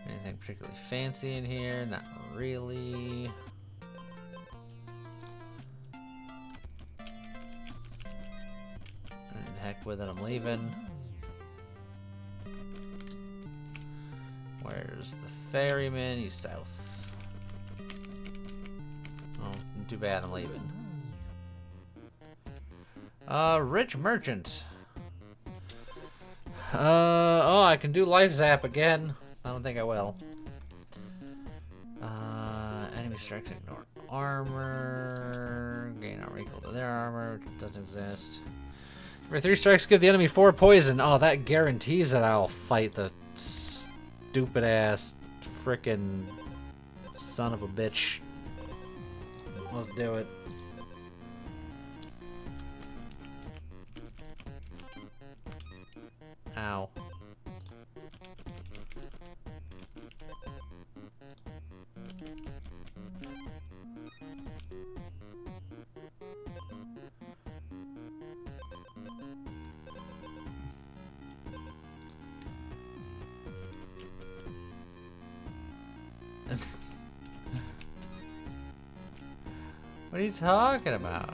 Anything particularly fancy in here? Not really. And heck with it, I'm leaving. Where's the ferryman? He's south. Oh, too bad, I'm leaving. Rich merchant. Oh, I can do life zap again. I don't think I will. Enemy strikes ignore armor. Gain armor equal to their armor, which doesn't exist. Every 3 strikes give the enemy 4 poison. Oh, that guarantees that I'll fight the stupid ass frickin' son of a bitch. Let's do it. Ow. What are you talking about?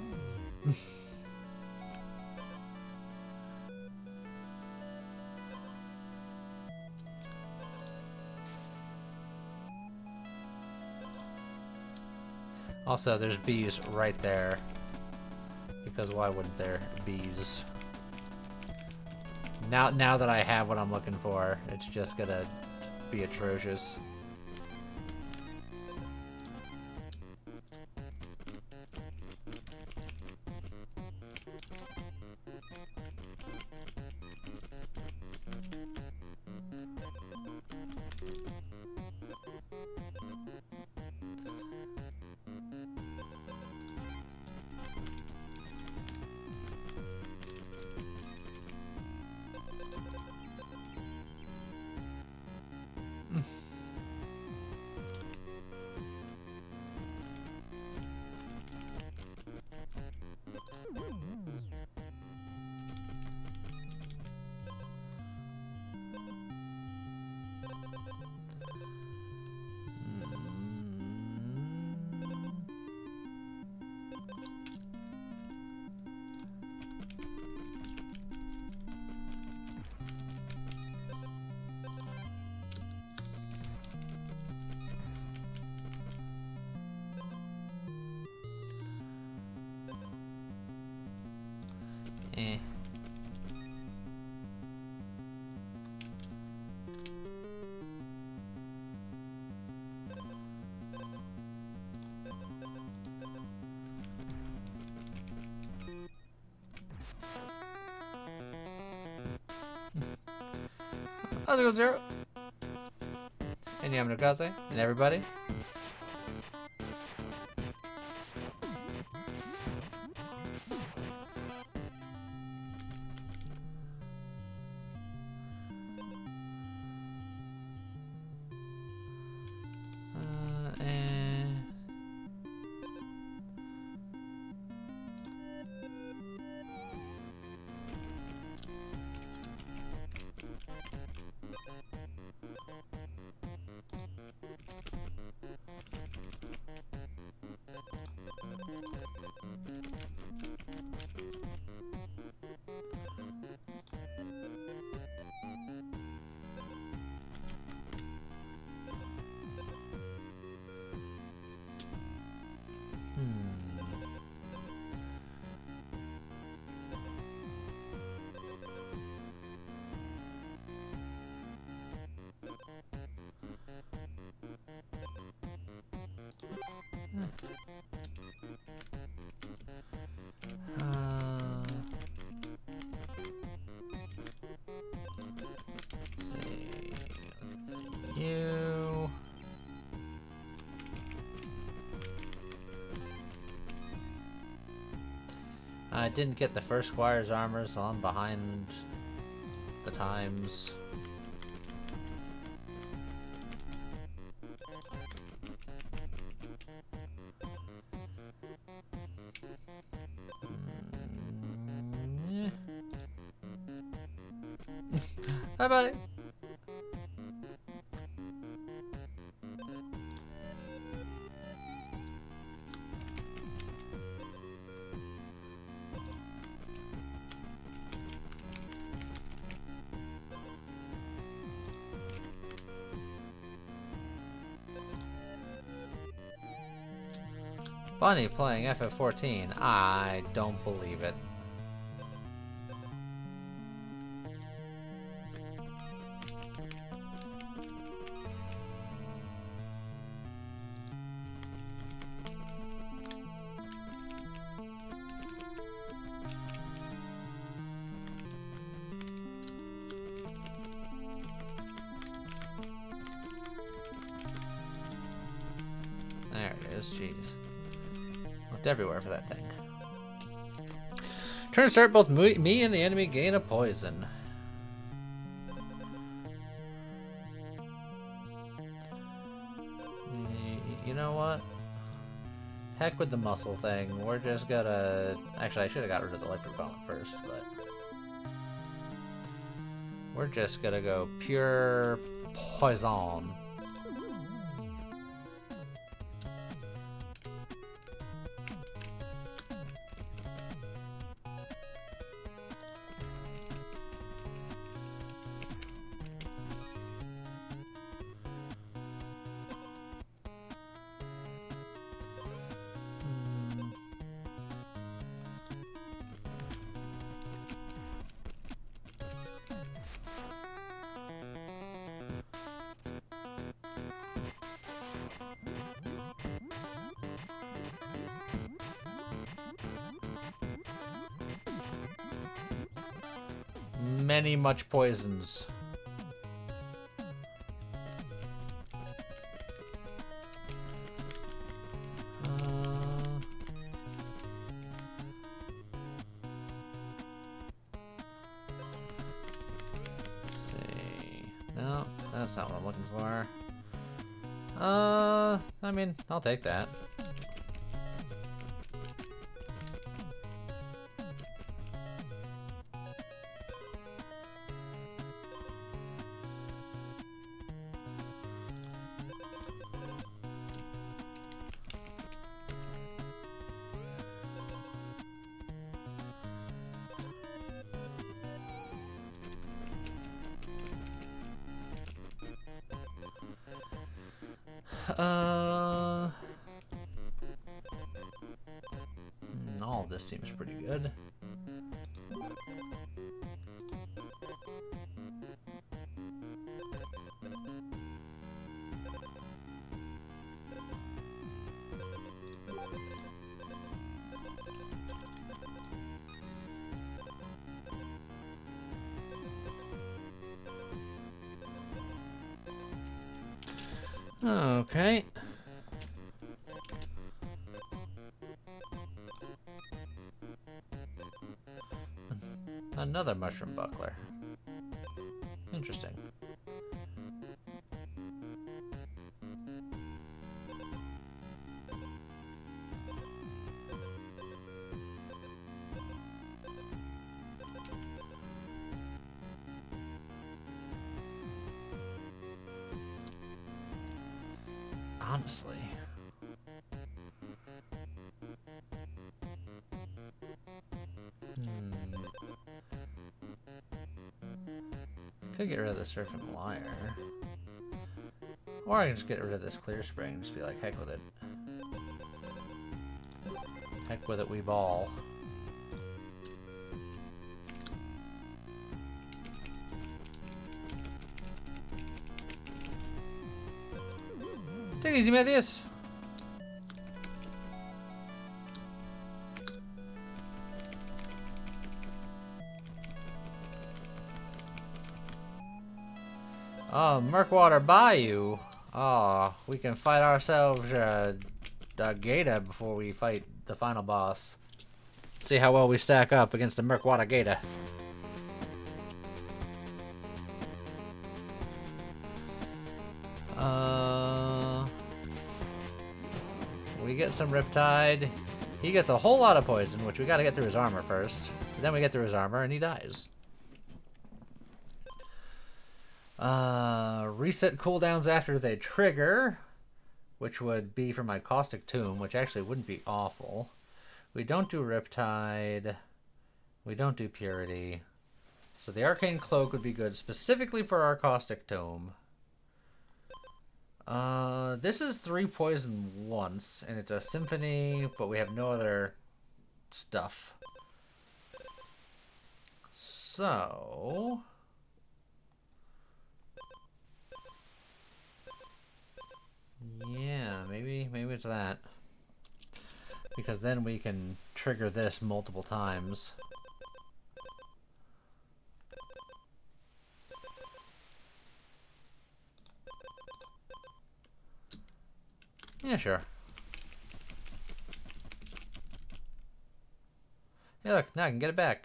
Also, there's bees right there. Because why wouldn't there bees? Now that I have what I'm looking for, it's just gonna be atrocious. Eh. How's it going, Zero? And Yamanakaze, and everybody. I didn't get the first squire's armor, so I'm behind the times. Bye bye. Bunny playing FF14. I don't believe it. There it is, jeez. Looked everywhere for that thing. Turn start, both me and the enemy gain a poison. You know what? Heck with the muscle thing. We're just gonna... Actually, I should have got rid of the electric gauntlet first, but... We're just gonna go pure poison. Many much poisons. Let's see. No, that's not what I'm looking for. I mean, I'll take that. All of this seems pretty good. Okay. Another mushroom buckler. Interesting. Honestly. Could get rid of the Surfing Liar. Or I can just get rid of this Clear Spring and just be like, heck with it. Heck with it, we ball. Take it easy, Matthias. Oh, Murkwater Bayou. Oh, we can fight ourselves Gata before we fight the final boss. See how well we stack up against the Merkwater Gator. We get some Riptide. He gets a whole lot of poison, which we gotta get through his armor first. Then we get through his armor and he dies. Reset cooldowns after they trigger, which would be for my Caustic Tomb, which actually wouldn't be awful. We don't do Riptide. We don't do Purity. So the Arcane Cloak would be good specifically for our Caustic Tomb. This is 3 poison once, and it's a symphony, but we have no other stuff. So... yeah, maybe it's that. Because then we can trigger this multiple times. Yeah, sure. Hey, look, now I can get it back.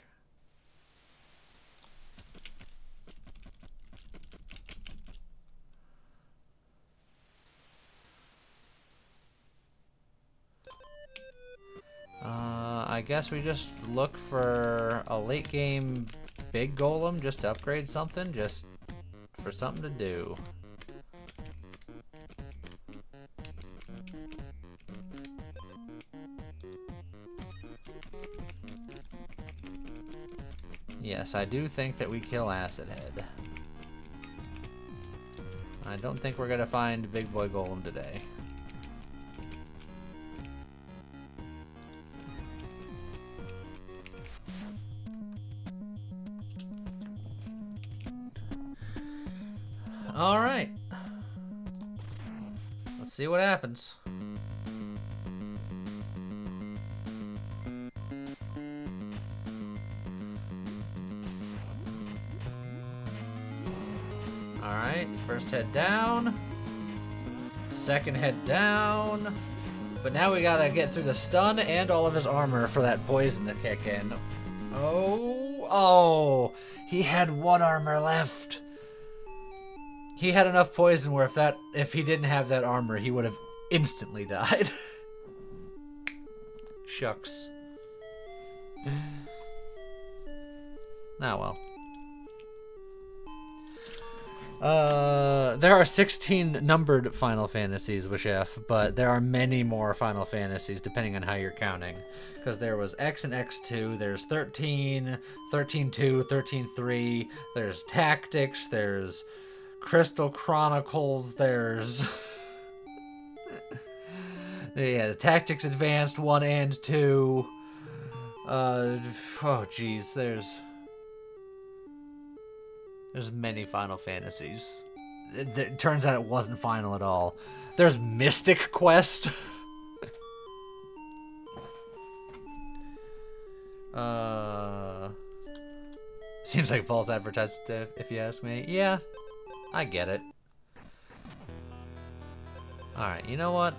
I guess we just look for a late game big golem just to upgrade something, just for something to do. Yes, I do think that we kill Acid Head. I don't think we're gonna find Big Boy Golem today. Alright. Let's see what happens. Alright, first head down. Second head down. But now we gotta get through the stun and all of his armor for that poison to kick in. Oh, he had 1 armor left. He had enough poison where if he didn't have that armor, he would have instantly died. Shucks. Ah, well. There are 16 numbered Final Fantasies, Wishef, but there are many more Final Fantasies depending on how you're counting. Because there was X and X2, there's 13, 13-2, 13-3, there's Tactics, there's Crystal Chronicles, there's... yeah, the Tactics Advanced 1 and 2. Oh, jeez, there's many Final Fantasies. It turns out it wasn't final at all. There's Mystic Quest. Seems like false advertisement if you ask me. Yeah, I get it. Alright, you know what?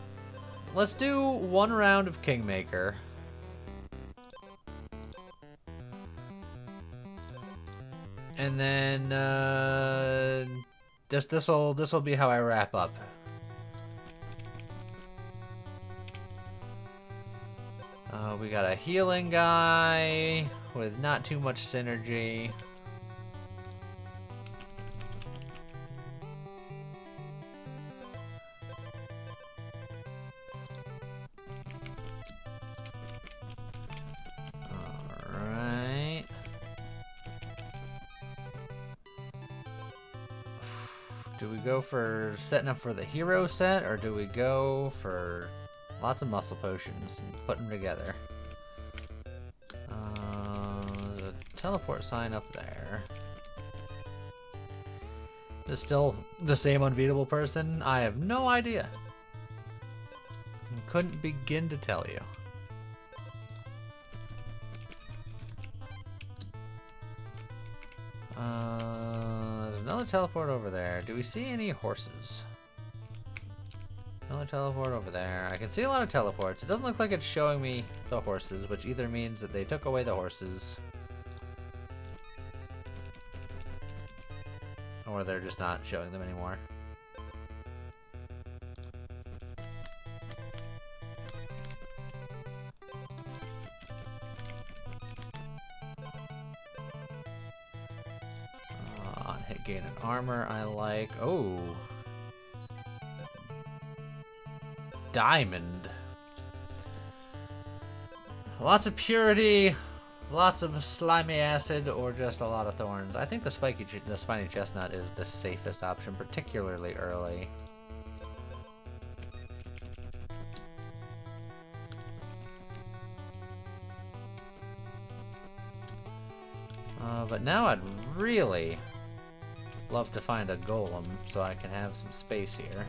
Let's do 1 round of Kingmaker. And then this'll be how I wrap up. We got a healing guy with not too much synergy. Alright. Do we go for setting up for the hero set, or do we go for lots of muscle potions and put them together? There's a teleport sign up there. Is still the same unbeatable person? I have no idea. Couldn't begin to tell you. There's another teleport over there. Do we see any horses? The only only teleport over there. I can see a lot of teleports. It doesn't look like it's showing me the horses, which either means that they took away the horses, or they're just not showing them anymore. On hit gain and armor, I like. Oh. Diamond. Lots of purity, lots of slimy acid, or just a lot of thorns. I think the spiny chestnut is the safest option, particularly early. But now I'd really love to find a golem so I can have some space here.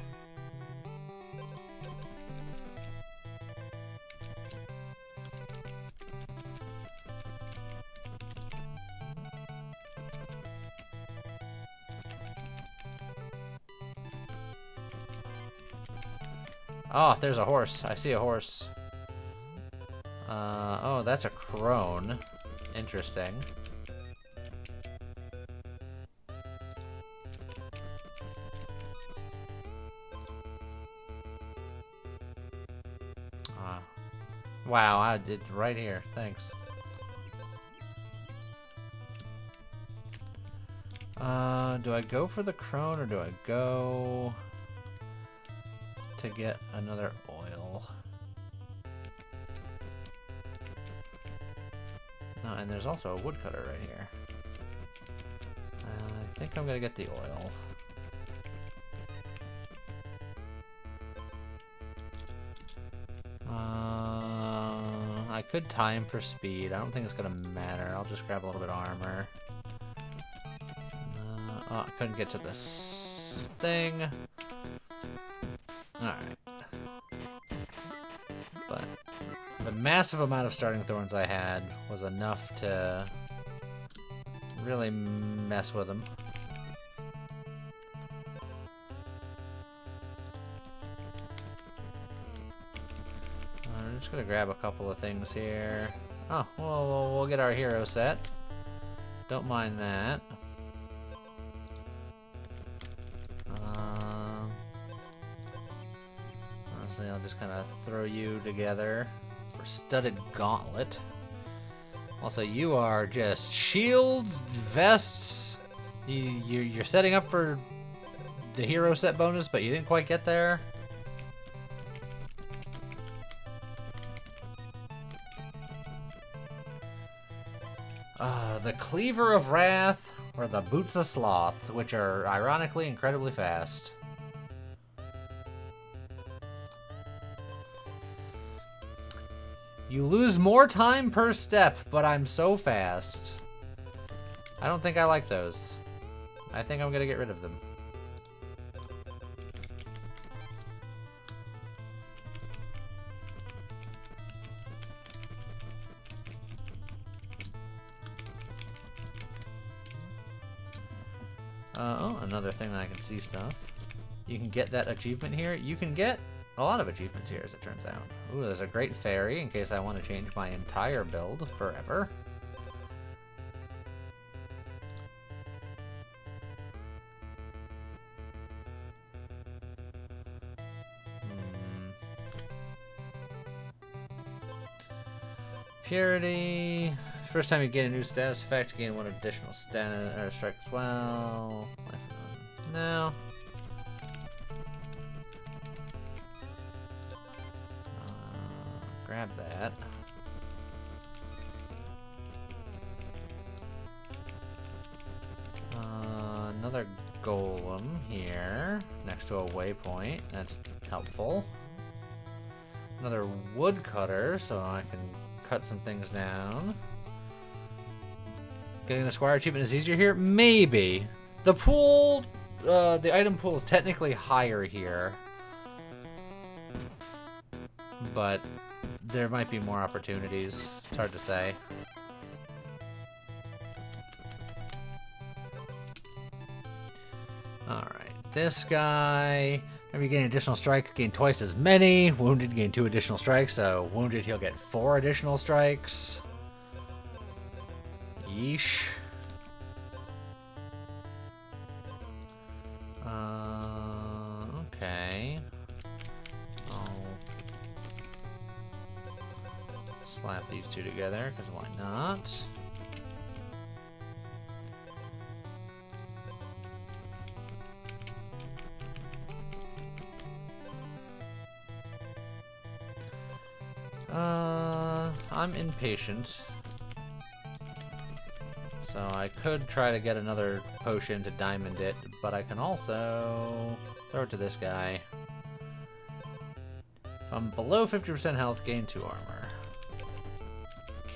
Oh, there's a horse. I see a horse. Oh, that's a crone. Interesting. Wow, I did right here. Thanks. Do I go for the crone or do I go to get another oil? Oh, and there's also a woodcutter right here. I think I'm gonna get the oil. I could time for speed. I don't think it's gonna matter. I'll just grab a little bit of armor. Oh, I couldn't get to this thing. Alright. But the massive amount of starting thorns I had was enough to really mess with them. I'm just gonna grab a couple of things here. Oh, well, we'll get our hero set. Don't mind that. Honestly, I'll just kind of throw you together for studded gauntlet. Also, you are just shields, vests. You're setting up for the hero set bonus, but you didn't quite get there. The Cleaver of Wrath, or the Boots of Sloth, which are ironically incredibly fast. You lose more time per step, but I'm so fast. I don't think I like those. I think I'm gonna get rid of them. Oh, another thing that I can see stuff. You can get that achievement here. You can get a lot of achievements here, as it turns out. Ooh, there's a great fairy in case I want to change my entire build forever. Purity. First time you get a new status effect, gain one additional status or strike as well. No. Grab that. Another golem here next to a waypoint. That's helpful. Another woodcutter, so I can cut some things down. Getting the Squire achievement is easier here? Maybe. The pool, the item pool is technically higher here. But there might be more opportunities. It's hard to say. Alright, this guy. If you gain additional strike, gain twice as many. Wounded, gain 2 additional strikes. So wounded, he'll get 4 additional strikes. Yeesh. Okay. I'll slap these two together, because why not? I'm impatient. So I could try to get another potion to diamond it, but I can also throw it to this guy. If I'm below 50% health, gain 2 armor.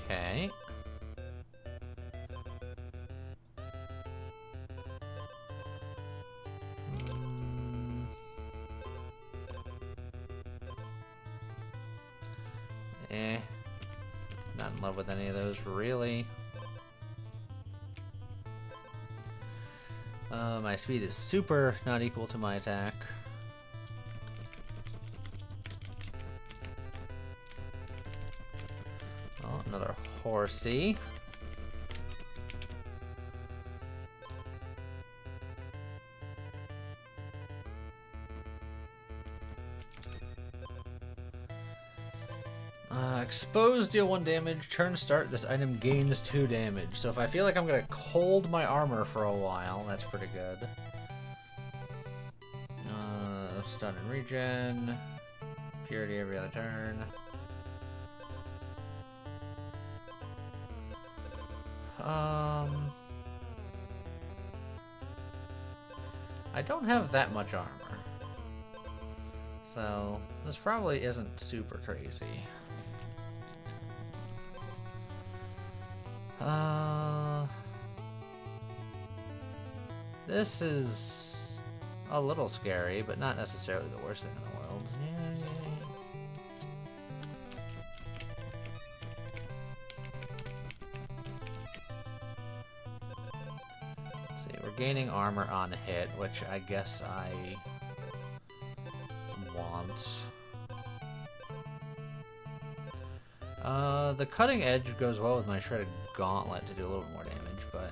Okay. Not in love with any of those, really. My speed is super not equal to my attack. Oh, another horsey. Exposed, deal 1 damage. Turn start, this item gains 2 damage. So if I feel like I'm gonna hold my armor for a while, that's pretty good. Stun and regen. Purity every other turn. I don't have that much armor. So this probably isn't super crazy. This is a little scary, but not necessarily the worst thing in the world. Let's see, we're gaining armor on hit, which I guess I want. The cutting edge goes well with my shredded gauntlet to do a little bit more damage, but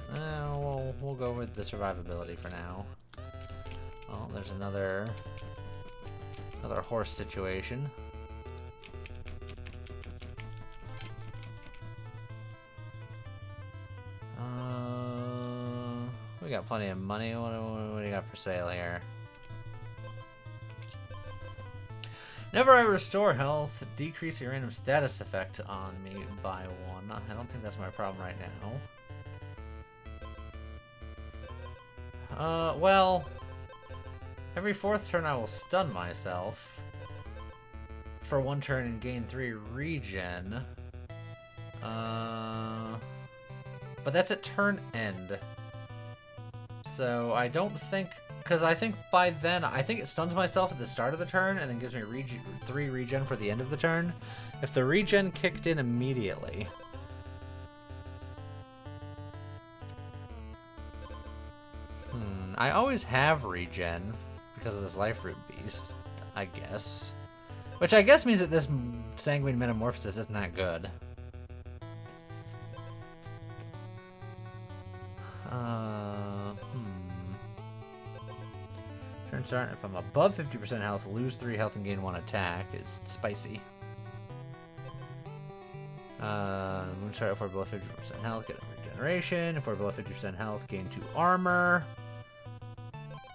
we'll go with the survivability for now. Oh, there's another horse situation. We got plenty of money. What do you got for sale here? Whenever I restore health, decrease your random status effect on me by 1. I don't think that's my problem right now. Well, every 4th turn I will stun myself for 1 turn and gain 3 regen. But that's at turn end. So I don't think... Because I think by then, I think it stuns myself at the start of the turn and then gives me 3 regen for the end of the turn. If the regen kicked in immediately... I always have regen because of this life root beast, I guess. Which I guess means that this sanguine metamorphosis isn't that good. Turn start, if I'm above 50% health, lose 3 health and gain 1 attack is spicy. Moonstart, if we're below 50% health, get a regeneration. If we're below 50% health, gain 2 armor.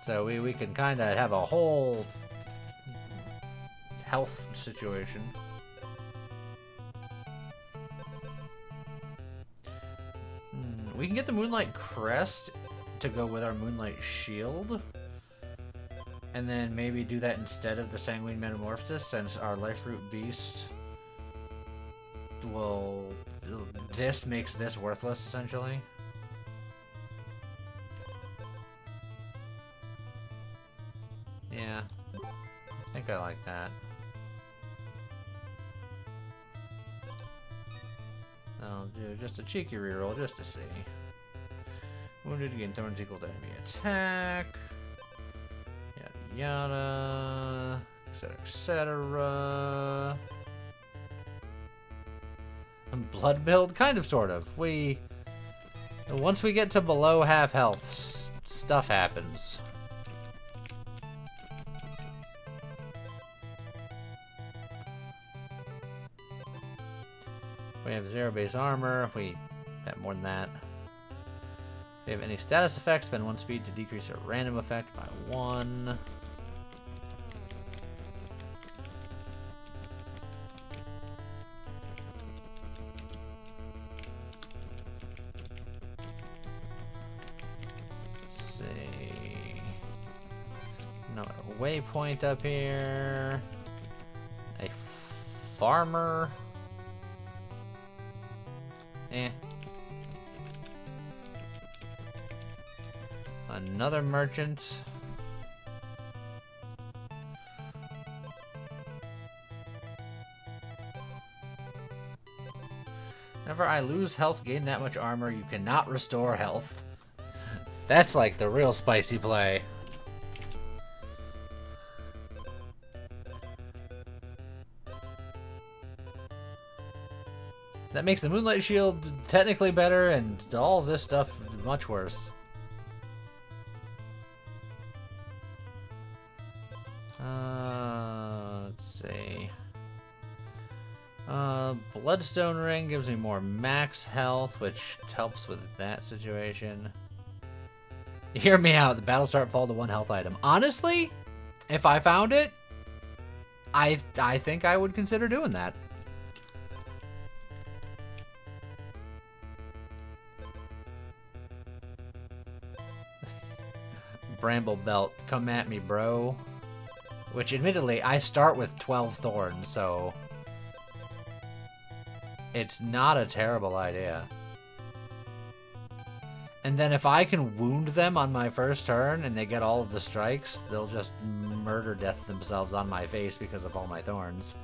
So we can kind of have a whole health situation. We can get the Moonlight Crest to go with our Moonlight Shield. And then maybe do that instead of the Sanguine Metamorphosis, since our Life Root Beast will... This makes this worthless, essentially. Yeah. I think I like that. I'll do just a cheeky reroll, just to see. Wounded, gain thorns equal to enemy attack. yada, etc., etc. And blood build, kind of, sort of. Once we get to below half health, stuff happens. We have 0 base armor. We have more than that. If we have any status effects, spend 1 speed to decrease a random effect by 1. Let's see. Another waypoint up here. A farmer. Eh. Another merchant. Whenever I lose health, gain that much armor, you cannot restore health. That's like the real spicy play. That makes the Moonlight Shield technically better, and all of this stuff much worse. Let's see. Bloodstone Ring gives me more max health, which helps with that situation. Hear me out. The battle start fall to 1 health item. Honestly, if I found it, I think I would consider doing that. Bramble Belt, come at me, bro. Which, admittedly, I start with 12 thorns, so it's not a terrible idea. And then if I can wound them on my first turn and they get all of the strikes, they'll just murder death themselves on my face because of all my thorns.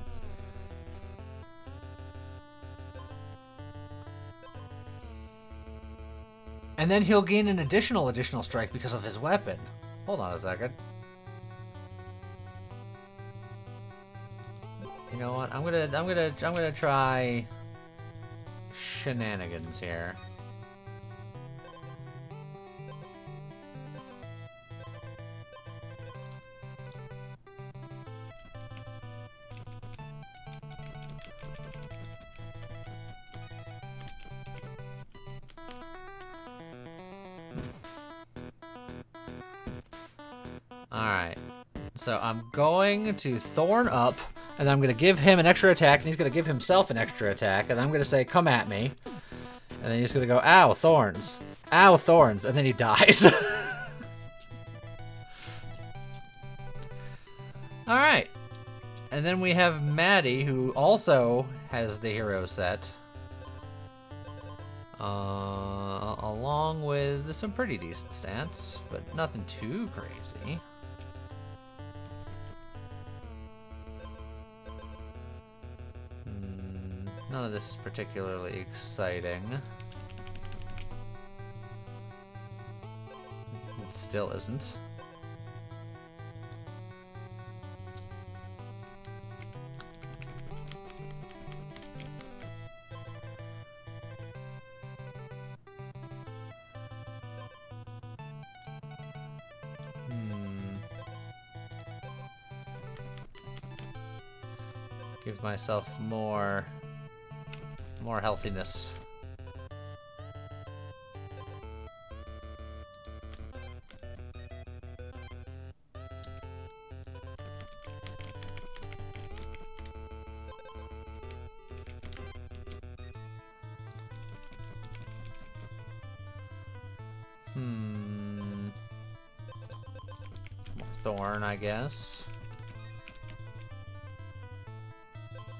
And then he'll gain an additional strike because of his weapon. Hold on a second. You know what? I'm gonna try shenanigans here. Alright, so I'm going to Thorn up, and I'm going to give him an extra attack, and he's going to give himself an extra attack, and I'm going to say, come at me. And then he's going to go, ow, thorns. Ow, thorns. And then he dies. Alright. And then we have Maddie, who also has the hero set. Along with some pretty decent stats, but nothing too crazy. None of this is particularly exciting. It still isn't. Gives myself more healthiness. Thorn, I guess.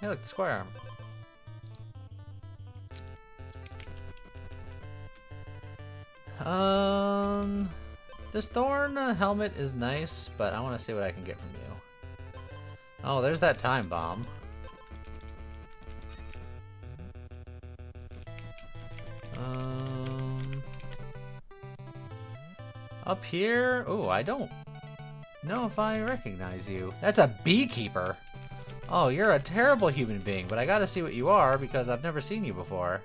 Hey, look, the square arm. This Thorn helmet is nice, but I want to see what I can get from you. Oh, there's that time bomb. Up here? Oh, I don't know if I recognize you. That's a beekeeper. Oh, you're a terrible human being, but I gotta see what you are because I've never seen you before.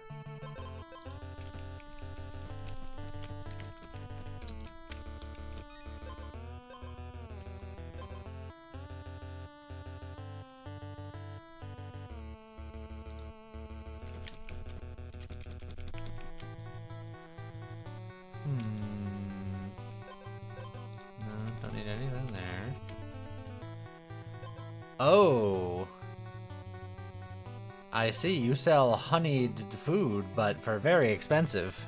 Oh, I see. You sell honeyed food, but for very expensive.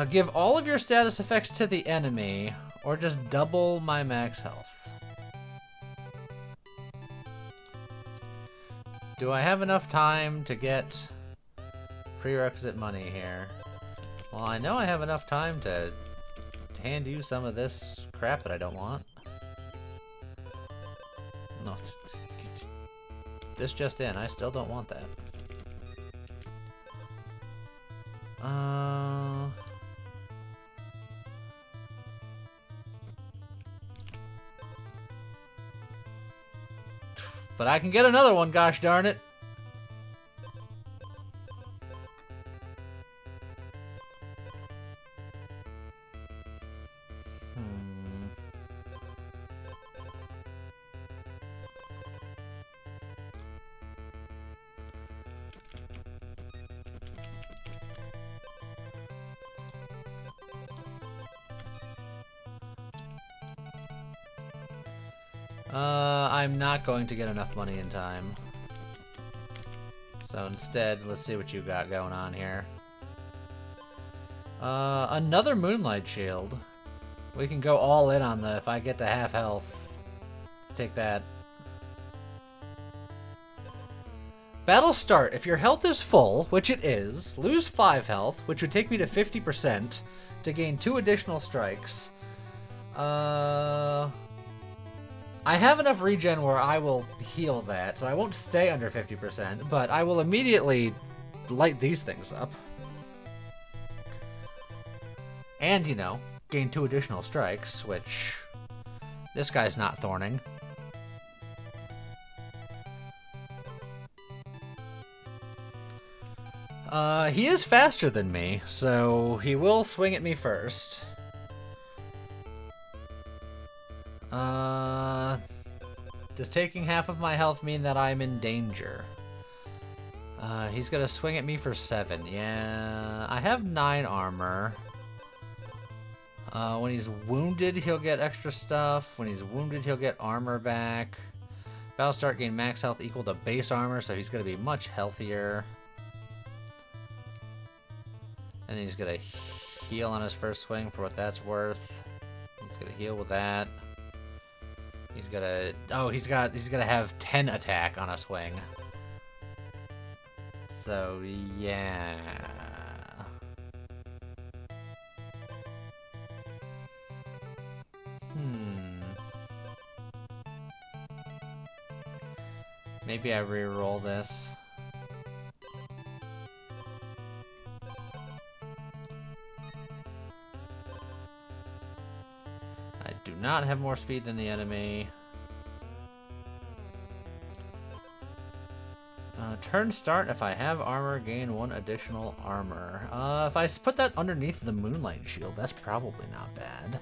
Give all of your status effects to the enemy, or just double my max health. Do I have enough time to get prerequisite money here? Well, I know I have enough time to hand you some of this crap that I don't want. No, this just in. I still don't want that. But I can get another one, gosh darn it. I'm not going to get enough money in time. So instead, let's see what you got going on here. Another Moonlight Shield. We can go all in on the, if I get to half health, take that. Battle start. If your health is full, which it is, lose 5 health, which would take me to 50% to gain 2 additional strikes. I have enough regen where I will heal that, so I won't stay under 50%, but I will immediately light these things up. And, you know, gain 2 additional strikes, which this guy's not thorning. He is faster than me, so he will swing at me first. Does taking half of my health mean that I'm in danger? He's gonna swing at me for 7. Yeah, I have 9 armor. When he's wounded, he'll get extra stuff. When he's wounded, he'll get armor back. Battle start, gain max health equal to base armor, so he's gonna be much healthier. And he's gonna heal on his first swing for what that's worth. He's gonna heal with that. He's gonna... Oh, he's gonna have 10 attack on a swing. So, yeah... Maybe I re-roll this. I do not have more speed than the enemy. Turn start. If I have armor, gain 1 additional armor. If I put that underneath the Moonlight Shield, that's probably not bad.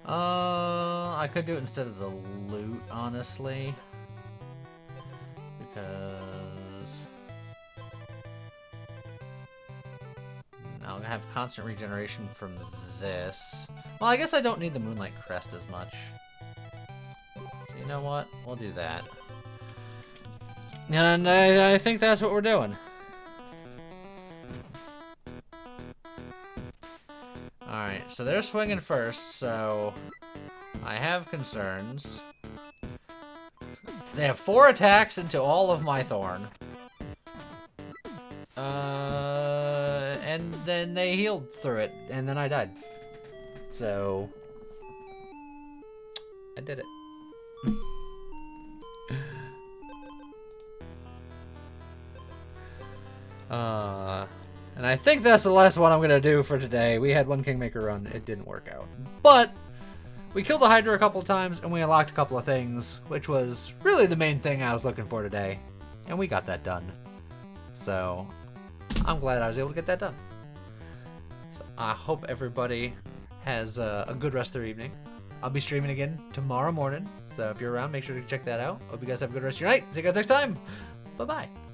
I could do it instead of the loot, honestly. Because... Now I'm gonna have constant regeneration from this. Well, I guess I don't need the Moonlight Crest as much. So you know what? We'll do that. And I think that's what we're doing. Alright, so they're swinging first, so I have concerns. They have 4 attacks into all of my thorn. And then they healed through it, and then I died. So, I did it. And I think that's the last one I'm going to do for today. We had one Kingmaker run. It didn't work out. But we killed the Hydra a couple of times, and we unlocked a couple of things, which was really the main thing I was looking for today. And we got that done. So I'm glad I was able to get that done. So I hope everybody has a good rest of their evening. I'll be streaming again tomorrow morning. So if you're around, make sure to check that out. Hope you guys have a good rest of your night. See you guys next time. Bye-bye.